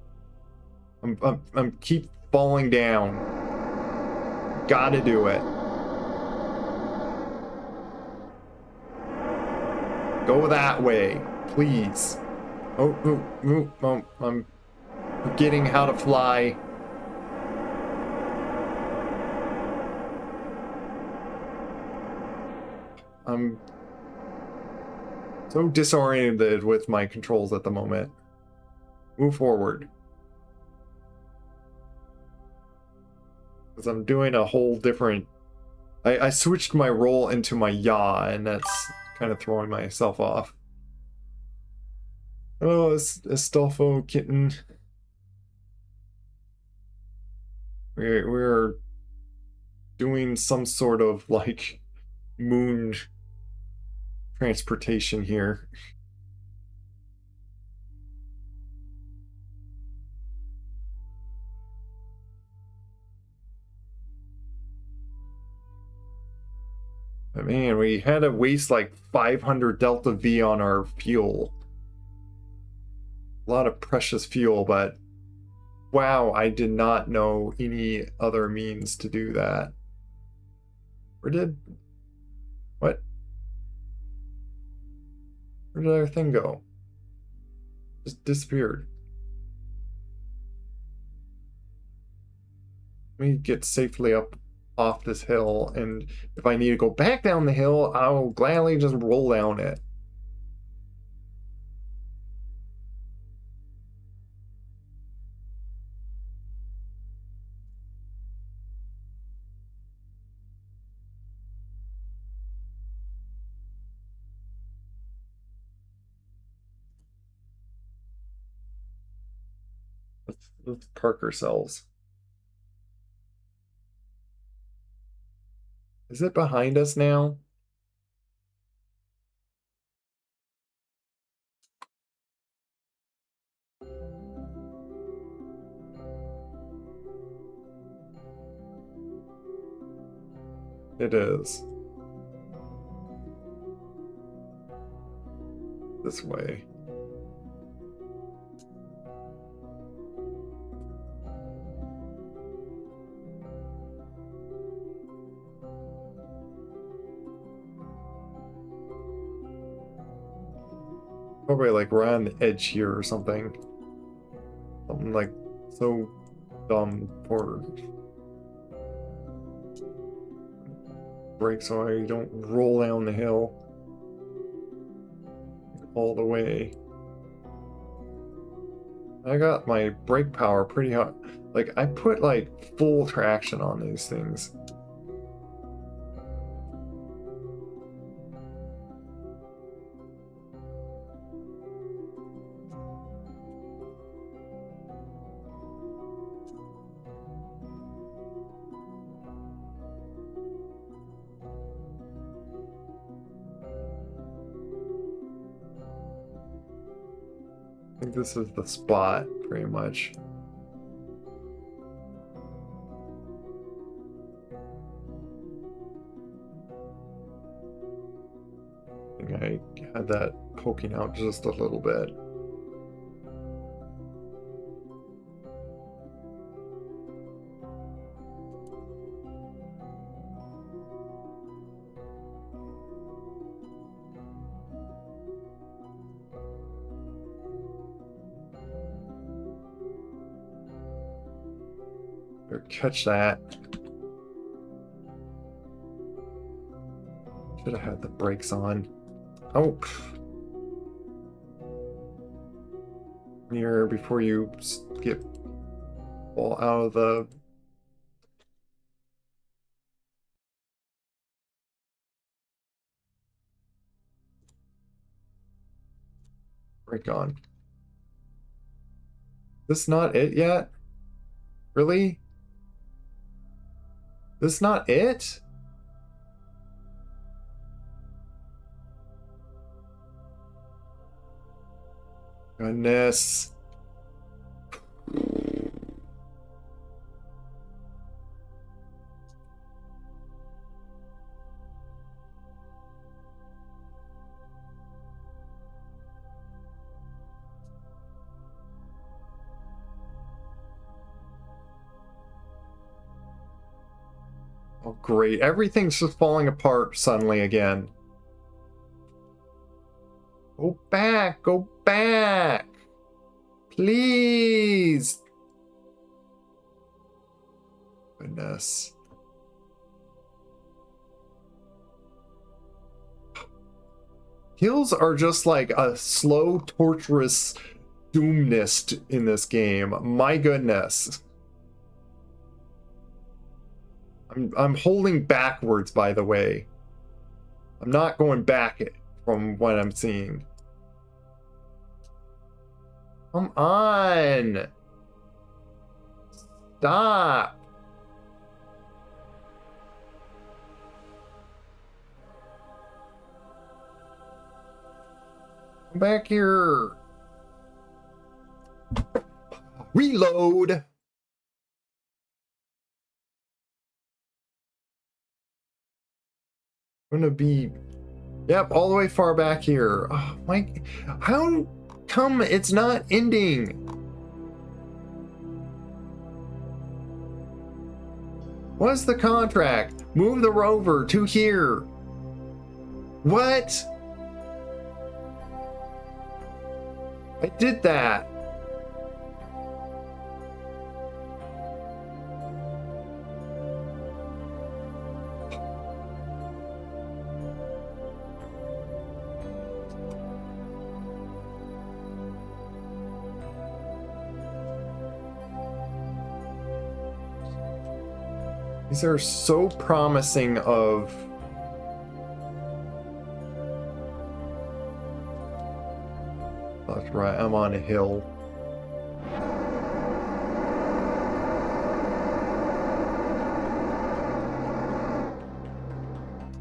I'm keep falling down. Gotta do it. Go that way, please. I'm forgetting how to fly. I'm so disoriented with my controls at the moment. Move forward. Because I'm doing a whole different... I switched my role into my yaw, and that's kind of throwing myself off. Oh, Astolfo kitten. We're doing some sort of, like, moon transportation here. But man, we had to waste like 500 Delta V on our fuel. A lot of precious fuel, but wow, I did not know any other means to do that. Where did... What? Where did our thing go? Just disappeared. Let me get safely up off this hill, and if I need to go back down the hill, I'll gladly just roll down it. Let's park ourselves. Is it behind us now? It is. This way. Probably like we're on the edge here or something. Something like so dumb for brake so I don't roll down the hill all the way. I got my brake power pretty hot. Like I put like full traction on these things. I think this is the spot, pretty much. I think I had that poking out just a little bit. Or catch that. Should have had the brakes on. Oh. Mirror before you get all out of the... Brake on. This not it yet? Really? This not it? Goodness. Oh, great. Everything's just falling apart suddenly again. Go back. Go back. Please. Goodness. Hills are just like a slow, torturous doomness in this game. My goodness. I'm holding backwards, by the way. I'm not going back from what I'm seeing. Come on. Stop. Come back here. Reload. I'm gonna be, yep, all the way far back here. Oh, Mike, how come it's not ending? What's the contract? Move the rover to here. What? I did that. These are so promising of... That's right, I'm on a hill.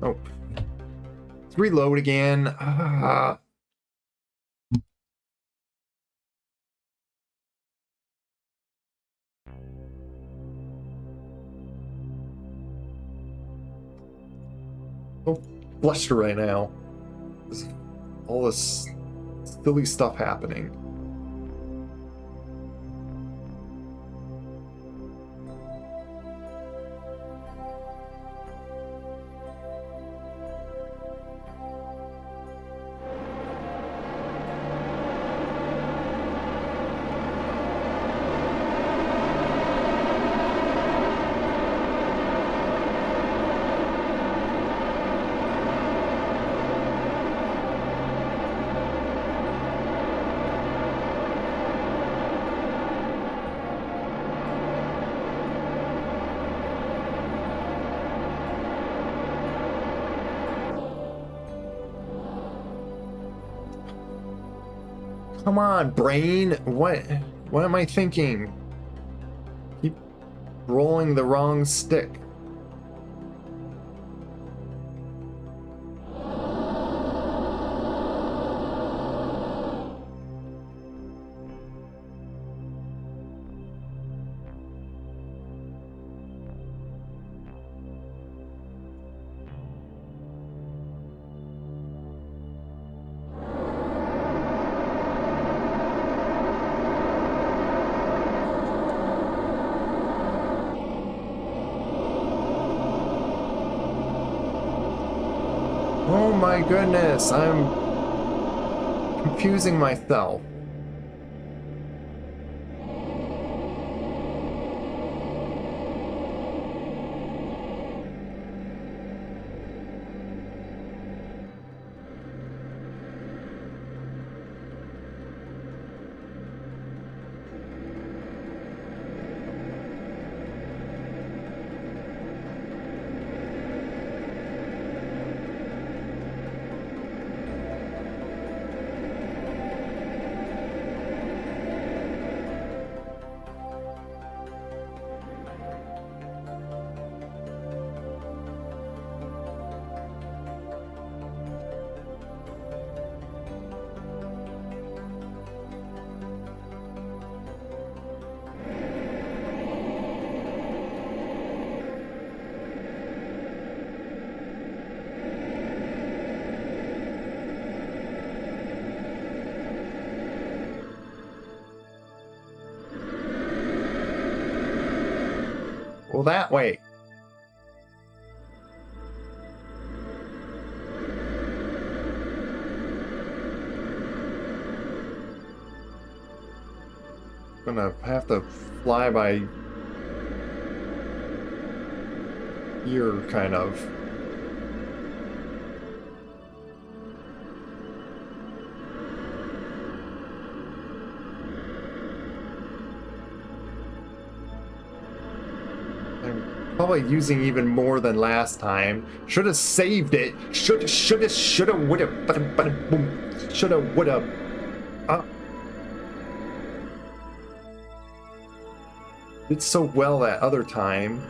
Oh. Let's reload again. Ah. So flustered right now. All this silly stuff happening. Come on, brain. What am I thinking? Keep rolling the wrong stick. Oh my goodness, I'm confusing myself. Well, that way. Gonna have to fly by ear, kind of. Probably using even more than last time. Should have saved it. Shoulda, woulda, bada, boom. Shoulda, woulda. Did so well that other time.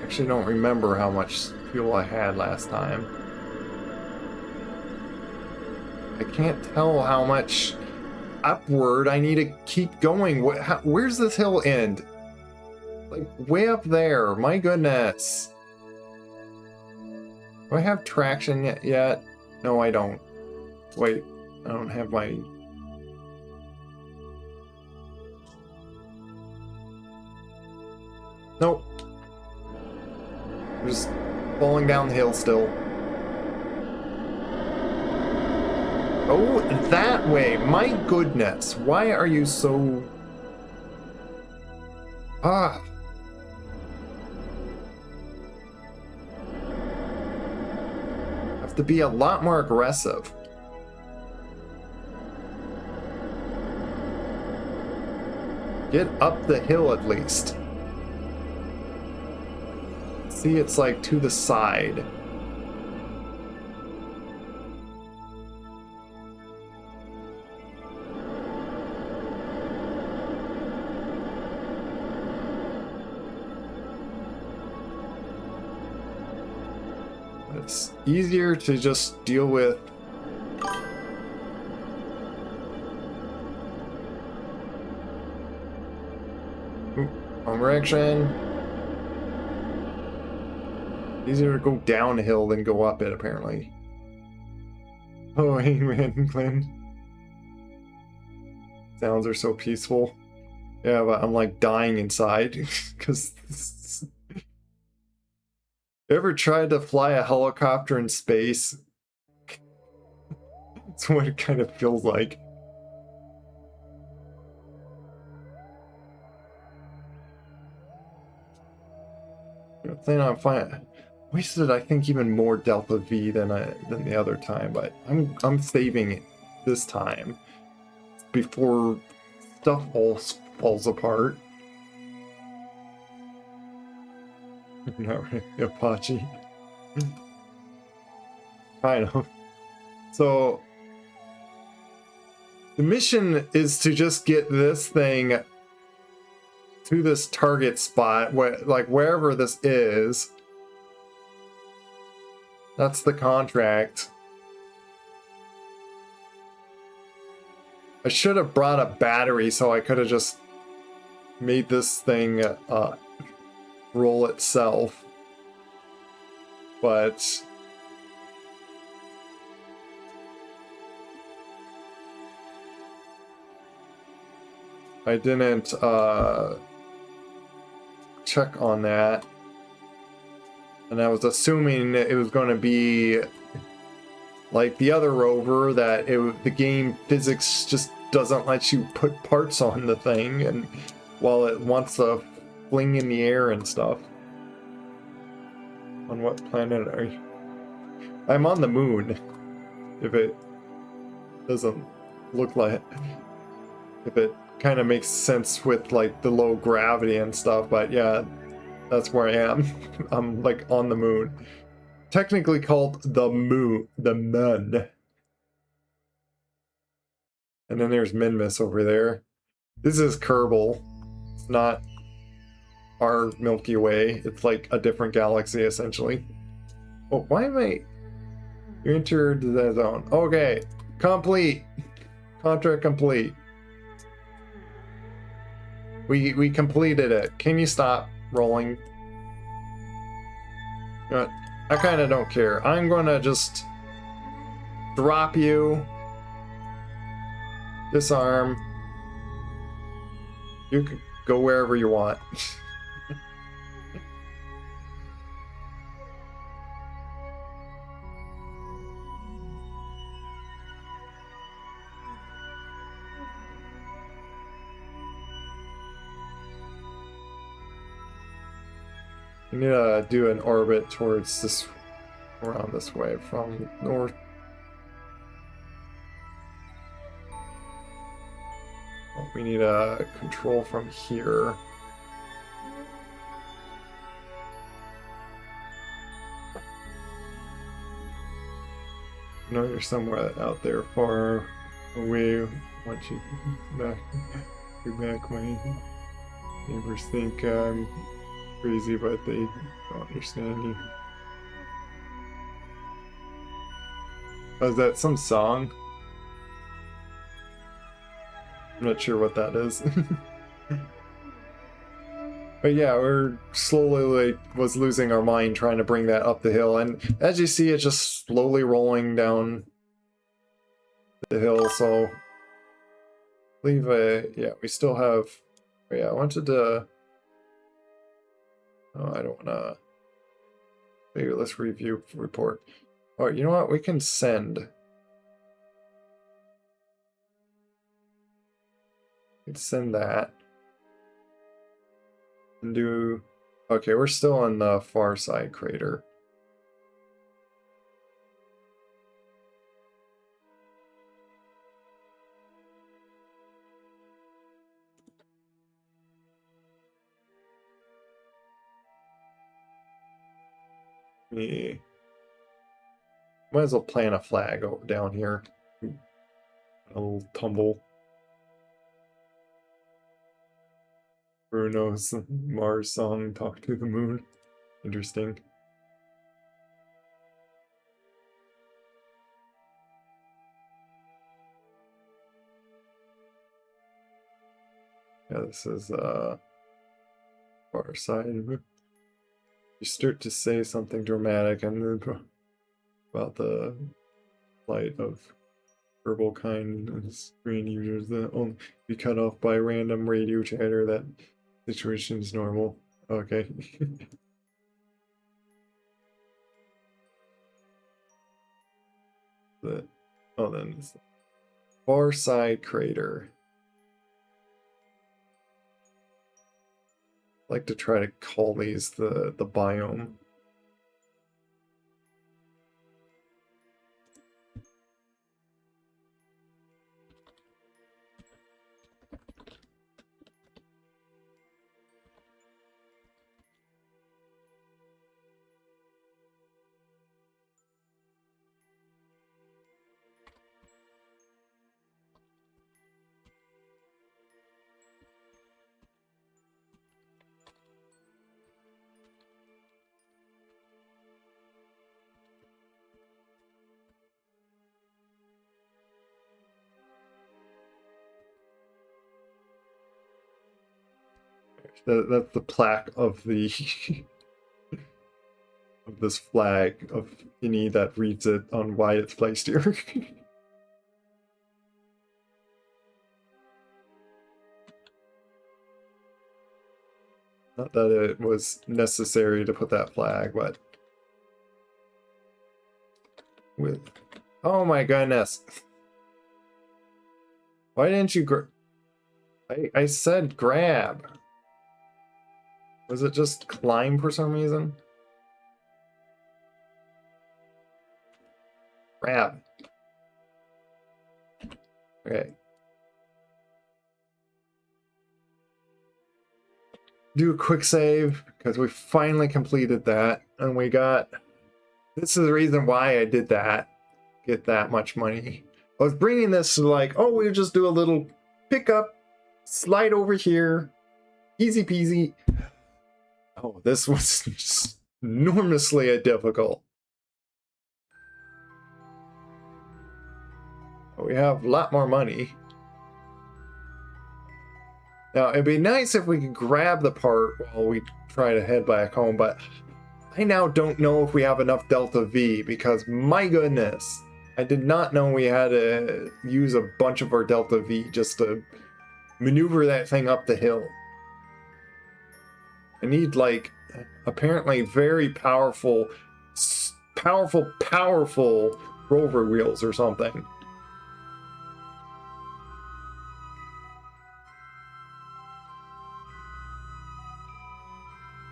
Actually, don't remember how much fuel I had last time. I can't tell how much upward I need to keep going. Where's this hill end? Like, way up there. My goodness. Do I have traction yet? No, I don't. Wait, I don't have my... Nope. I'm just falling down the hill still. Oh, that way. My goodness. Why are you so... Ah. Have to be a lot more aggressive. Get up the hill at least. See, it's like to the side. It's easier to just deal with. Ooh, wrong direction. Easier to go downhill than go up it, apparently. Oh, hey, man, Glenn. Sounds are so peaceful. Yeah, but I'm like dying inside because. Ever tried to fly a helicopter in space? That's what it kind of feels like. I plan on flying. Wasted, I think, even more delta V than the other time, but I'm saving it this time before stuff all falls apart. Not really, Apache. Kind of. So the mission is to just get this thing to this target spot, like wherever this is. That's the contract. I should have brought a battery so I could have just made this thing roll itself. But I didn't check on that. And I was assuming it was going to be like the other rover, that the game physics just doesn't let you put parts on the thing, and while it wants to fling in the air and stuff. On what planet are you? I'm on the moon. If it doesn't look like, if it kind of makes sense with like the low gravity and stuff, but yeah. That's where I am. I'm like on the moon. Technically called the moon. The Mun. And then there's Minmus over there. This is Kerbal. It's not our Milky Way. It's like a different galaxy, essentially. Oh, why am I... You entered the zone. Okay. Complete. Contract complete. We completed it. Can you stop rolling? I kind of don't care. I'm gonna just drop you, disarm. You can go wherever you want. We need to do an orbit towards this, around this way from north. Oh, we need a control from here. I know you're somewhere out there far away. Once you back, you're back. My neighbors think I'm crazy, but they don't understand you. Oh, is that some song? I'm not sure what that is. But yeah, we're slowly was losing our mind trying to bring that up the hill, and as you see, it's just slowly rolling down the hill. So leave yeah, we still have. Yeah, I wanted to. Oh, I don't wanna. Maybe let's review report. Oh, you know what? We can send. We can send that. And do. Okay, we're still on the far side crater. Yeah. Might as well plant a flag over down here. A little tumble. Bruno's Mars song, Talk to the Moon. Interesting. Yeah, this is far side. You start to say something dramatic and about the plight of herbal kind and screen users that only be cut off by random radio chatter. That situation is normal. Okay. Oh, then it's far side crater. I like to try to call these the biome. That's the plaque of the of this flag of any that reads it on why it's placed here. Not that it was necessary to put that flag, but with oh my goodness. Why didn't you I said grab. Was it just climb for some reason? Grab. Okay. Do a quick save because we finally completed that, and we got. This is the reason why I did that. Get that much money. I was bringing this to like, oh, we'll just do a little pickup, slide over here, easy peasy. Oh, this was just enormously difficult. We have a lot more money. Now, it'd be nice if we could grab the part while we try to head back home, but I now don't know if we have enough Delta V because, my goodness, I did not know we had to use a bunch of our Delta V just to maneuver that thing up the hill. I need, like, apparently very powerful rover wheels or something.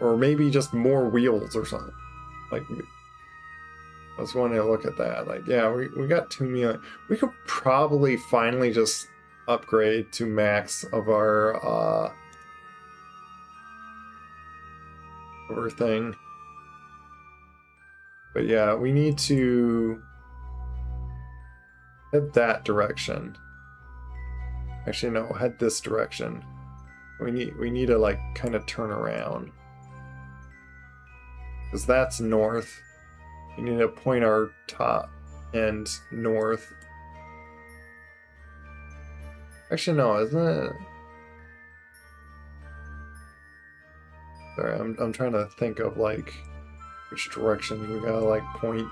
Or maybe just more wheels or something. Like, I was wanting to look at that. Like, yeah, we got 2 million. We could probably finally just upgrade to max of our thing. But yeah, we need to head that direction. Actually, no, head this direction. We need to like kind of turn around. Because that's north. We need to point our top end north. Actually, no, isn't it? Sorry, I'm trying to think of like which directions we gotta like point.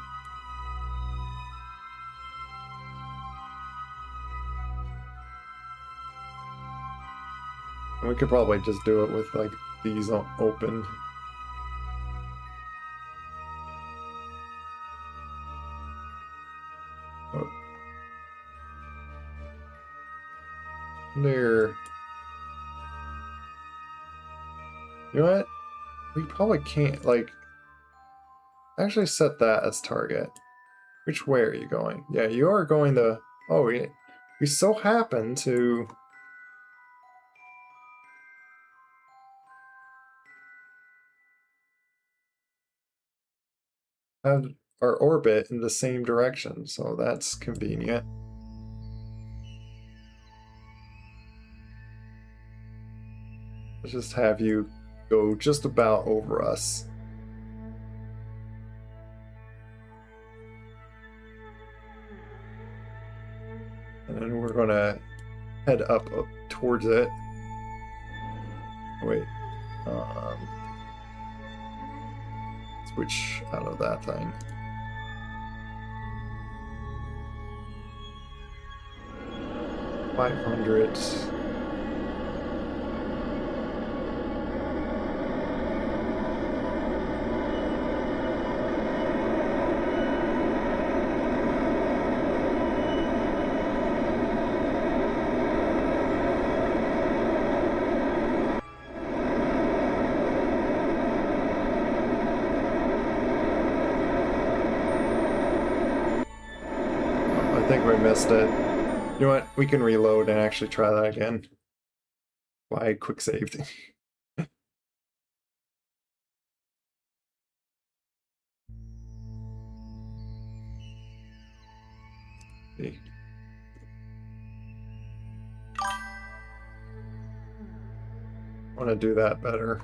And we could probably just do it with like these open. Oh. There. You know what? We probably can't like actually set that as target. Which way are you going? Yeah, you are going to. Oh, we so happen to. Have our orbit in the same direction, so that's convenient. Let's just have you go just about over us. And then we're gonna head up towards it. Wait. Switch out of that thing. $500. I think we missed it. You know what? We can reload and actually try that again. Why quick saved? See. I want to do that better.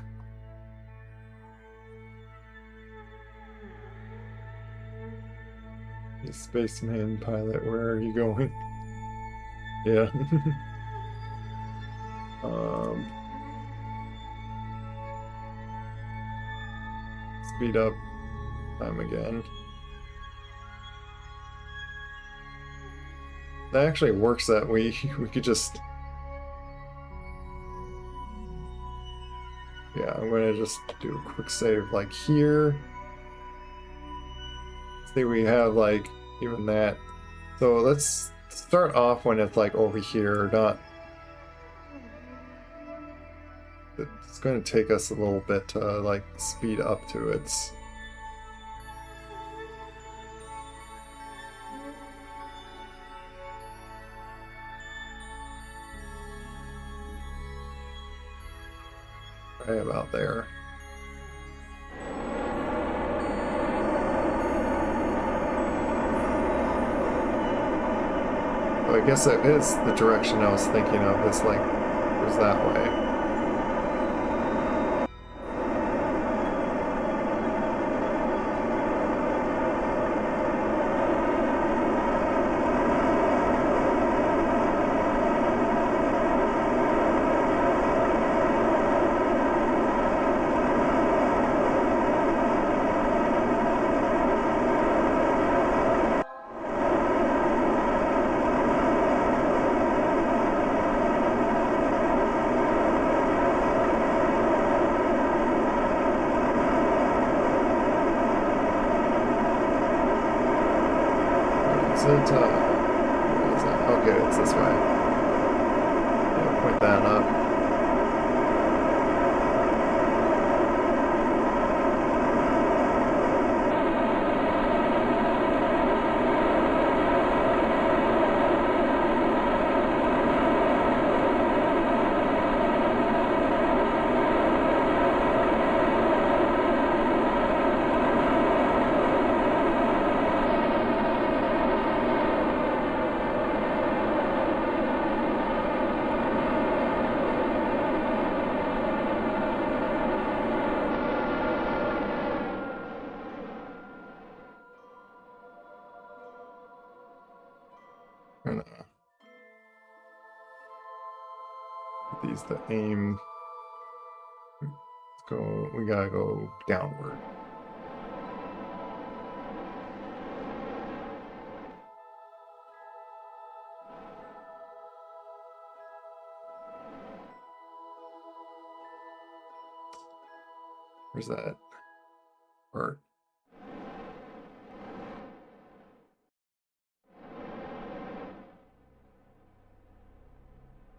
Spaceman pilot, where are you going? Yeah. Speed up time again. That actually works that we could just. Yeah, I'm gonna just do a quick save like here. See, we have like even that. So let's start off when it's like over here, not. It's going to take us a little bit to like speed up to its. Right about there. So I guess it is the direction I was thinking of. It's like goes that way. Is it, what is that? Okay, it's this way. Yeah, point that up. these to aim. Let's go. We gotta go downward. Where's that part?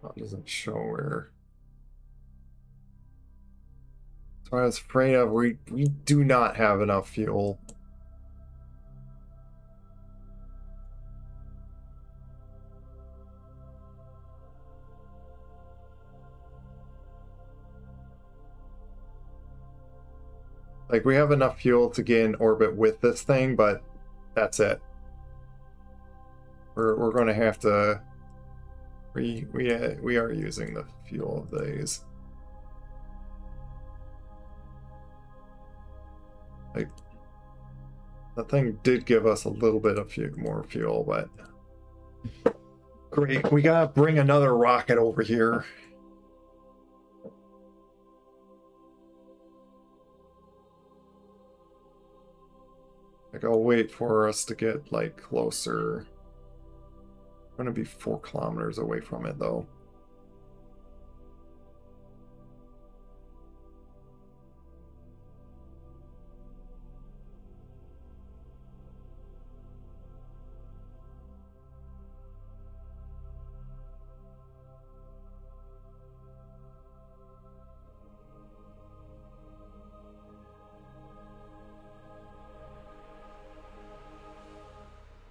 Oh, it doesn't show where. That's what I was afraid of. We do not have enough fuel. Like, we have enough fuel to get in orbit with this thing, but that's it. We're going to have to. We are using the fuel of these. Like, that thing did give us a little bit of more fuel, but great. We gotta bring another rocket over here. Like, I'll wait for us to get like closer. We're gonna be 4 kilometers away from it though.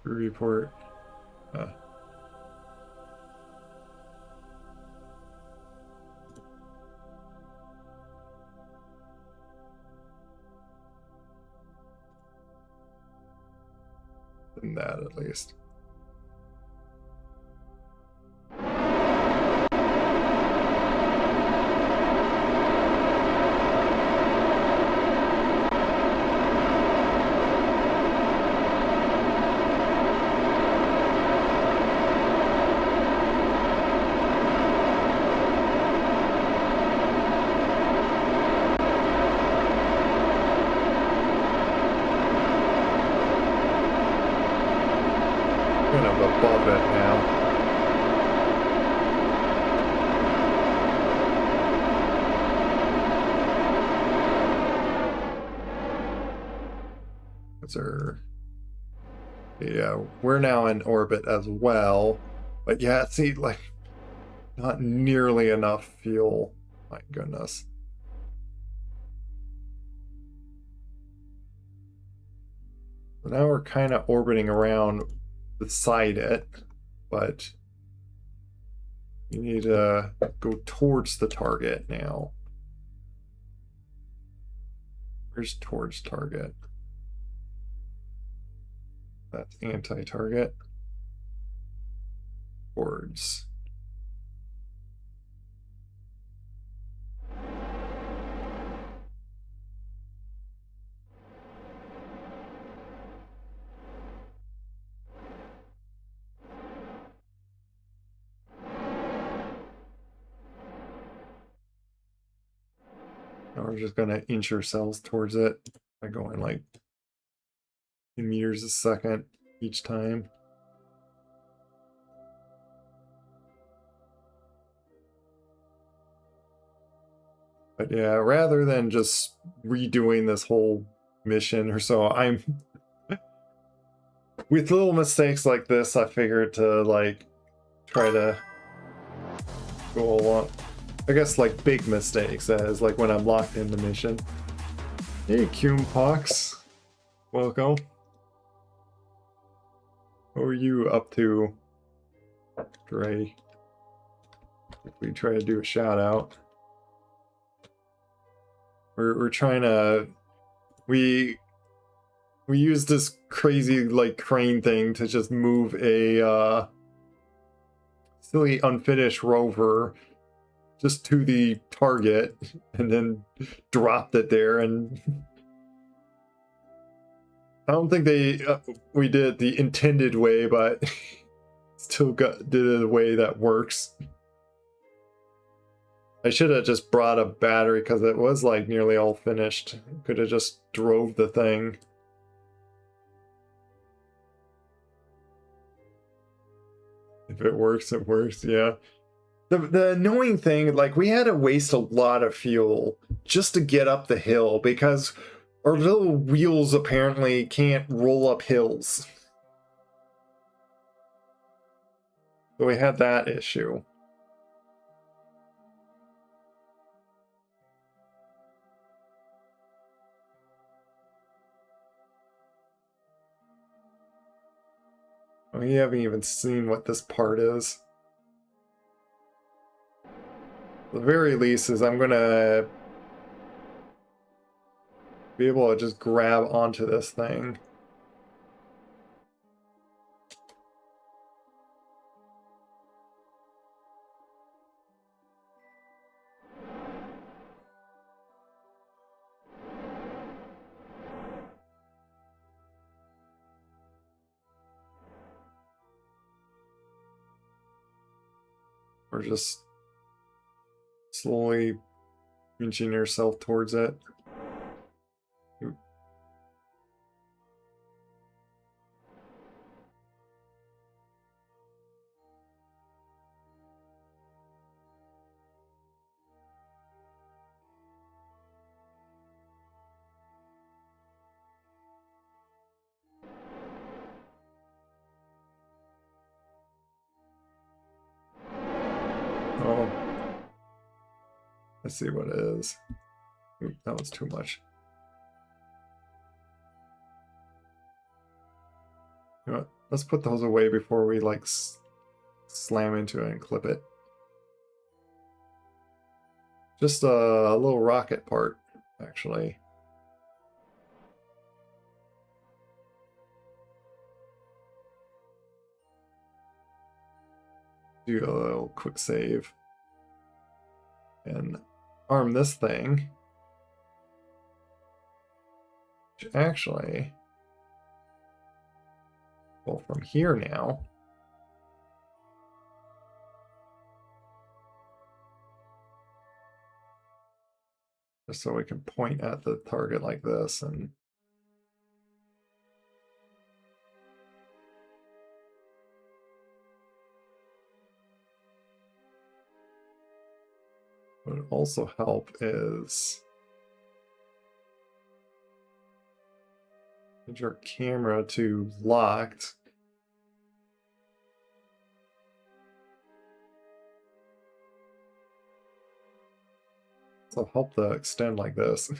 Report. Than that, at least. Kind of above it now. Yeah, we're now in orbit as well. But yeah, see, like, not nearly enough fuel. My goodness. So now we're kind of orbiting around beside it, but you need to go towards the target now. Where's towards target? That's anti-target. Towards. Now we're just gonna inch ourselves towards it by going like in meters a second each time. But yeah, rather than just redoing this whole mission or so, I'm with little mistakes like this, I figured to like try to go along. I guess like big mistakes, as like when I'm locked in the mission. Hey, Pox, welcome. What are you up to, Dre? If we try to do a shout out, we're trying to we use this crazy like crane thing to just move a silly unfinished rover just to the target and then dropped it there, and I don't think we did it the intended way, but still did it a way that works. I should have just brought a battery because it was like nearly all finished. Could have just drove the thing. If it works, it works, yeah. The annoying thing, like, we had to waste a lot of fuel just to get up the hill because our little wheels apparently can't roll up hills. So we had that issue. We haven't even seen what this part is. The very least is I'm gonna be able to just grab onto this thing. Or just slowly inching yourself towards it. Oh, let's see what it is. Oop, that was too much. You know what? Let's put those away before we like slam into it and clip it. Just a little rocket part, actually. Do a little quick save. And arm this thing. Which actually, well, from here now. Just so we can point at the target like this and what would also help is get your camera to locked. So help the extend like this.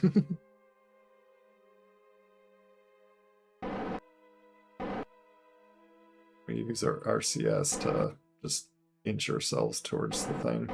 We use our RCS to just inch ourselves towards the thing.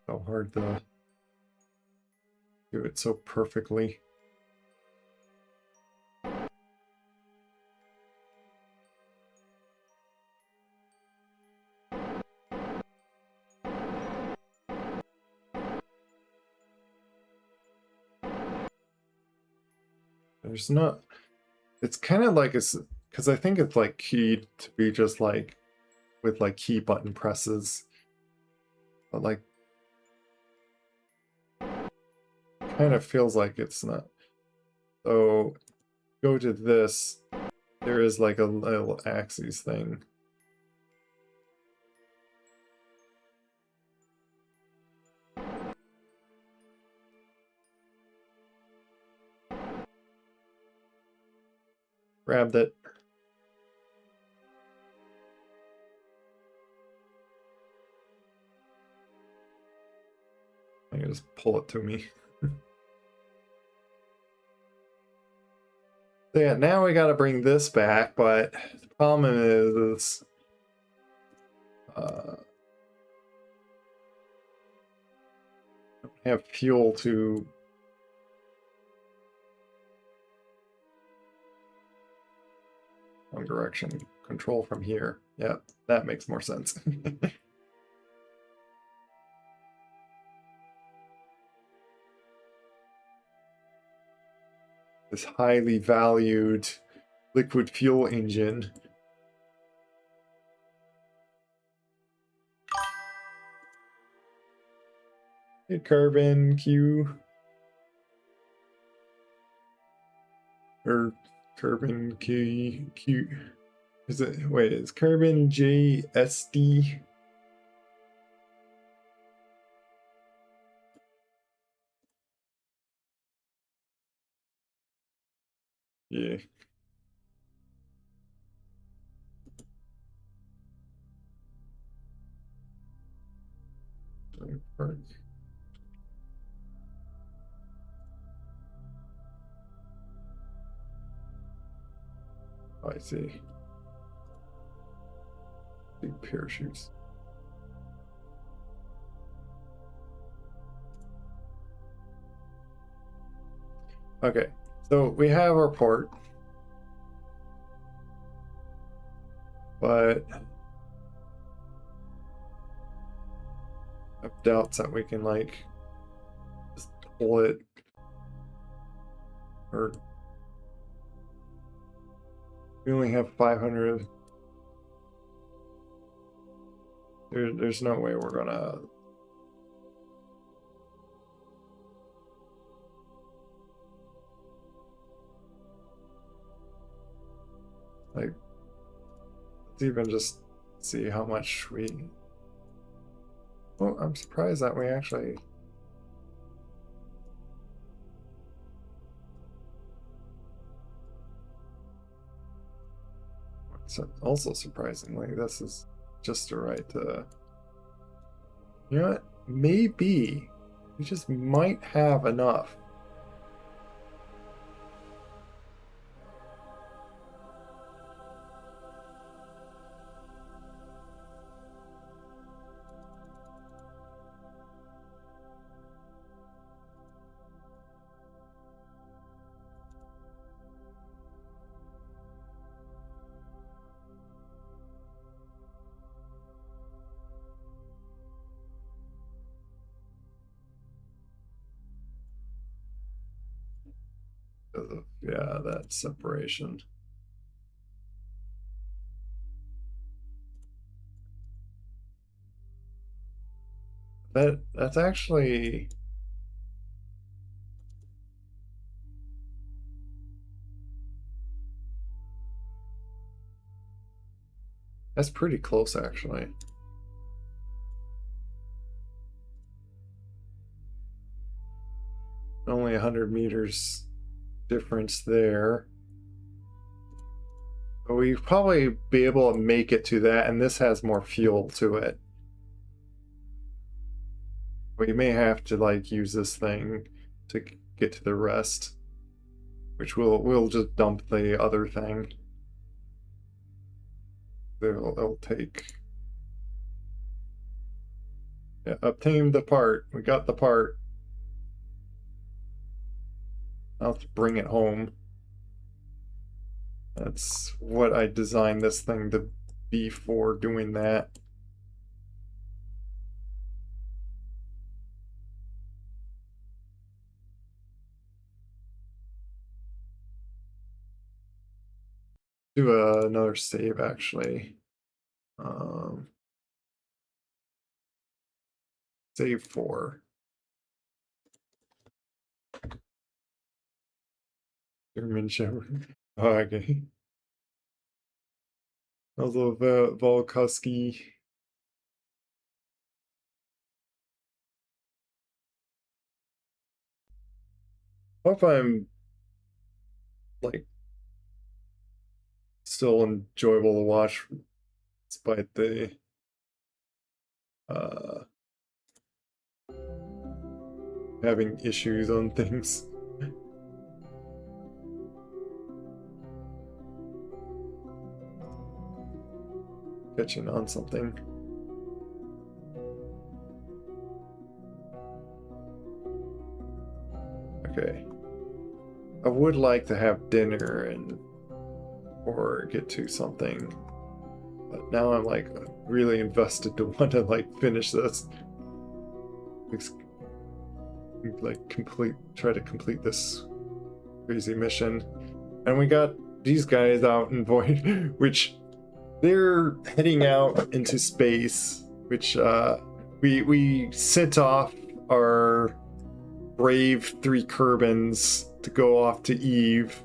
So hard to do it so perfectly. There's not, it's kind of like it's, because I think it's like keyed to be just like with like key button presses, but like kind of feels like it's not. So go to this, there is like a little axis thing. Grabbed it. I can just pull it to me. So yeah, now we got to bring this back, but the problem is don't have fuel to one direction control from here. Yeah, that makes more sense. This highly valued liquid fuel engine. Hey, carbon Q. Or carbon Q. Is it, wait, is carbon JSD? Yeah. Oh, I see. Big parachutes. Okay, so we have our port, but I have doubts that we can like just pull it, or we only have 500. There's no way we're gonna. Like, let's even just see how much we. Oh, I'm surprised that we actually. So also surprisingly, this is just the right. You know what? Maybe we just might have enough. Because of, yeah, that separation. That's actually that's pretty close actually. Only 100 meters difference there. But we probably be able to make it to that, and this has more fuel to it. We may have to like use this thing to get to the rest, which we'll just dump the other thing. It'll take. Yeah, obtained the part. We got the part. I'll have to bring it home. That's what I designed this thing to be for, doing that. Do another save actually. Save 4. German Shepherd. Oh, okay. Also Volkowski. Hope I'm like still enjoyable to watch despite the having issues on things. Catching on something. Okay. I would like to have dinner or get to something. But now I'm like really invested to want to like finish this. Like try to complete this crazy mission. And we got these guys out in Void, which they're heading out into space, which we sent off our brave 3 Kerbins to go off to Eve,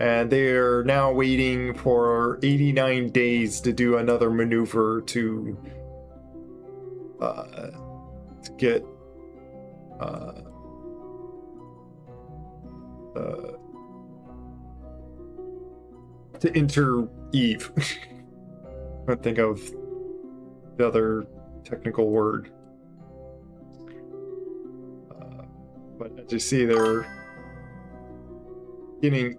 and they're now waiting for 89 days to do another maneuver to get to enter Eve. I can't think of the other technical word. But as you see, they're getting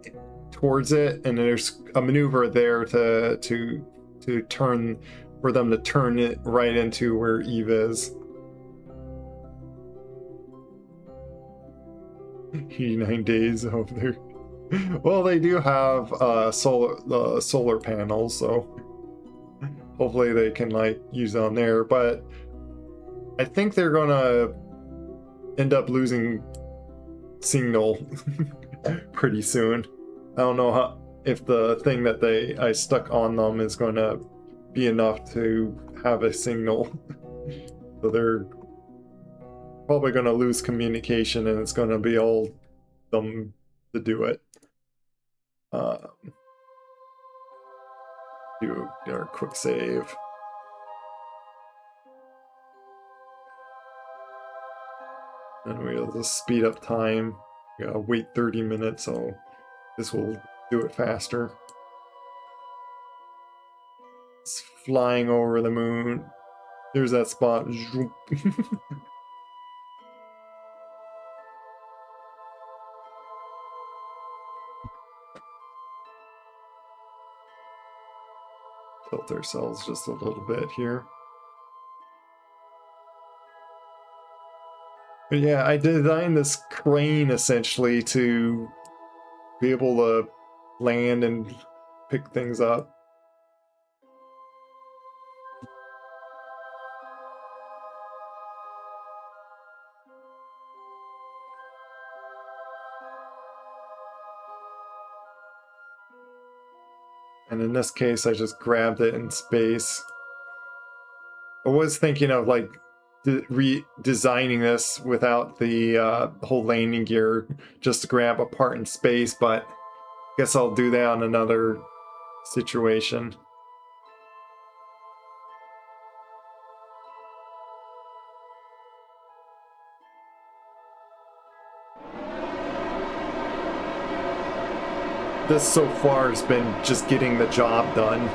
towards it, and there's a maneuver there to turn, for them to turn it right into where Eve is. 89 days over there. Well, they do have solar panels, so hopefully they can like use on there. But I think they're gonna end up losing signal pretty soon. I don't know if the thing that I stuck on them is going to be enough to have a signal. So they're probably going to lose communication, and it's going to be all them to do it. Do our quick save. And we'll just speed up time. We gotta wait 30 minutes, so this will do it faster. It's flying over the moon. There's that spot. Tilt ourselves just a little bit here. But yeah, I designed this crane essentially to be able to land and pick things up. And in this case, I just grabbed it in space. I was thinking of like redesigning this without the whole landing gear, just to grab a part in space, but I guess I'll do that on another situation. This so far has been just getting the job done.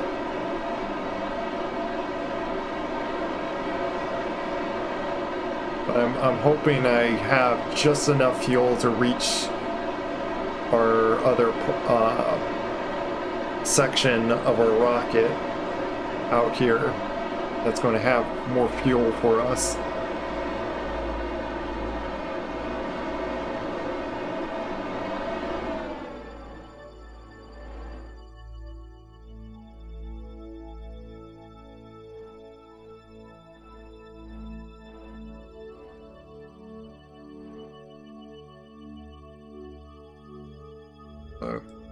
But I'm hoping I have just enough fuel to reach our other section of our rocket out here that's going to have more fuel for us.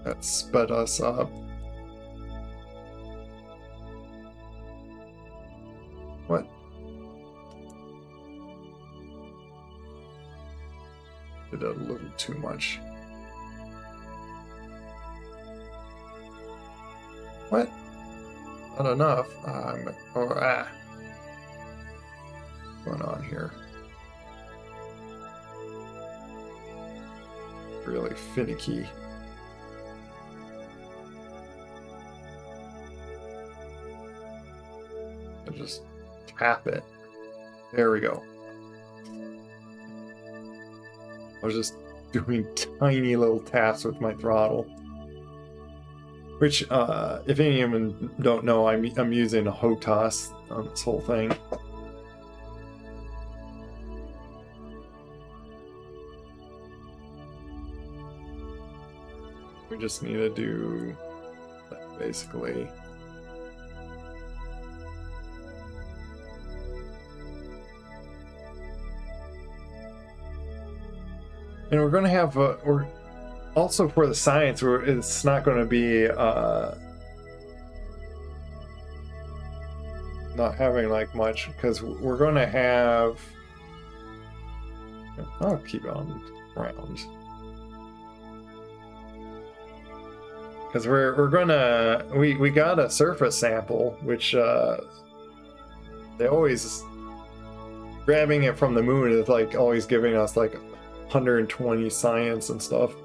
That sped us up. What? Did a little too much. What? Not enough. What's going on here? Really finicky. Just tap it. There we go. I was just doing tiny little taps with my throttle. Which, if any of you don't know, I'm using a HOTAS on this whole thing. We just need to do that, basically. And we're going to have, we're also for the science, it's not going to be not having like much, because we're going to have, I'll keep on round. Because we're gonna, we got a surface sample, which they always, grabbing it from the moon is like always giving us like 120 science and stuff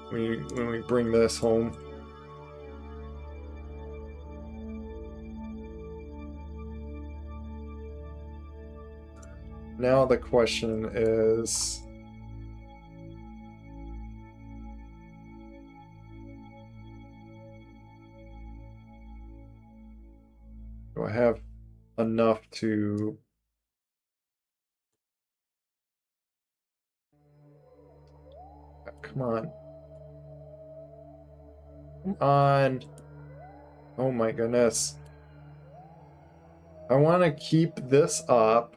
when we bring this home. Now the question is, do I have enough to come on. Come on. Oh my goodness. I want to keep this up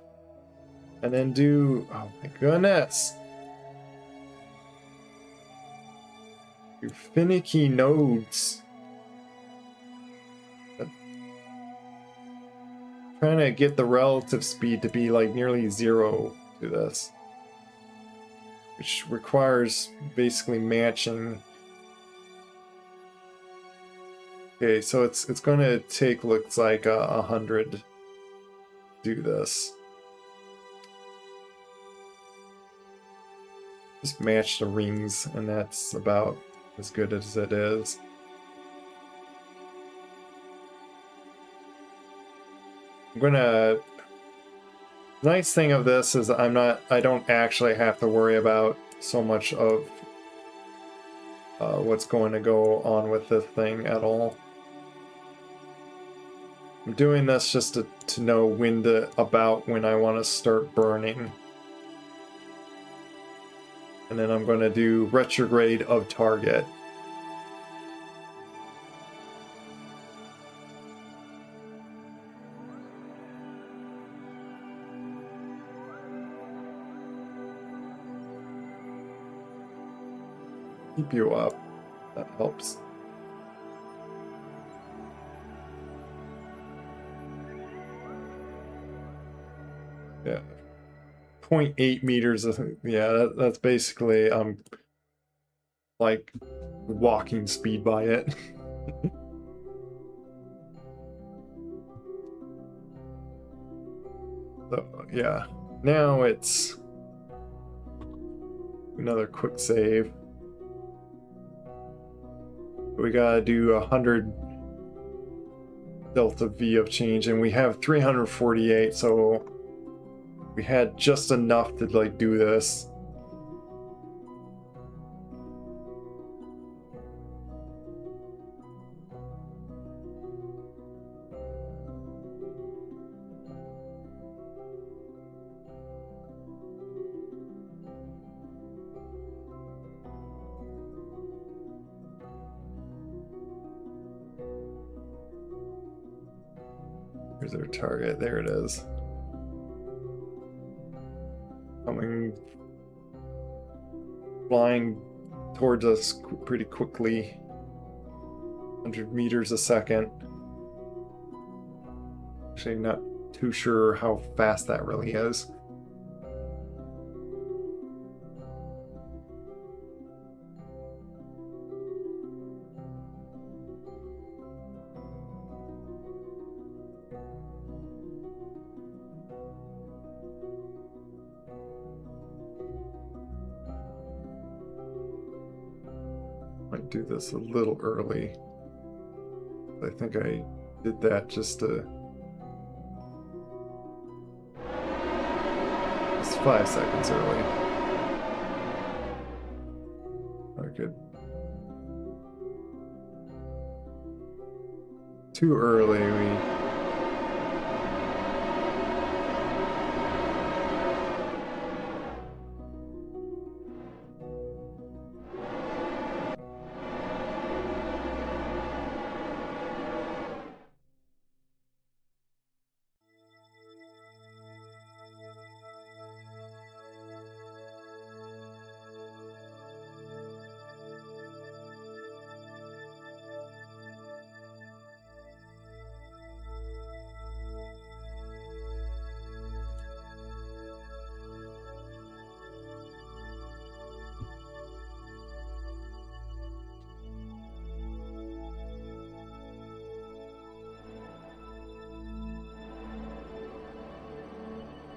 and then do, oh my goodness. You finicky nodes. Trying to get the relative speed to be like nearly 0 to this, which requires basically matching. Okay, so it's going to take, looks like 100 to do this. Just match the rings, and that's about as good as it is. I'm gonna, nice thing of this is I don't actually have to worry about so much of what's going to go on with this thing at all. I'm doing this just to know when I want to start burning. And then I'm going to do retrograde of target. Keep you up. That helps. Yeah. 0.8 meters. Yeah, that's basically like walking speed by it. So yeah, now it's another quick save. We gotta do 100 delta V of change, and we have 348, so we had just enough to like do this. Here's our target. There it is. Coming, flying towards us pretty quickly. 100 meters a second. Actually, not too sure how fast that really is. Might do this a little early. I think I did that just 5 seconds early. I could... Too early, we...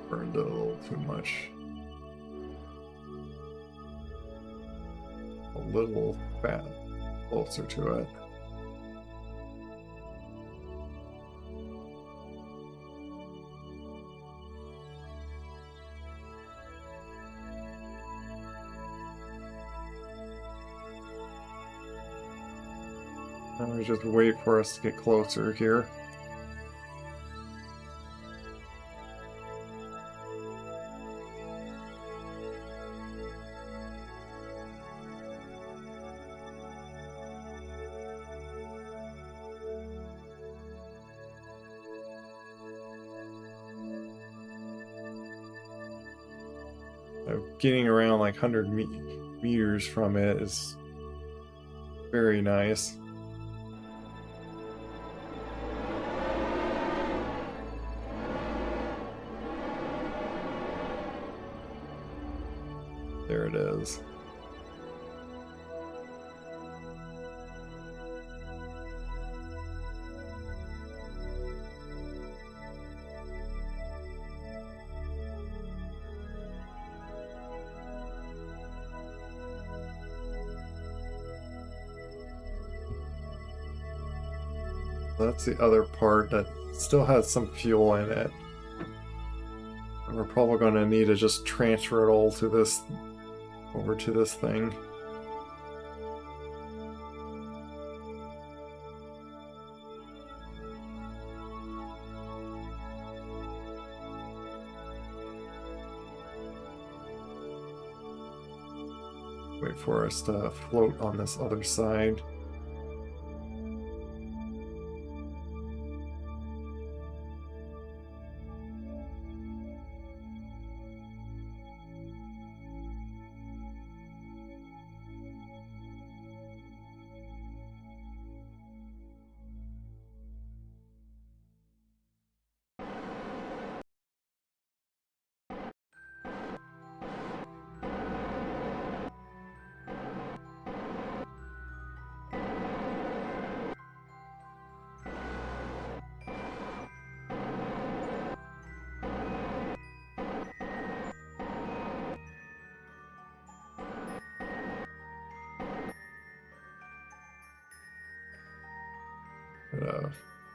burned it a little too much. A little fat closer to it. Now we just wait for us to get closer here. Getting around like 100 meters from it is very nice. There it is. That's the other part that still has some fuel in it. And we're probably going to need to just transfer it all to this, over to this thing. Wait for us to float on this other side.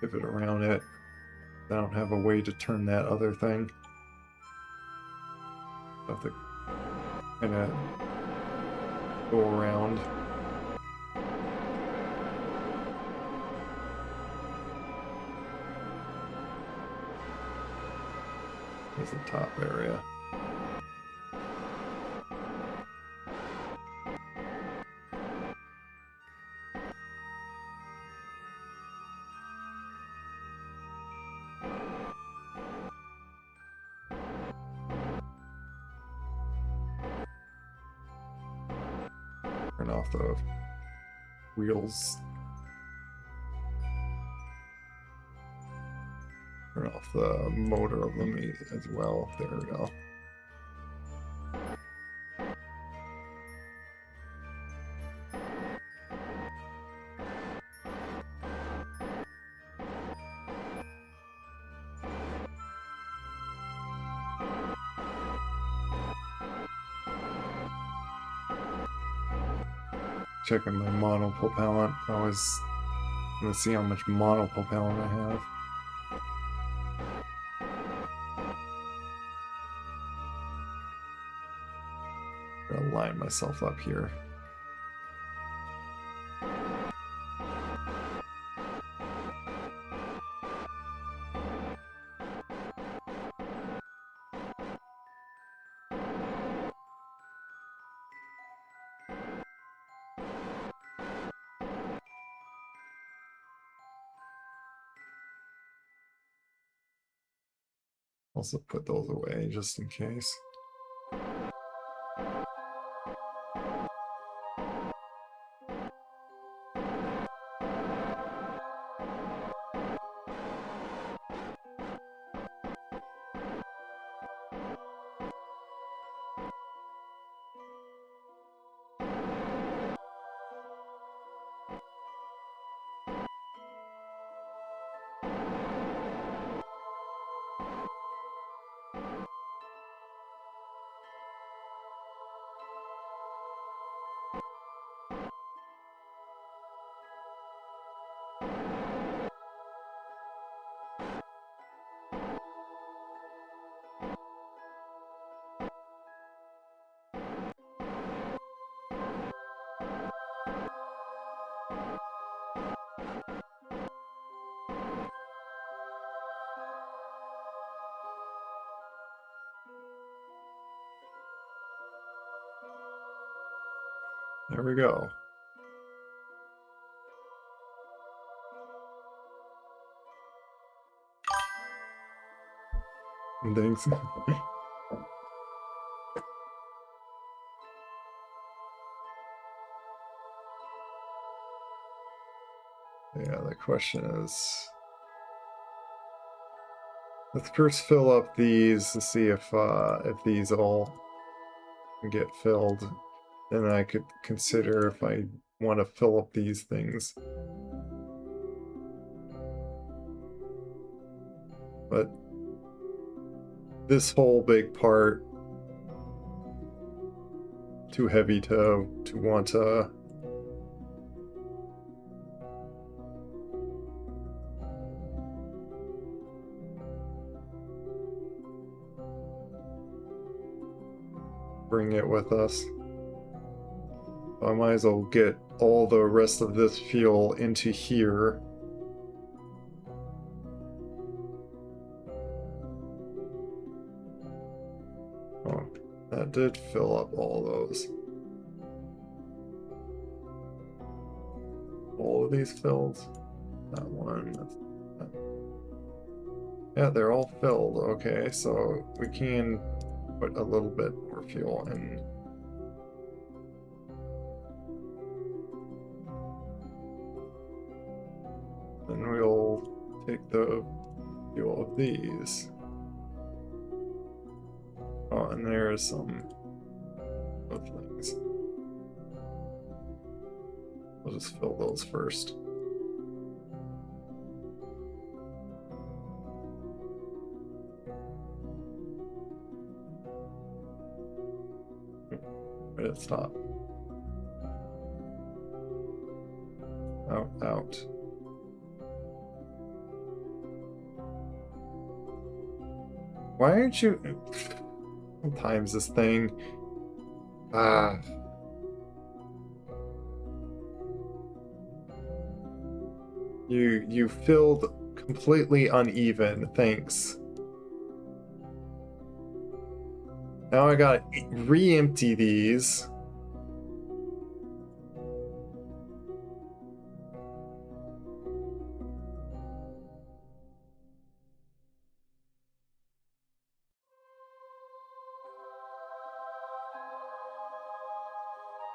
Pivot around it. I don't have a way to turn that other thing. I have to kind of go around. There's the top area. Turn off the wheels. Turn off the motor of them as well. There we go. Checking my monopropellant. I always want to see how much monopropellant I have. I'm gonna line myself up here. Also put those away just in case. There we go. Thanks. Yeah, the question is, let's first fill up these to see if these all can get filled. Then I could consider if I want to fill up these things. But this whole big part, too heavy to want to bring it with us. I might as well get all the rest of this fuel into here. Oh, that did fill up all those. All of these filled? That one. That. Yeah, they're all filled. Okay, so we can put a little bit more fuel in. Then we'll take the fuel of these. Oh, and there's some of things. We'll just fill those first. Where did it stop? Out. Why aren't you... Sometimes this thing... You filled completely uneven, thanks. Now I gotta re-empty these.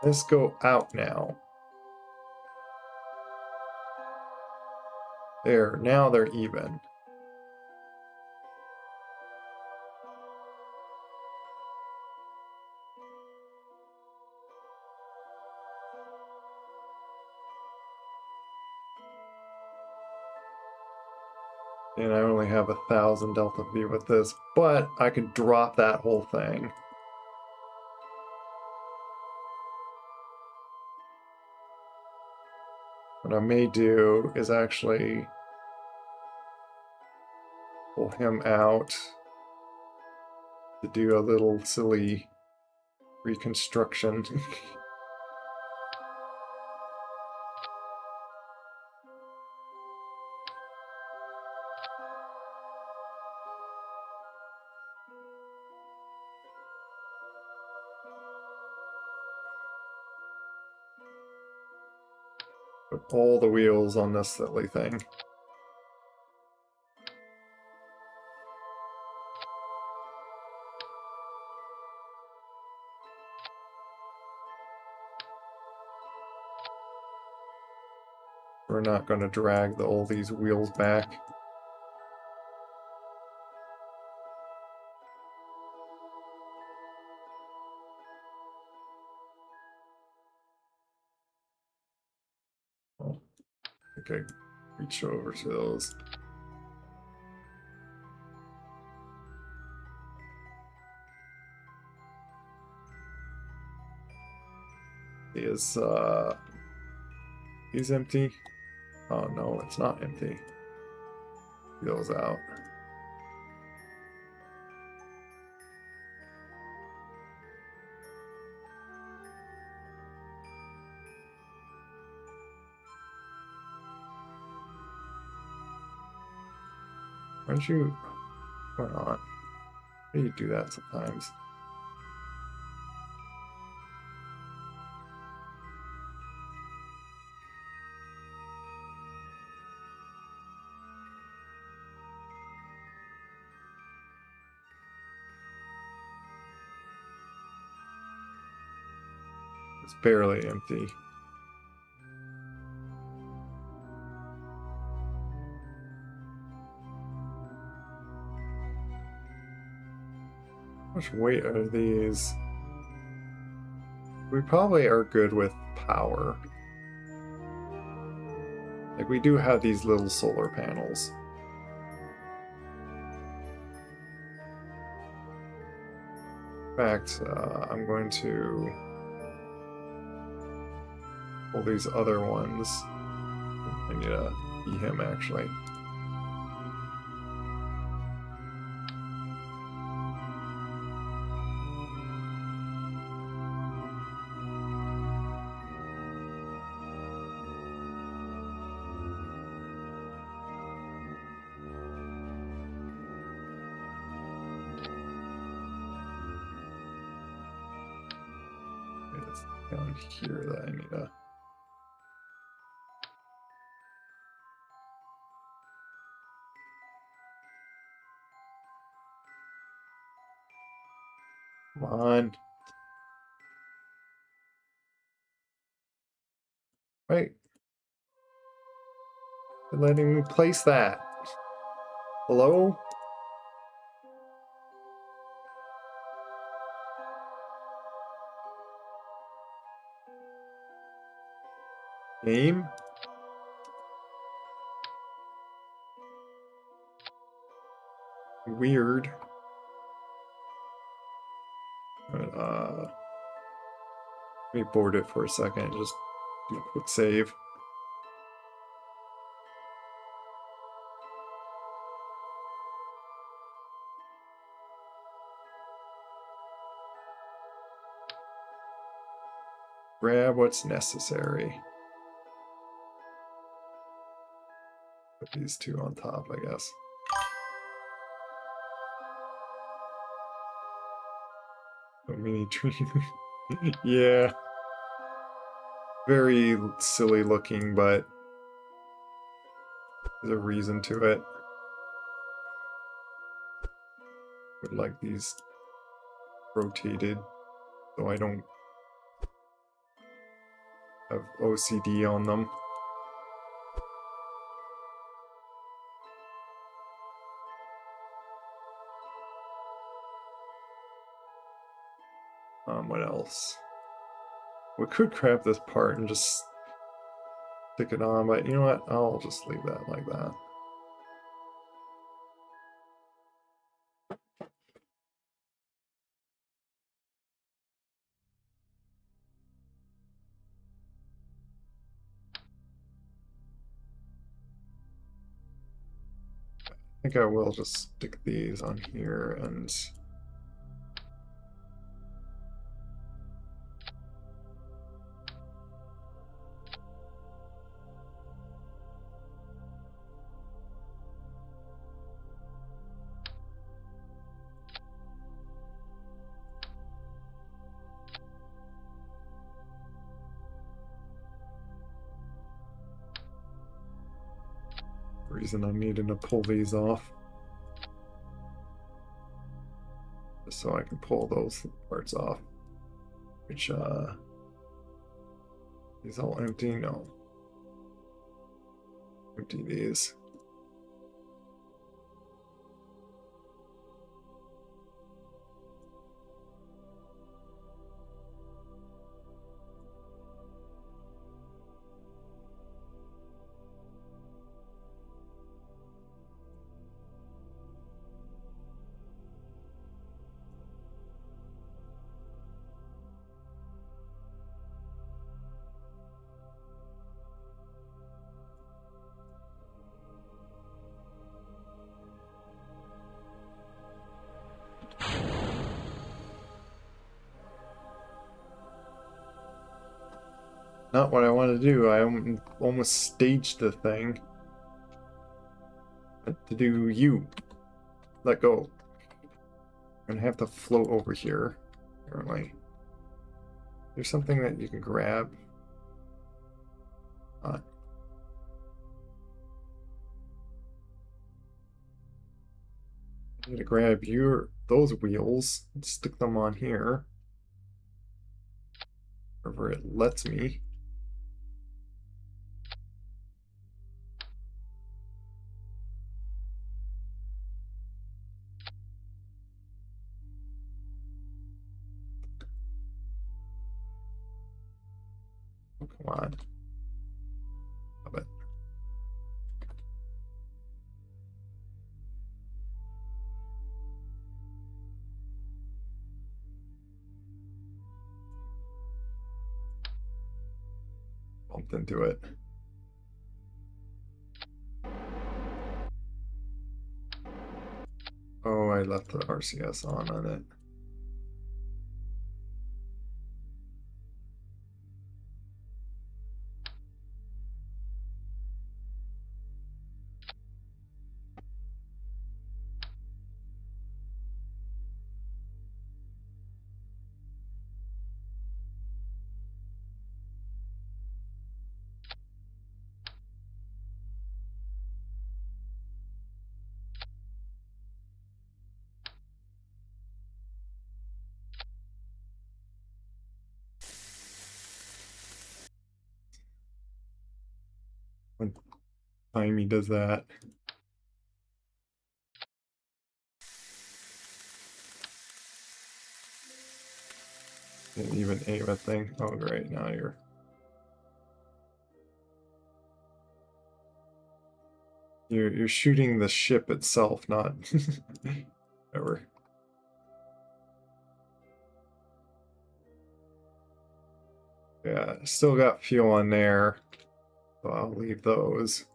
Let's go out now. There, now they're even. And I only have 1,000 Delta V with this, but I could drop that whole thing. What I may do is actually pull him out to do a little silly reconstruction. Put all the wheels on this silly thing. We're not going to drag all these wheels back. Oh, okay, reach over to those. Is empty? Oh no, it's not empty. Wheels out. Why don't you... Why not? Why do you do that sometimes? It's barely empty. How much weight are these? We probably are good with power. Like, we do have these little solar panels. In fact, I'm going to pull these other ones. I need to be him, actually. It's down here that I need to... Come on. Wait. They're letting me place that. Hello? Game? Weird. But, let me board it for a second. Just do a quick save. Grab what's necessary. Put these two on top, I guess. A mini tree. Yeah. Very silly looking, but there's a reason to it. Would like these rotated so I don't have OCD on them. What else? We could grab this part and just stick it on, but you know what? I'll just leave that like that. I think I will just stick these on here and... reason I'm needing to pull these off. Just so I can pull those parts off. Which, is all empty? No. empty these. Not what I want to do. I almost staged the thing. To do you. Let go. I'm gonna have to float over here, apparently. There's something that you can grab. I need to grab those wheels and stick them on here. Wherever it lets me. Oh, come on. Love it. Bumped into it. Oh, I left the RCS on it. When Timey does that. Didn't even aim a thing. Oh, great. Now you're shooting the ship itself, not ever. Yeah, still got fuel in there, so I'll leave those.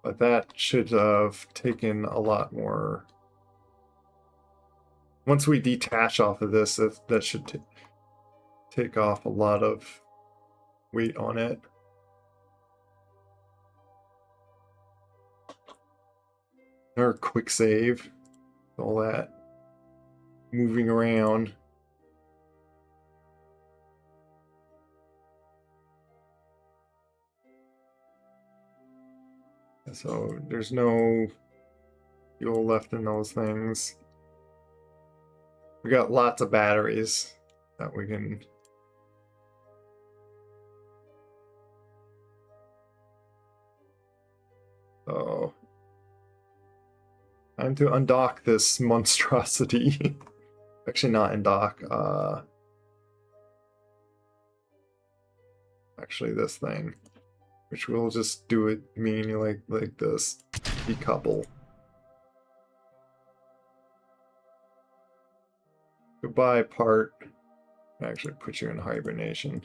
But that should have taken a lot more. Once we detach off of this, that should take off a lot of weight on it. Or quick save, all that moving around. So there's no fuel left in those things. We got lots of batteries that we can. So time to undock this monstrosity. Actually, not undock. Actually, this thing, which we'll just do it manually like this. Decouple. Goodbye, part. Actually, put you in hibernation.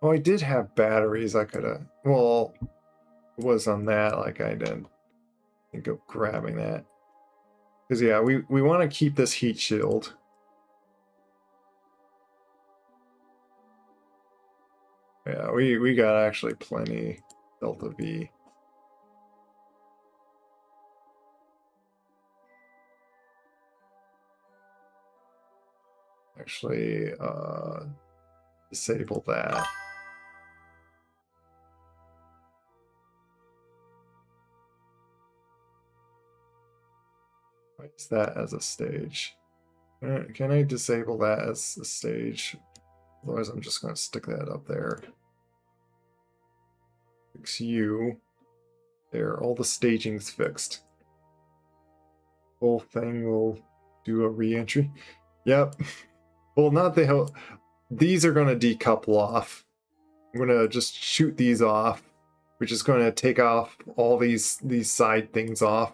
Oh, I did have batteries. I could have. Well, it was on that. Like I didn't think of grabbing that. Because yeah, we want to keep this heat shield. Yeah, we got actually plenty. Delta V. Actually, disable that. Why is that as a stage? Can I disable that as a stage? Otherwise, I'm just going to stick that up there. Fix you. There, all the staging's fixed. Whole thing will do a re-entry. Yep. Well, not the hell. These are going to decouple off. I'm going to just shoot these off, which is going to take off all these side things off.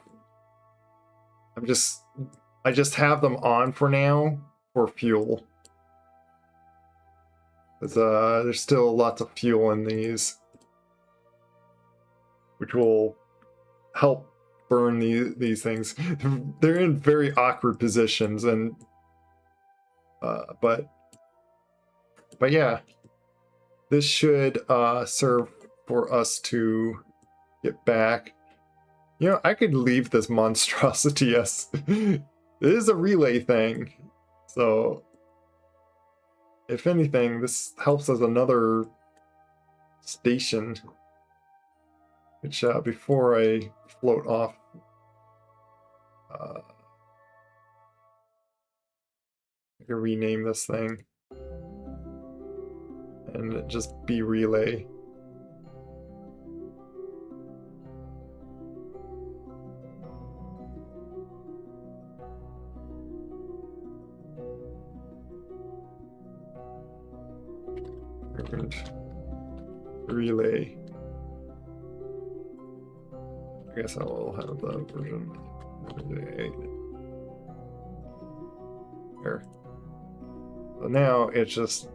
I just have them on for now for fuel. Because there's still lots of fuel in these, which will help burn these things. They're in very awkward positions, and but yeah, this should serve for us to get back. You know, I could leave this monstrosity as it is a relay thing, so if anything, this helps as another station. Which before I float off, I can rename this thing and just be relay. Relay. I guess I will have the version. There. So now it just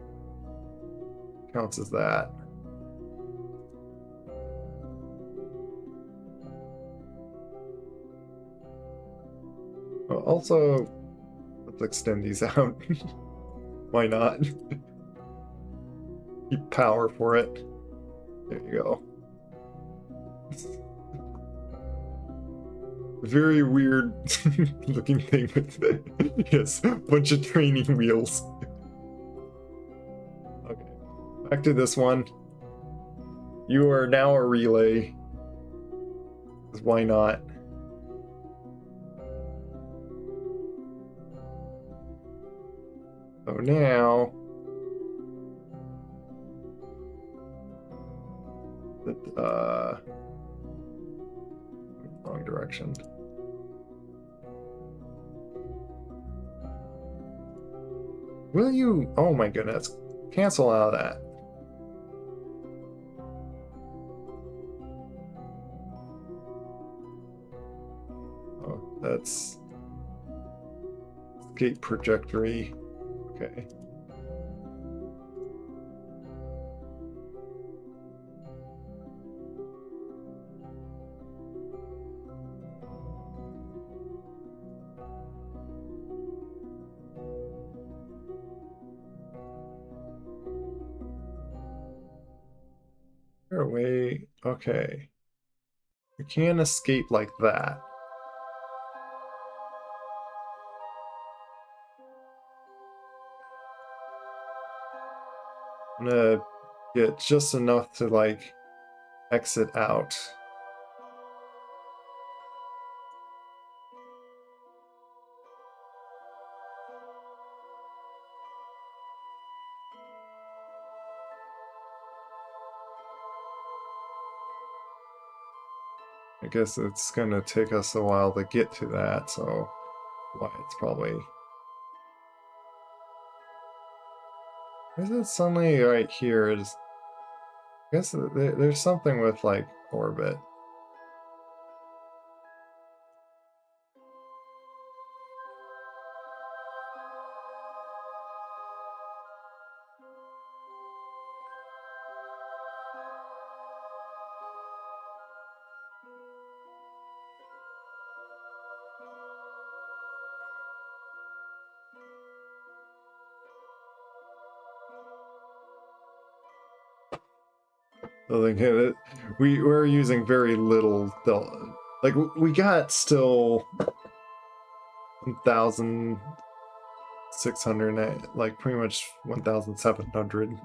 counts as that. Well, also, let's extend these out. Why not? Keep power for it. There you go. Very weird looking thing with it. Yes, bunch of training wheels. Okay, back to this one. You are now a relay. Why not? So now that wrong direction. Will you? Oh my goodness. Cancel out of that. Oh, that's escape trajectory. Okay. Away. Okay. We can't escape like that. I'm gonna get just enough to like exit out. I guess it's gonna take us a while to get to that, so why it's probably. Is it suddenly right here? I guess there's something with like orbit. We're using very little. Like we got still 1,600, like pretty much 1,700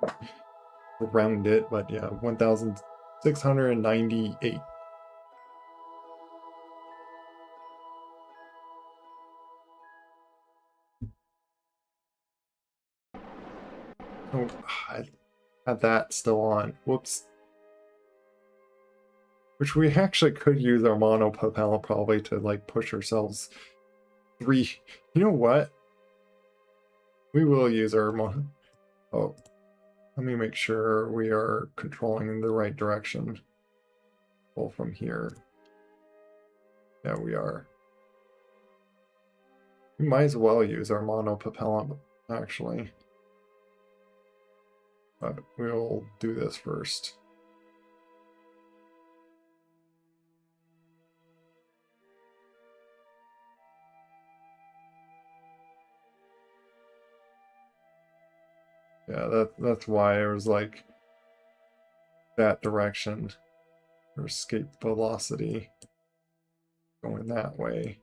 around it, but yeah, 1,698. Oh, I had that still on. Whoops. Which we actually could use our mono propel probably to like push ourselves 3. You know what? We will use our mono. Oh, let me make sure we are controlling in the right direction. Pull from here. Yeah, we are. We might as well use our mono propellant actually. But we'll do this first. Yeah, that's why I was like that direction for escape velocity going that way.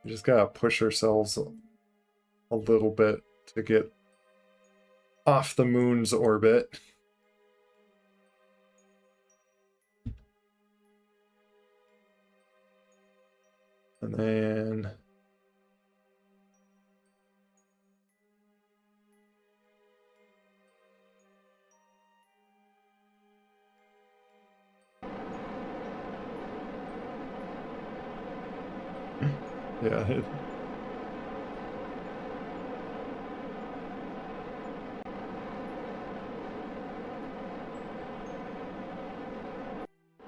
We just gotta push ourselves a little bit to get off the moon's orbit. And then yeah,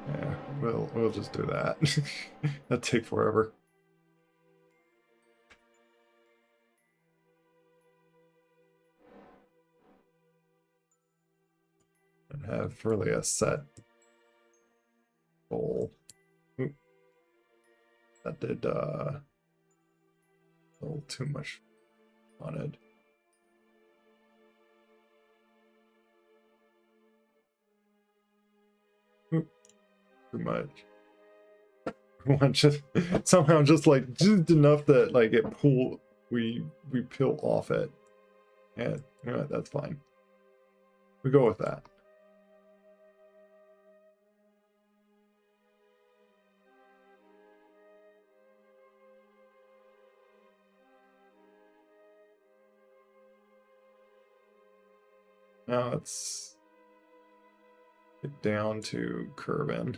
yeah, we'll just do that. That'd take forever. And have really a set goal. Oop. That did a little too much wanted. Oop. Too much. Just somehow just enough that like it we peel off it. And you know what, that's fine. We go with that. Now let's get down to Kerbin.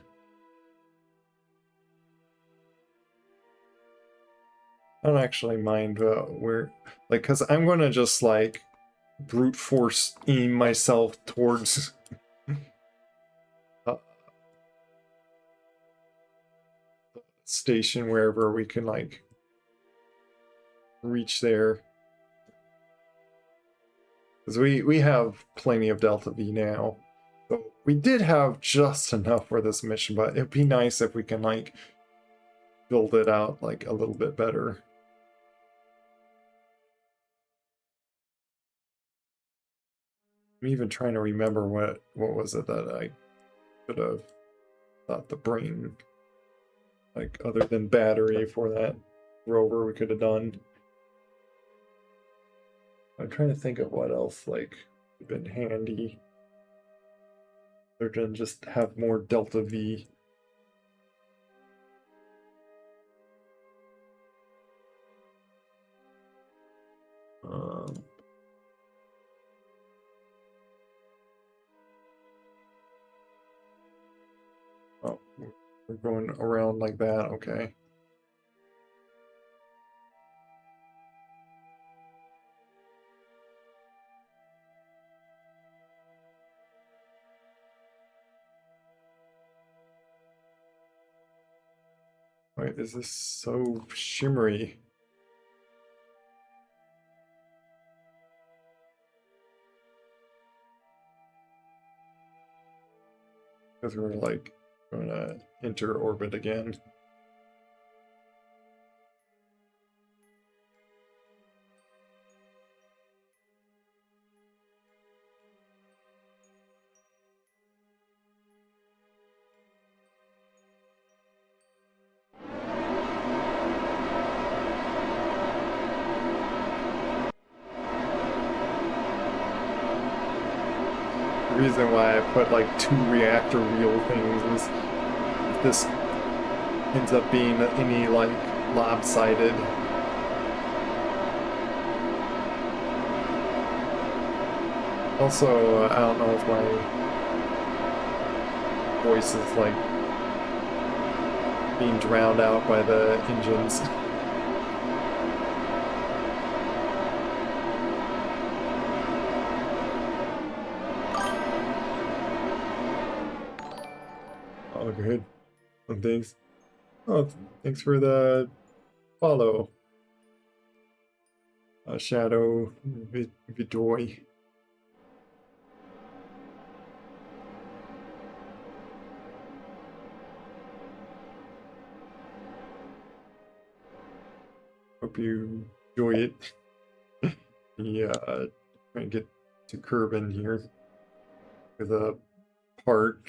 I don't actually mind where, like, because I'm going to just, like, brute force aim myself towards the station wherever we can, like, reach there. Because we have plenty of Delta V now. So we did have just enough for this mission, but it'd be nice if we can, like, build it out, like, a little bit better. I'm even trying to remember what was it that I could have thought to bring, like, other than battery for that rover we could have done. I'm trying to think of what else, like, would have been handy. Other than just have more Delta V. Oh, we're going around like that, okay. Wait, is this so shimmery? Because we're like going to enter orbit again. reason why I put like 2 reactor wheel things is if this ends up being any like lopsided. Also, I don't know if my voice is like being drowned out by the engines. Oh, good. Oh, thanks. Oh, thanks for the follow. Shadow Vidoy. Hope you enjoy it. Yeah, trying to get to Kerbin here with a part.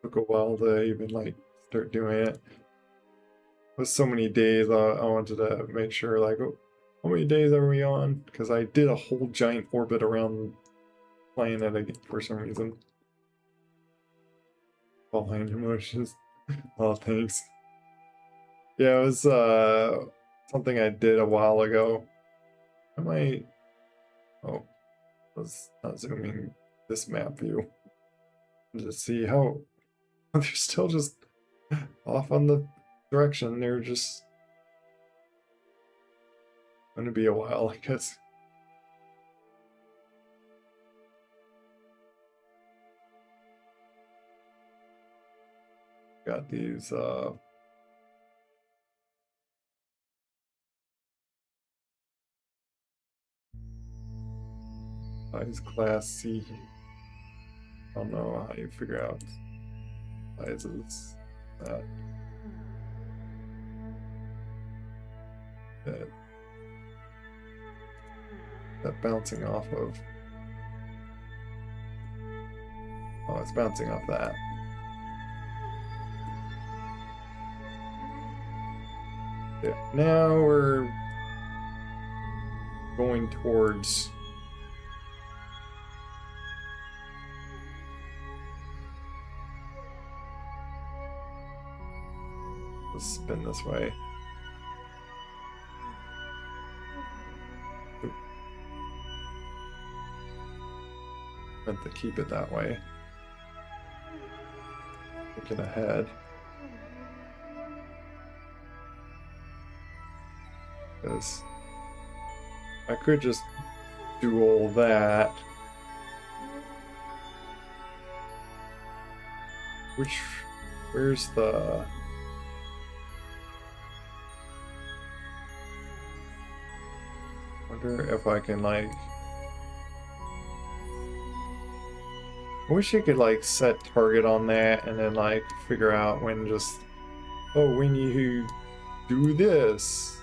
Took a while to even like start doing it. With so many days, I wanted to make sure like, oh, how many days are we on? Because I did a whole giant orbit around the planet again for some reason. Behind emotions. Oh, thanks. Yeah, it was something I did a while ago. I might. Oh, I was not zooming this map view to see how they're still just off on the direction. They're just going to be a while, I guess. Got these size class C. I don't know how you figure out sizes. That bouncing off of. Oh, it's bouncing off that. Yeah, now we're going towards let's spin this way. Oop. Meant to keep it that way. Looking ahead. Because I could just do all that. Where's the... Wonder if I can like... I wish you could like set target on that and then like figure out when just... Oh, we need to do this.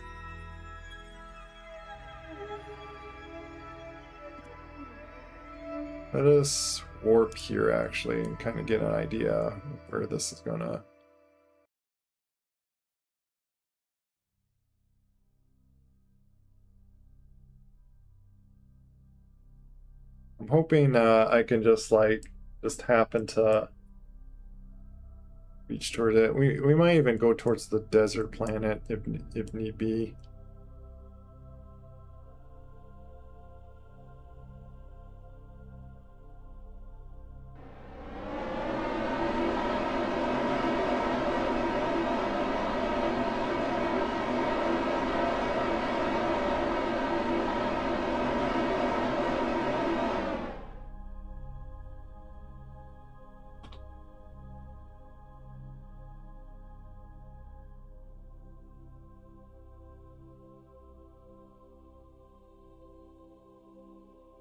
Let us warp here actually and kind of get an idea of where this is gonna. I'm hoping I can just happen to reach towards it. We might even go towards the desert planet if need be.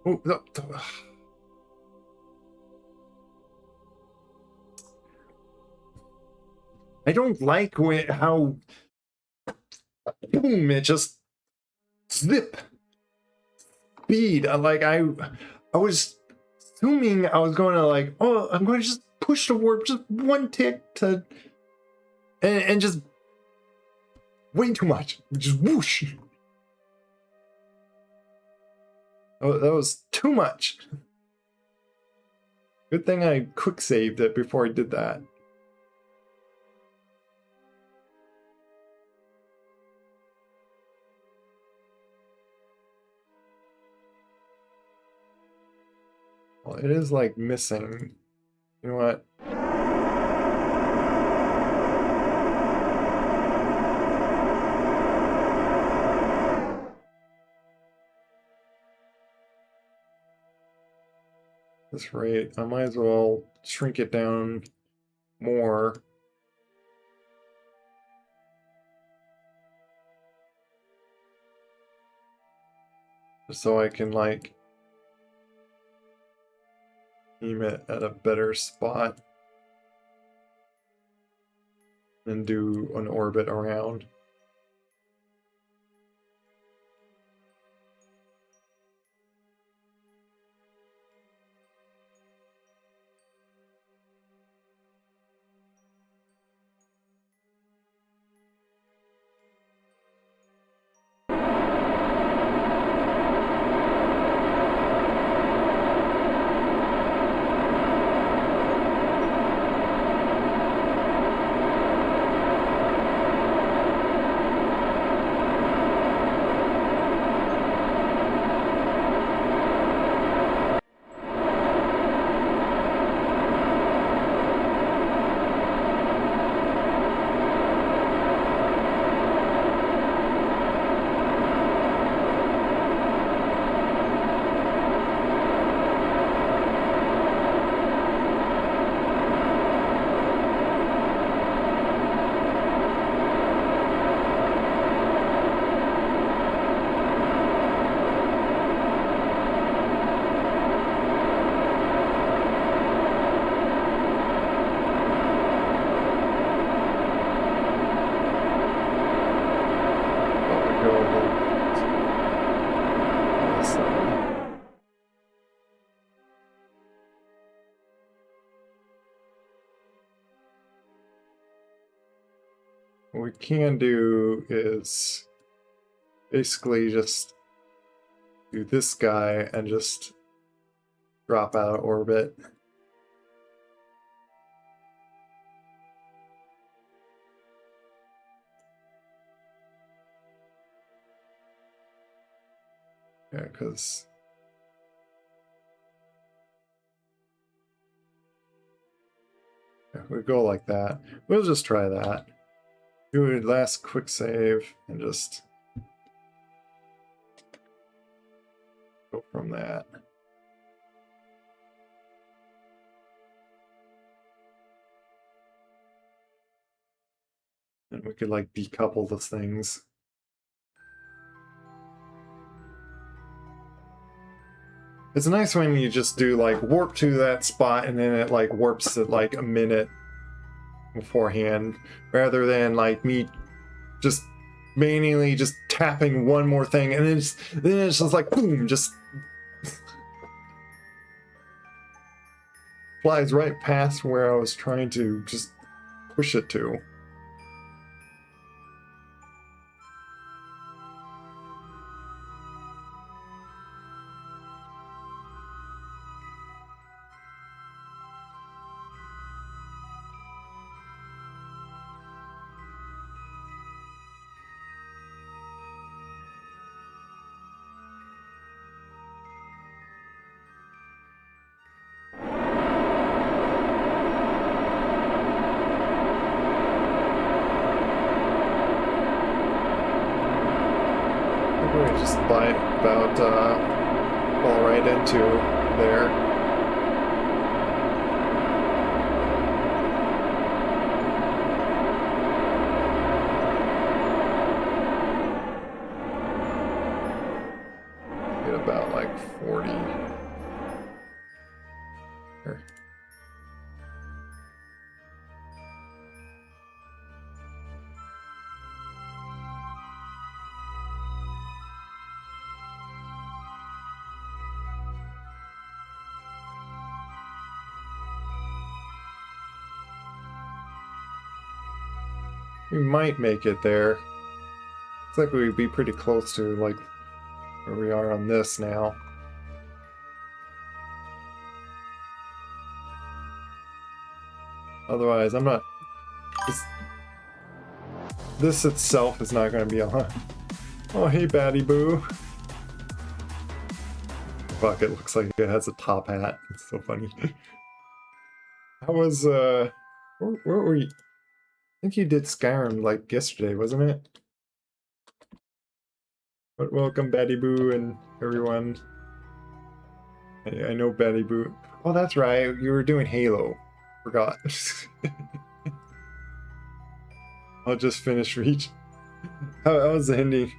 Oh, no. I don't like how boom it just zip speed. I was assuming I was going to like, oh, I'm going to just push the warp just one tick to and just way too much. Just whoosh. Oh, that was too much. Good thing I quick saved it before I did that. Well, it is like missing. You know what? This rate, I might as well shrink it down more. Just so I can like aim it at a better spot and do an orbit around. What we can do is basically just do this guy and just drop out of orbit. Yeah, because we go like that. We'll just try that. Do a last quick save and just go from that. And we could like decouple the things. It's nice when you just do like warp to that spot and then it like warps it like a minute beforehand, rather than like me just manually just tapping one more thing and then it's just like boom, just flies right past where I was trying to just push it to. Just about fall right into there. Get about like 40. Here. We might make it there. Looks like we'd be pretty close to like where we are on this now. Otherwise, I'm not... This itself is not going to be a lot. Oh, hey, Batty Boo. Fuck, it looks like it has a top hat. It's so funny. How was, where were you? I think you did Skyrim, like, yesterday, wasn't it? But welcome, Batty Boo, and everyone. I know Batty Boo. Oh, that's right, you were doing Halo. Forgot. I'll just finish Reach. How was the ending?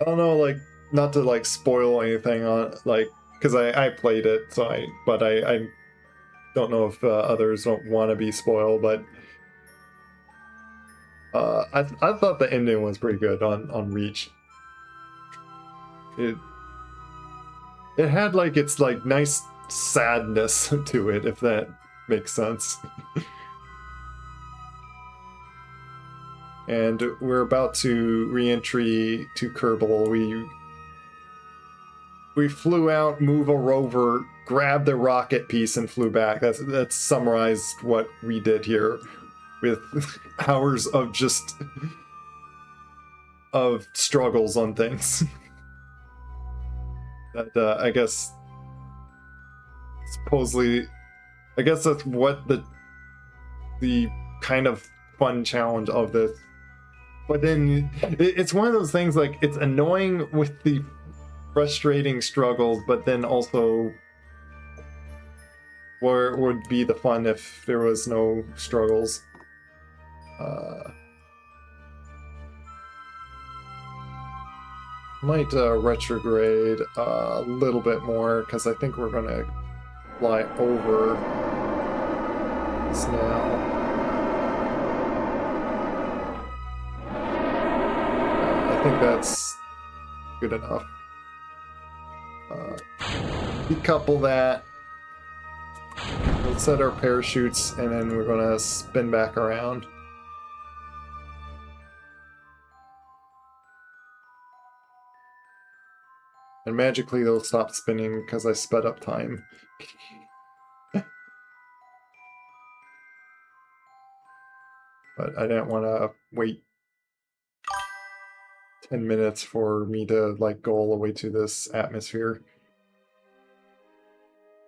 I don't know, like, not to, like, spoil anything on, like, because I played it, so I don't know if others don't want to be spoiled, but I thought the ending was pretty good on Reach. It had like its like nice sadness to it, if that makes sense. And we're about to re-entry to Kerbal. We flew out, move a rover, grabbed the rocket piece, and flew back. That's summarized what we did here, with hours of just of struggles on things. That I guess supposedly, I guess that's what the kind of fun challenge of this. But then it's one of those things, like, it's annoying with the frustrating struggles, but then also where would be the fun if there was no struggles. Might retrograde a little bit more, because I think we're gonna fly over this now. I think that's good enough. Decouple that. We'll set our parachutes, and then we're gonna spin back around. And magically they'll stop spinning because I sped up time. But I didn't want to wait 10 minutes for me to, like, go all the way to this atmosphere.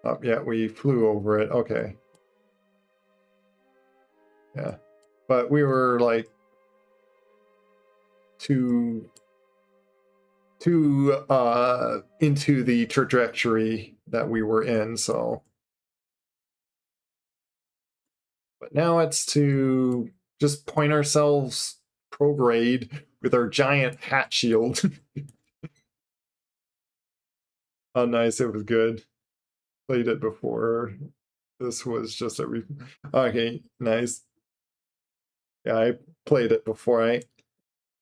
Oh, yeah, we flew over it. Okay. Yeah. But we were, like, too into the trajectory that we were in, so. But now it's to just point ourselves prograde with our giant hat shield. Oh, nice, it was good. Played it before. This was just a okay, nice. Yeah, I played it before. I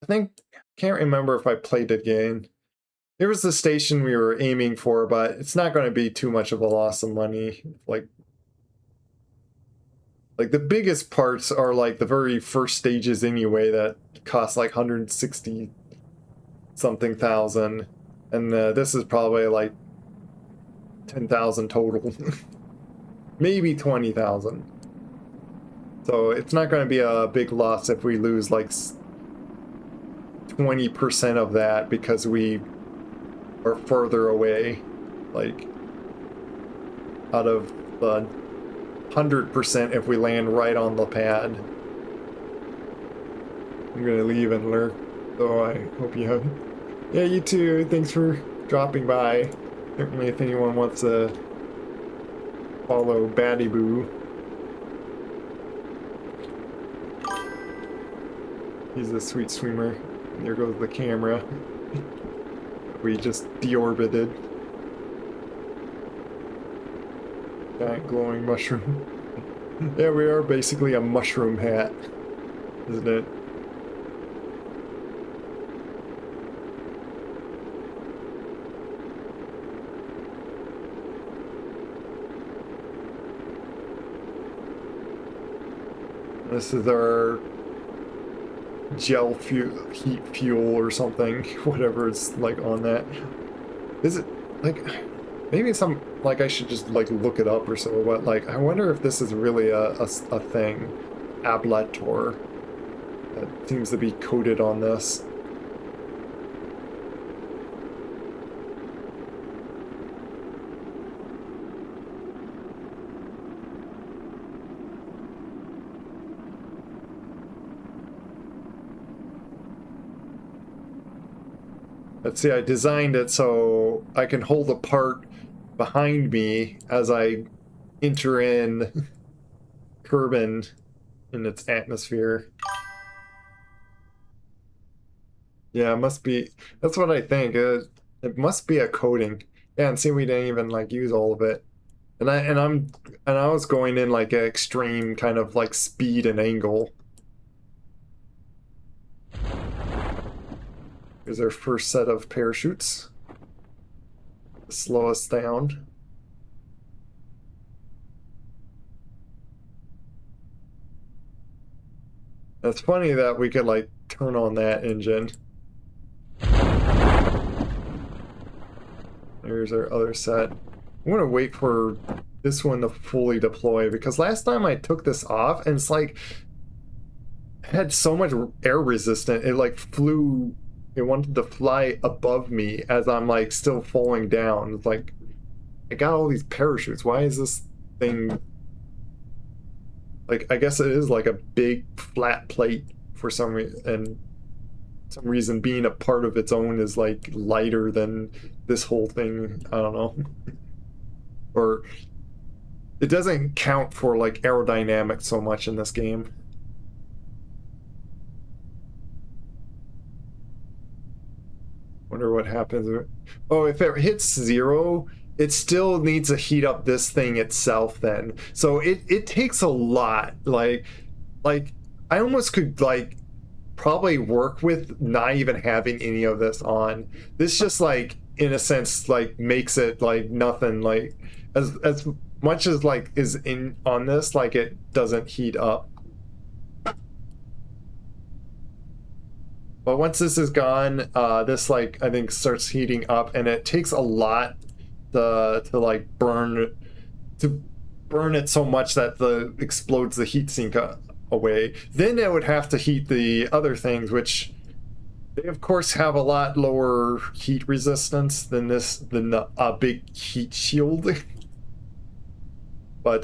think, can't remember if I played it again. It was the station we were aiming for, but it's not going to be too much of a loss of money. Like the biggest parts are like the very first stages anyway, that cost like 160 something thousand, and this is probably like 10,000 total. Maybe 20,000. So it's not going to be a big loss if we lose like 20% of that because we are further away. Like, out of the 100% if we land right on the pad. I'm gonna leave and lurk, so I hope you have. Yeah, you too. Thanks for dropping by. Certainly, if anyone wants to follow Batty Boo. He's a sweet swimmer. There goes the camera. We just deorbited. Giant glowing mushroom. Yeah, we are basically a mushroom hat, isn't it? This is our gel fuel, heat fuel or something, whatever it's like on that. Is it like, Maybe some, like, I should just, like, look it up or so, but, like, I wonder if this is really a thing. Ablator. That seems to be coded on this. Let's see, I designed it so I can hold a part behind me as I enter in Kerbin in its atmosphere. Yeah, it must be. That's what I think. It must be a coating. Yeah, and see, we didn't even like use all of it. And I was going in like an extreme kind of like speed and angle. Here's our first set of parachutes. Slow us down. It's funny that we could like turn on that engine. There's our other set. I'm gonna wait for this one to fully deploy because last time I took this off and it's like it had so much air resistance. It like flew. It wanted to fly above me as I'm like still falling down. It's like I got all these parachutes. Why is this thing like? I guess it is like a big flat plate for some reason, and some reason being a part of its own is like lighter than this whole thing. I don't know. Or it doesn't count for like aerodynamics so much in this game. Wonder what happens. Oh, if it hits 0, it still needs to heat up this thing itself then. So it takes a lot. Like I almost could like probably work with not even having any of this on. This just like in a sense like makes it like nothing like as much as like is in on this like it doesn't heat up. But once this is gone, this like I think starts heating up, and it takes a lot to like burn it so much that the explodes the heat sink away. Then it would have to heat the other things, which they of course have a lot lower heat resistance than the big heat shield. But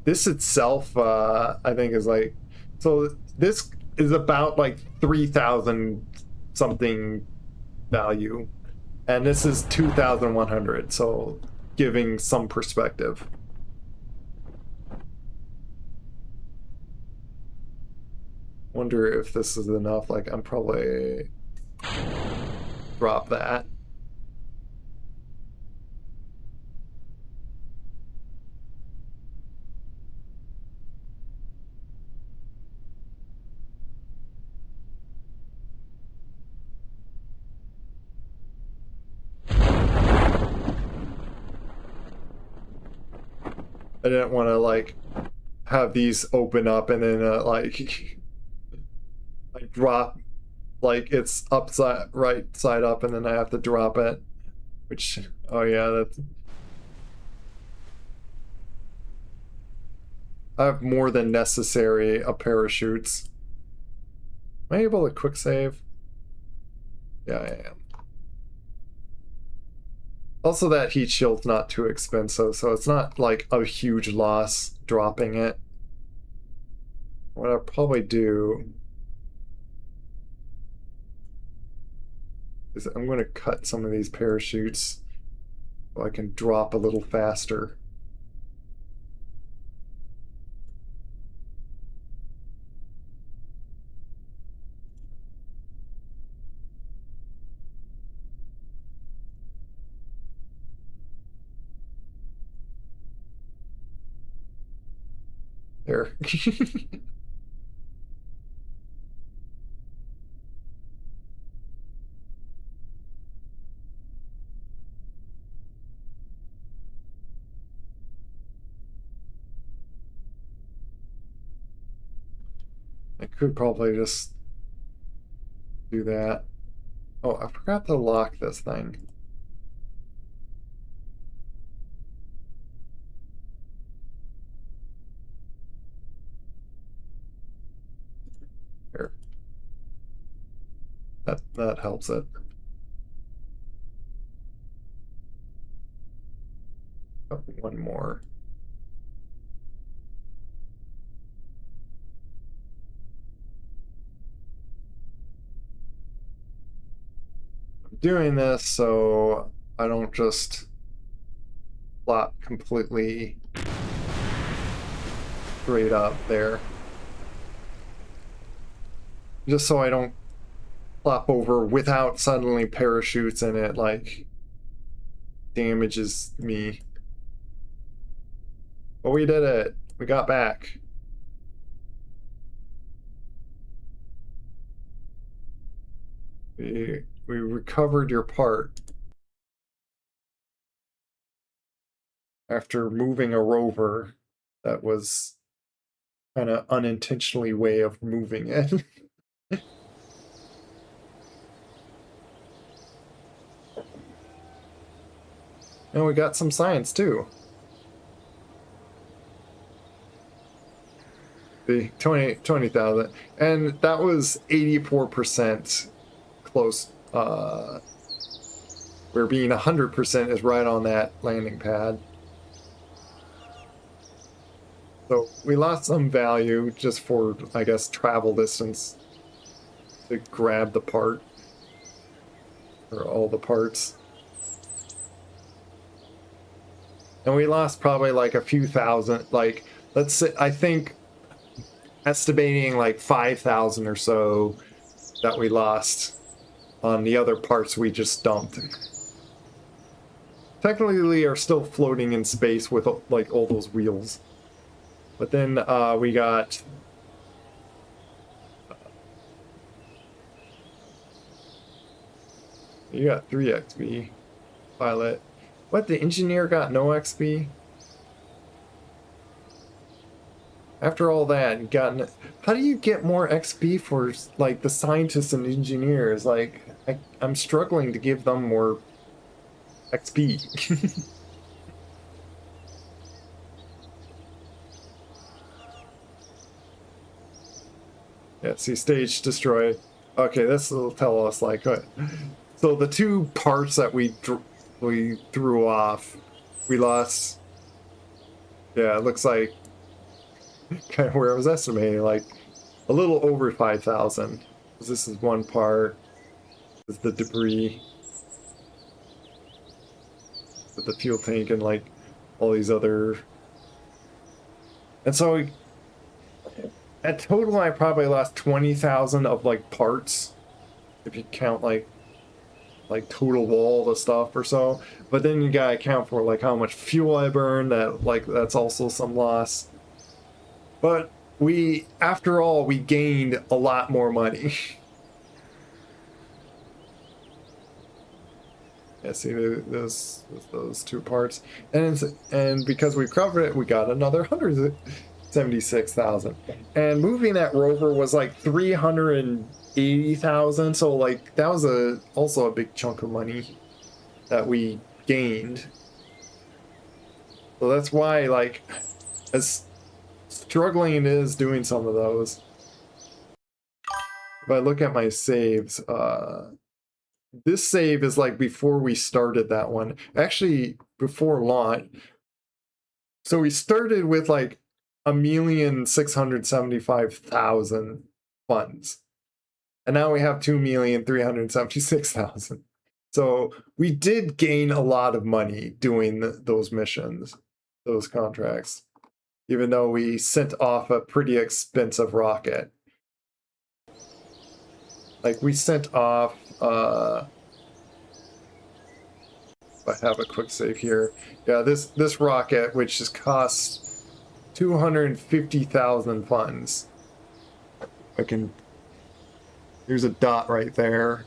this itself, I think, is like so. This is about like 3,000 something value, and this is 2,100. So, giving some perspective. Wonder if this is enough. Like, I'm probably drop that. I didn't want to like have these open up and then like like drop like it's upside right side up and then I have to drop it. Which oh yeah, that's I have more than necessary parachutes. Am I able to quick save? Yeah, I am. Also, that heat shield's not too expensive, so it's not like a huge loss dropping it. What I'll probably do is I'm going to cut some of these parachutes so I can drop a little faster. There. I could probably just do that. Oh, I forgot to lock this thing. That helps it. Oh, one more. I'm doing this so I don't just plop completely straight up there. Just so I don't plop over without suddenly parachutes and it like damages me. But we did it. We got back. We recovered your part after moving a rover that was kind of unintentionally way of moving it. And we got some science too. The 20,000. And that was 84% close. Where being 100% is right on that landing pad. So we lost some value just for, I guess, travel distance to grab the part. Or all the parts. And we lost probably like a few thousand, like, let's say, I think, estimating like 5,000 or so that we lost on the other parts we just dumped. Technically, we are still floating in space with like all those wheels. But then we got... You got 3 XP. Pilot. What, the engineer got no XP? After all that, you got... How do you get more XP for, like, the scientists and engineers? Like, I'm struggling to give them more XP. Yeah, see, stage destroyed. Okay, this will tell us, like, what? So the 2 parts that we threw off, we lost. Yeah, it looks like kind of where I was estimating, like a little over 5,000. This is one part. This is the debris with the fuel tank and like all these other. And so at total, I probably lost 20,000 of like parts, if you count like total wall the stuff or so. But then you gotta account for like how much fuel I burned. That's also some loss. But after all, we gained a lot more money. Yeah, see those 2 parts, and because we covered it, we got another 176,000. And moving that rover was like 380,000. So like that was also a big chunk of money that we gained. So that's why, like, as struggling it is doing some of those. If I look at my saves, this save is like before we started that one. Actually, before launch. So we started with like 1,675,000 funds. And now we have 2,376,000. So we did gain a lot of money doing those missions, those contracts, even though we sent off a pretty expensive rocket. Like we sent off, if I have a quick save here. Yeah, this rocket, which just costs 250,000 funds. There's a dot right there.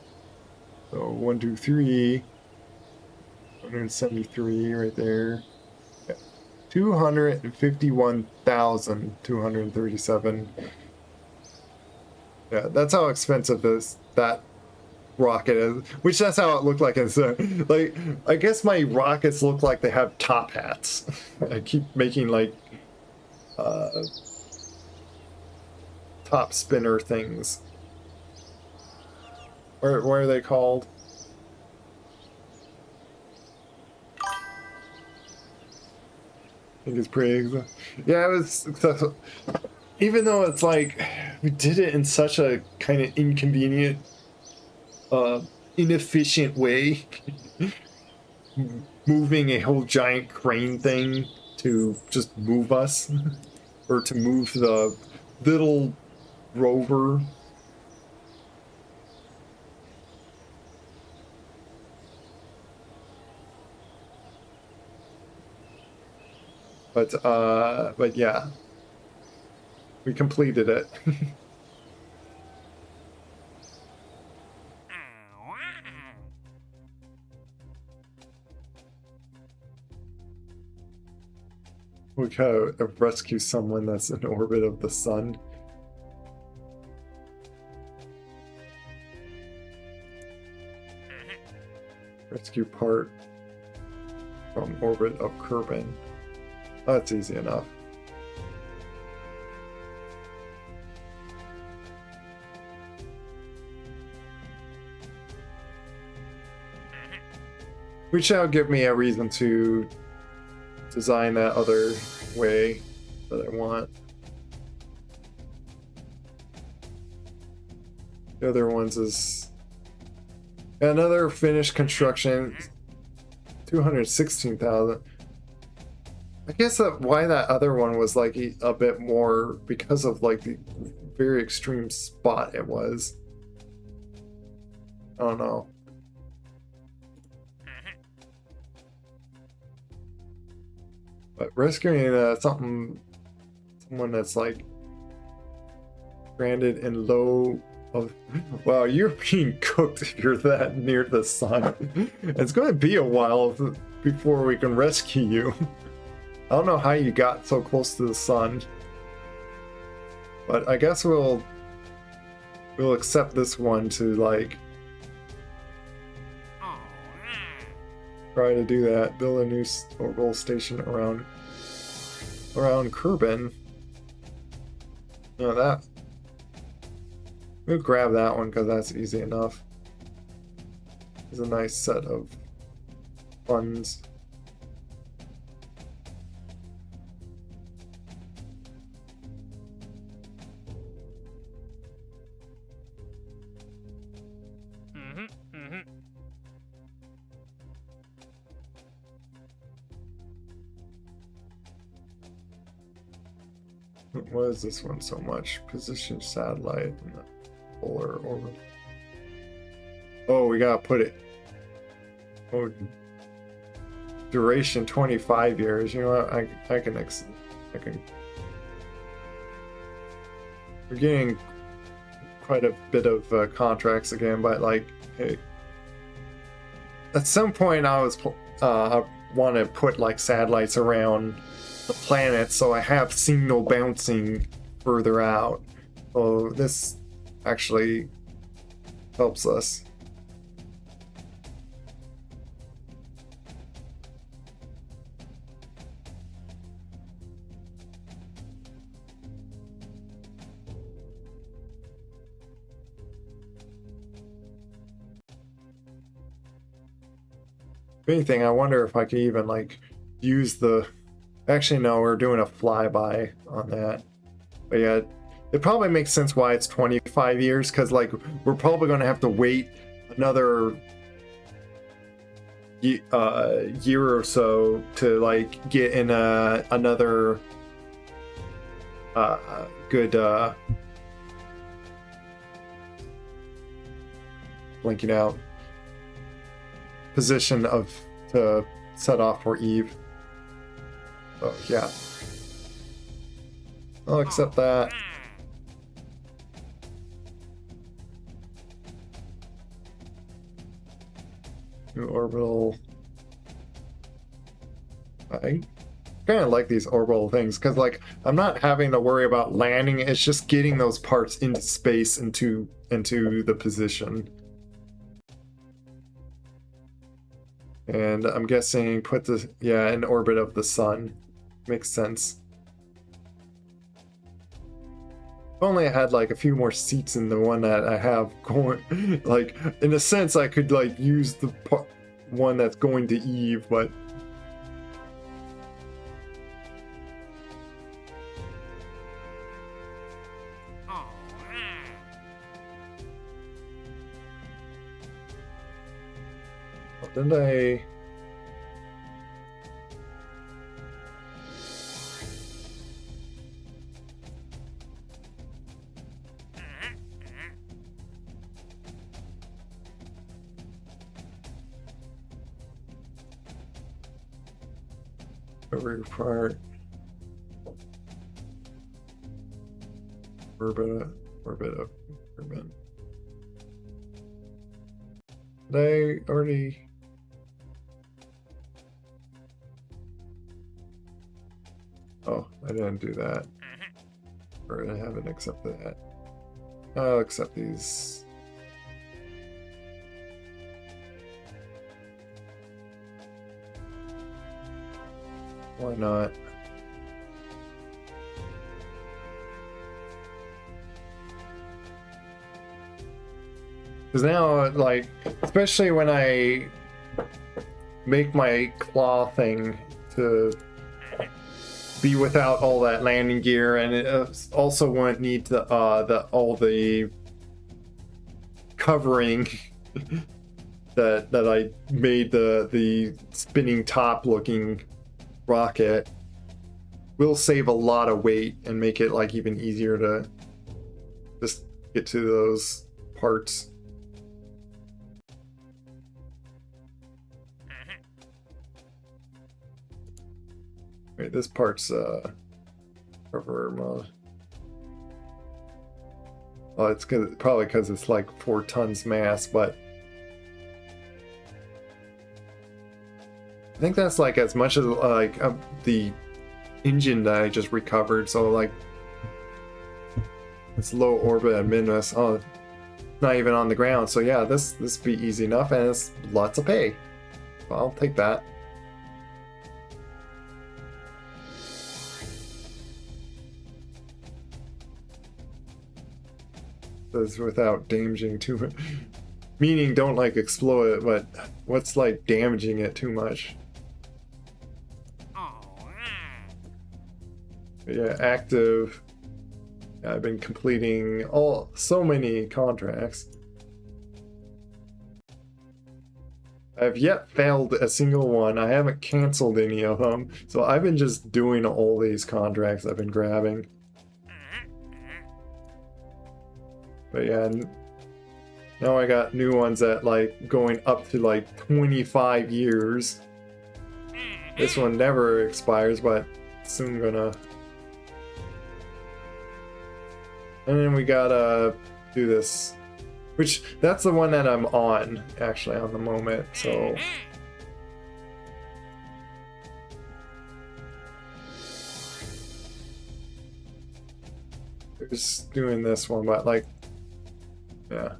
So 1, 2, 3, 173 right there. Yeah. 251,237. Yeah, that's how expensive that rocket is. Which that's how it looked like. It's like, I guess my rockets look like they have top hats. I keep making like top spinner things. Or what are they called? I think it's pretty. Yeah, it was successful. Even though it's like we did it in such a kind of inconvenient, uh, inefficient way, moving a whole giant crane thing to just move us, or to move the little rover. But yeah, we completed it. We gotta rescue someone that's in orbit of the sun. Rescue part from orbit of Kerbin. Oh, that's easy enough. Which shall give me a reason to design that other way that I want. The other ones is another finished construction, 216,000. I guess why that other one was like a bit more because of like the very extreme spot it was. I don't know. But rescuing someone that's like stranded in low of, wow, you're being cooked if you're that near the sun. It's going to be a while before we can rescue you. I don't know how you got so close to the sun, but I guess we'll accept this one to like try to do that. Build a new orbital station around Kerbin. No, we'll grab that one because that's easy enough. It's a nice set of funds. What is this one so much? Position satellite in the polar orbit. Oh, we gotta put it. Oh, duration 25 years. You know what? I can. We're getting quite a bit of contracts again, but like, hey, at some point I want to put like satellites around the planet so I have signal bouncing further out. So this actually helps us. If anything, I wonder if I could even like use the. Actually, no, we're doing a flyby on that. But yeah, it probably makes sense why it's 25 years, because like we're probably going to have to wait another year or so to like get in another good blinking out position to set off for Eve. Oh yeah, I'll accept that. New orbital. I kind of like these orbital things because like I'm not having to worry about landing. It's just getting those parts into space, into the position. And I'm guessing put in orbit of the sun. Makes sense. only I had like a few more seats in the one that I have going. Like in a sense, I could like use the one that's going to Eve, but didn't I? Every part. Orbit of Urban. Did I already? Oh, I didn't do that. Or I haven't accepted that. I'll accept these. Why not? Because now, like, especially when I make my claw thing to be without all that landing gear, and it also won't need all the covering that I made the spinning top looking rocket. Will save a lot of weight and make it like even easier to just get to those parts. Right, this part's rover mode. Well, it's probably because it's like 4 tons mass, but I think that's like as much as like the engine that I just recovered. So like it's low orbit and mid mass. Oh, not even on the ground. So yeah, this be easy enough, and it's lots of pay. So I'll take that. This without damaging too much. Meaning don't like explode it, but what's like damaging it too much? Yeah, active. I've been completing so many contracts. I've yet failed a single one. I haven't canceled any of them. So I've been just doing all these contracts I've been grabbing. But yeah, now I got new ones that like going up to like 25 years. This one never expires, but soon gonna. And then we gotta do this, which that's the one that I'm on actually on the moment. So just doing this one, but like, yeah.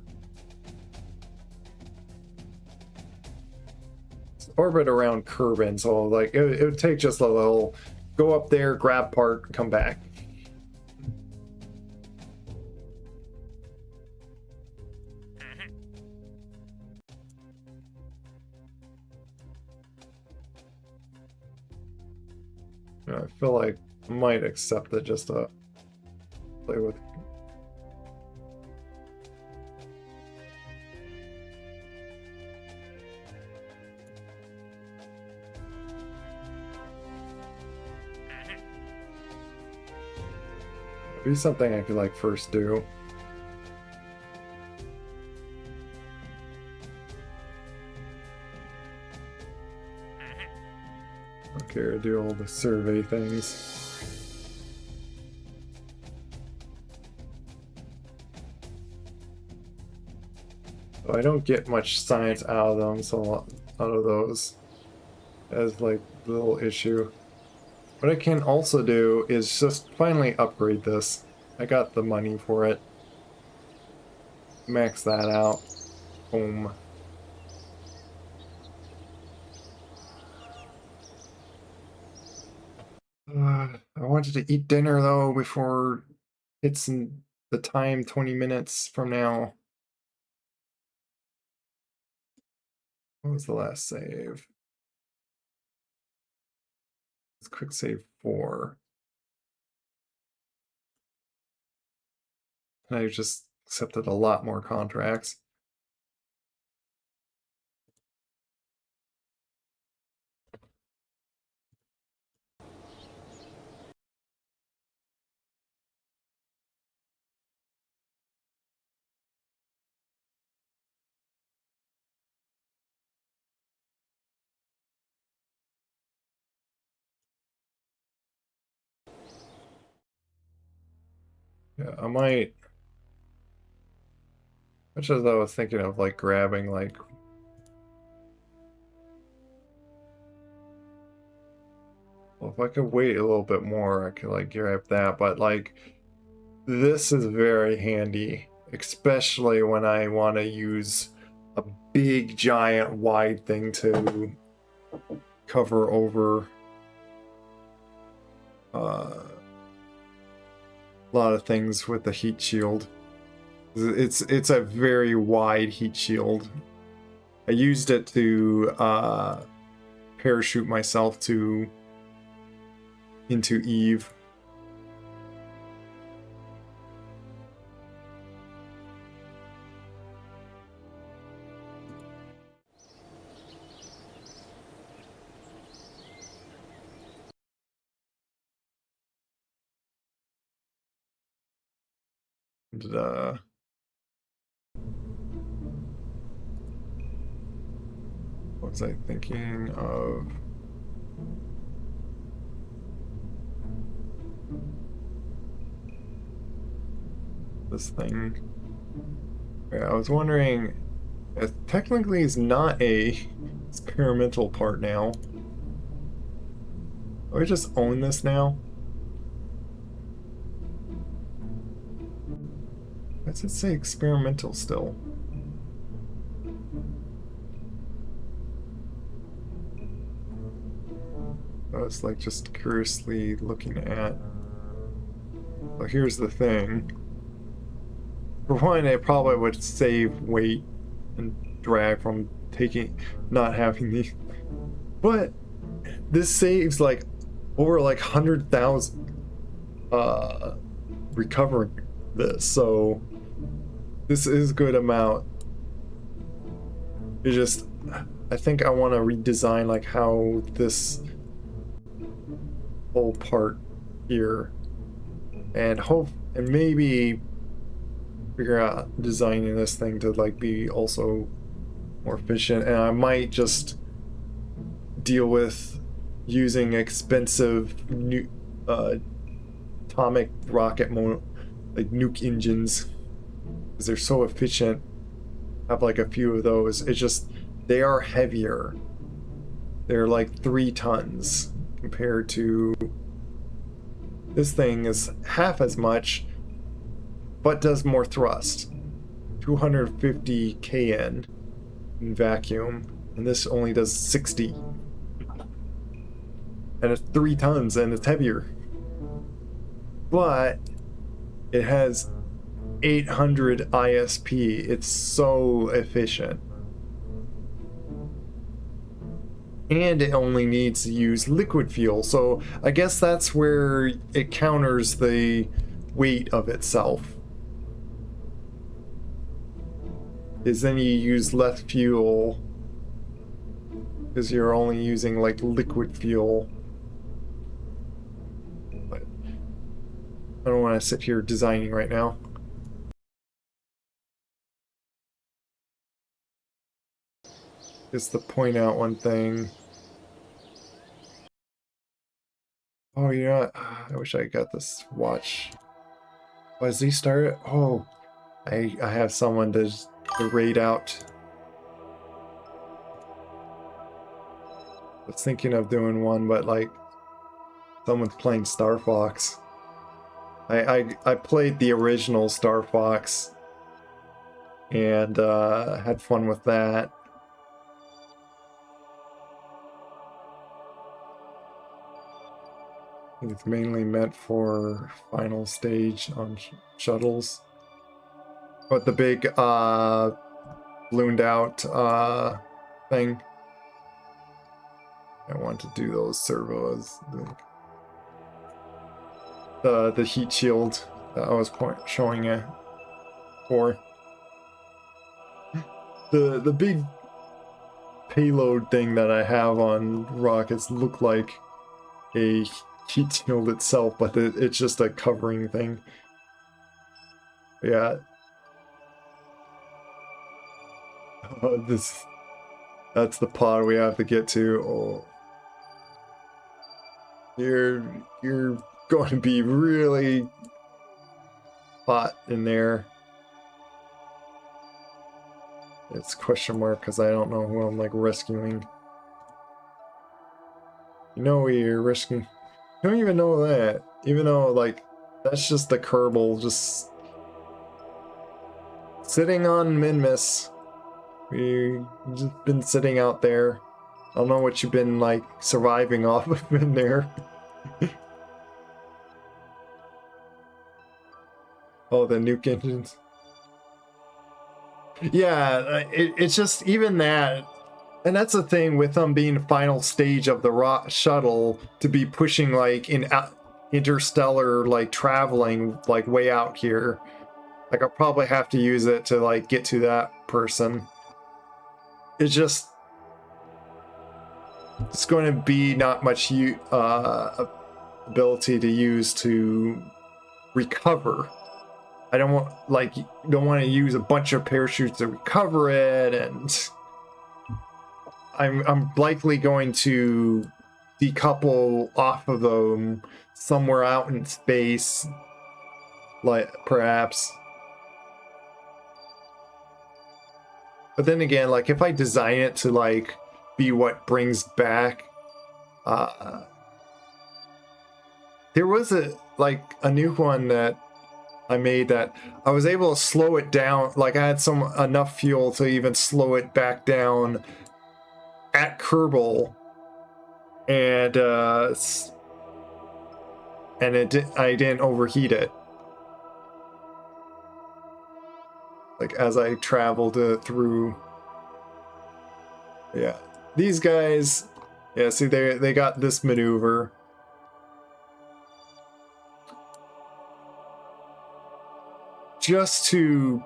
Orbit around Kerbin, so like it would take just a little, go up there, grab part, come back. I feel like I might accept it just to play with. Be something I could like first do. Okay, do all the survey things. I don't get much science out of them, so out of those as like a little issue. What I can also do is just finally upgrade this. I got the money for it. Max that out. Boom. I wanted to eat dinner though before it's the time 20 minutes from now. What was the last save? It's quick save 4. And I just accepted a lot more contracts. Yeah, I might. Much as I was thinking of like grabbing like. Well, if I could wait a little bit more, I could like grab that. But like, this is very handy, especially when I want to use a big, giant, wide thing to cover over a lot of things with the heat shield. It's a very wide heat shield. I used it to parachute myself into Eve. And, what was I thinking of? This thing. Yeah, I was wondering, it technically is not a experimental part now. Do I just own this now? Why does it say experimental still? I was like just curiously looking at. Well, here's the thing. For one, it probably would save weight and drag from not having the. But this saves like over like 100,000 recovering this, so this is a good amount. It just, I think I want to redesign like how this whole part here, and maybe figure out designing this thing to like be also more efficient. And I might just deal with using expensive new atomic rocket like nuke engines, because they're so efficient. Have like a few of those. It's just they are heavier. They're like 3 tons compared to this thing is half as much, but does more thrust. 250 kN in vacuum, and this only does 60. And it's 3 tons and it's heavier. But it has 800 ISP. It's so efficient. And it only needs to use liquid fuel, so I guess that's where it counters the weight of itself. Is then you use less fuel because you're only using like liquid fuel. But I don't want to sit here designing right now. Just to point out one thing. Oh, you know what? I wish I got this watch. Oh, has he started? Oh, I have someone to raid out. I was thinking of doing one, but like someone's playing Star Fox. I played the original Star Fox and had fun with that. It's mainly meant for final stage on shuttles. But the big ballooned out thing. I want to do those servos. The heat shield that I was showing you for. The big payload thing that I have on rockets look like a heat shield itself, but it's just a covering thing. Yeah. That's the pod we have to get to. Oh. You're going to be really hot in there. It's question mark because I don't know who I'm like rescuing. You know who you're rescuing. You don't even know that. Even though like that's just the Kerbal just sitting on Minmus. We've just been sitting out there. I don't know what you've been like surviving off of in there. Oh, the nuke engines. Yeah, it's just even that, and that's the thing with them being the final stage of the shuttle to be pushing like in interstellar like traveling like way out here. Like I'll probably have to use it to like get to that person. It's just it's going to be not much ability to use to recover. I don't want to use a bunch of parachutes to recover it, and I'm likely going to decouple off of them somewhere out in space, like perhaps. But then again, like if I design it to like be what brings back, there was a new one that I made that I was able to slow it down. Like I had enough fuel to even slow it back down at Kerbal, and I didn't overheat it. Like as I traveled through. Yeah, these guys. Yeah, see they got this maneuver. Just to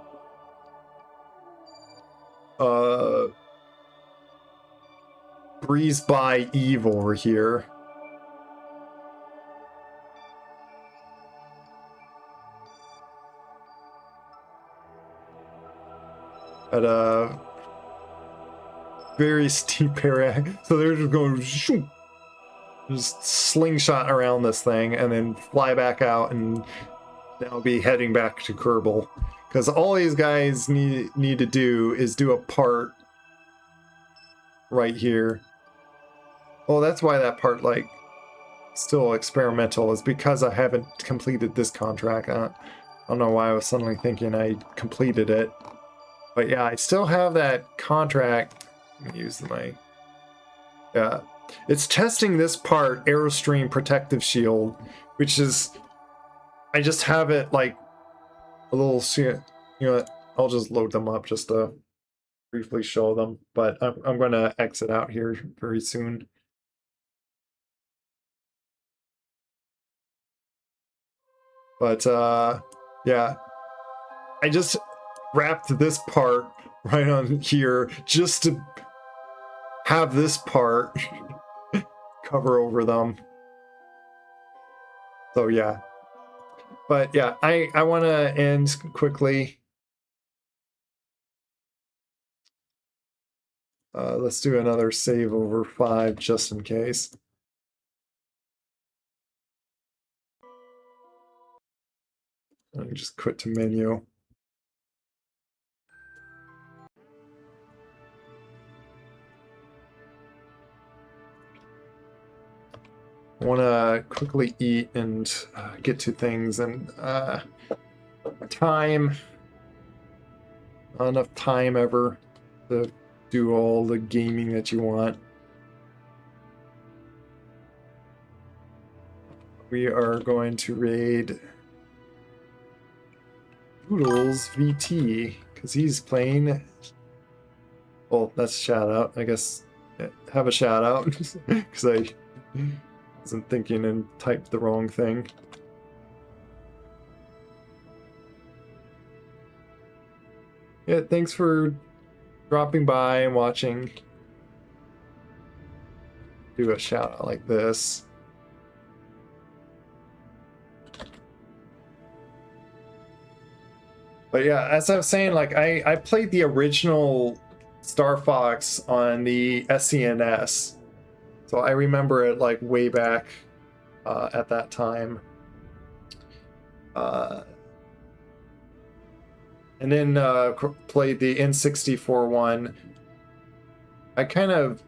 breeze by Eve over here. At a very steep area. So they're just going shoo, just slingshot around this thing and then fly back out, and now be heading back to Kerbal. Because all these guys need to do is do a part right here. Well, that's why that part like still experimental, is because I haven't completed this contract. I don't know why I was suddenly thinking I completed it. But yeah, I still have that contract. Let me use my... Yeah. It's testing this part, Aerostream Protective Shield, which is... I just have it like a little... You know what? I'll just load them up just to briefly show them. But I'm going to exit out here very soon. But yeah. I just wrapped this part right on here just to have this part cover over them. So yeah. But yeah, I want to end quickly. Let's do another save over 5 just in case. Let me just quit to menu. I want to quickly eat and get to things, and time. Not enough time ever to do all the gaming that you want. we are going to raid Doodles VT because he's playing. Well, that's a shout out. I guess have a shout out because I wasn't thinking and typed the wrong thing. Yeah, thanks for dropping by and watching. Do a shout out like this. But yeah, as I was saying, like I played the original Star Fox on the SCNS, so I remember it like way back at that time. And then played the N64 one. I kind of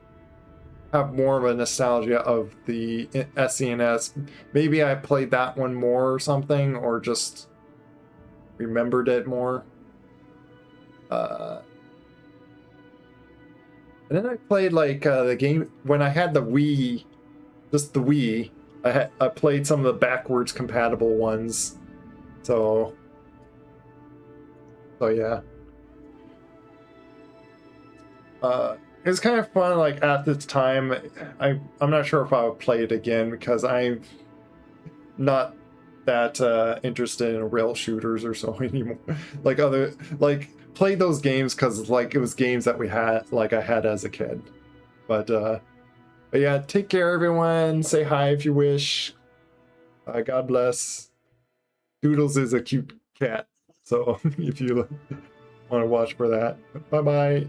have more of a nostalgia of the SCNS. Maybe I played that one more or something, or just remembered it more. And then I played like the game when I had the Wii, just the Wii. I played some of the backwards compatible ones. So yeah. It was kind of fun. Like at this time, I'm not sure if I would play it again because I'm not that interested in rail shooters or so anymore. Like played those games because like it was games that we had, like I had as a kid. But yeah, take care everyone. Say hi if you wish. God bless. Doodles is a cute cat, so if you want to watch for that. Bye bye.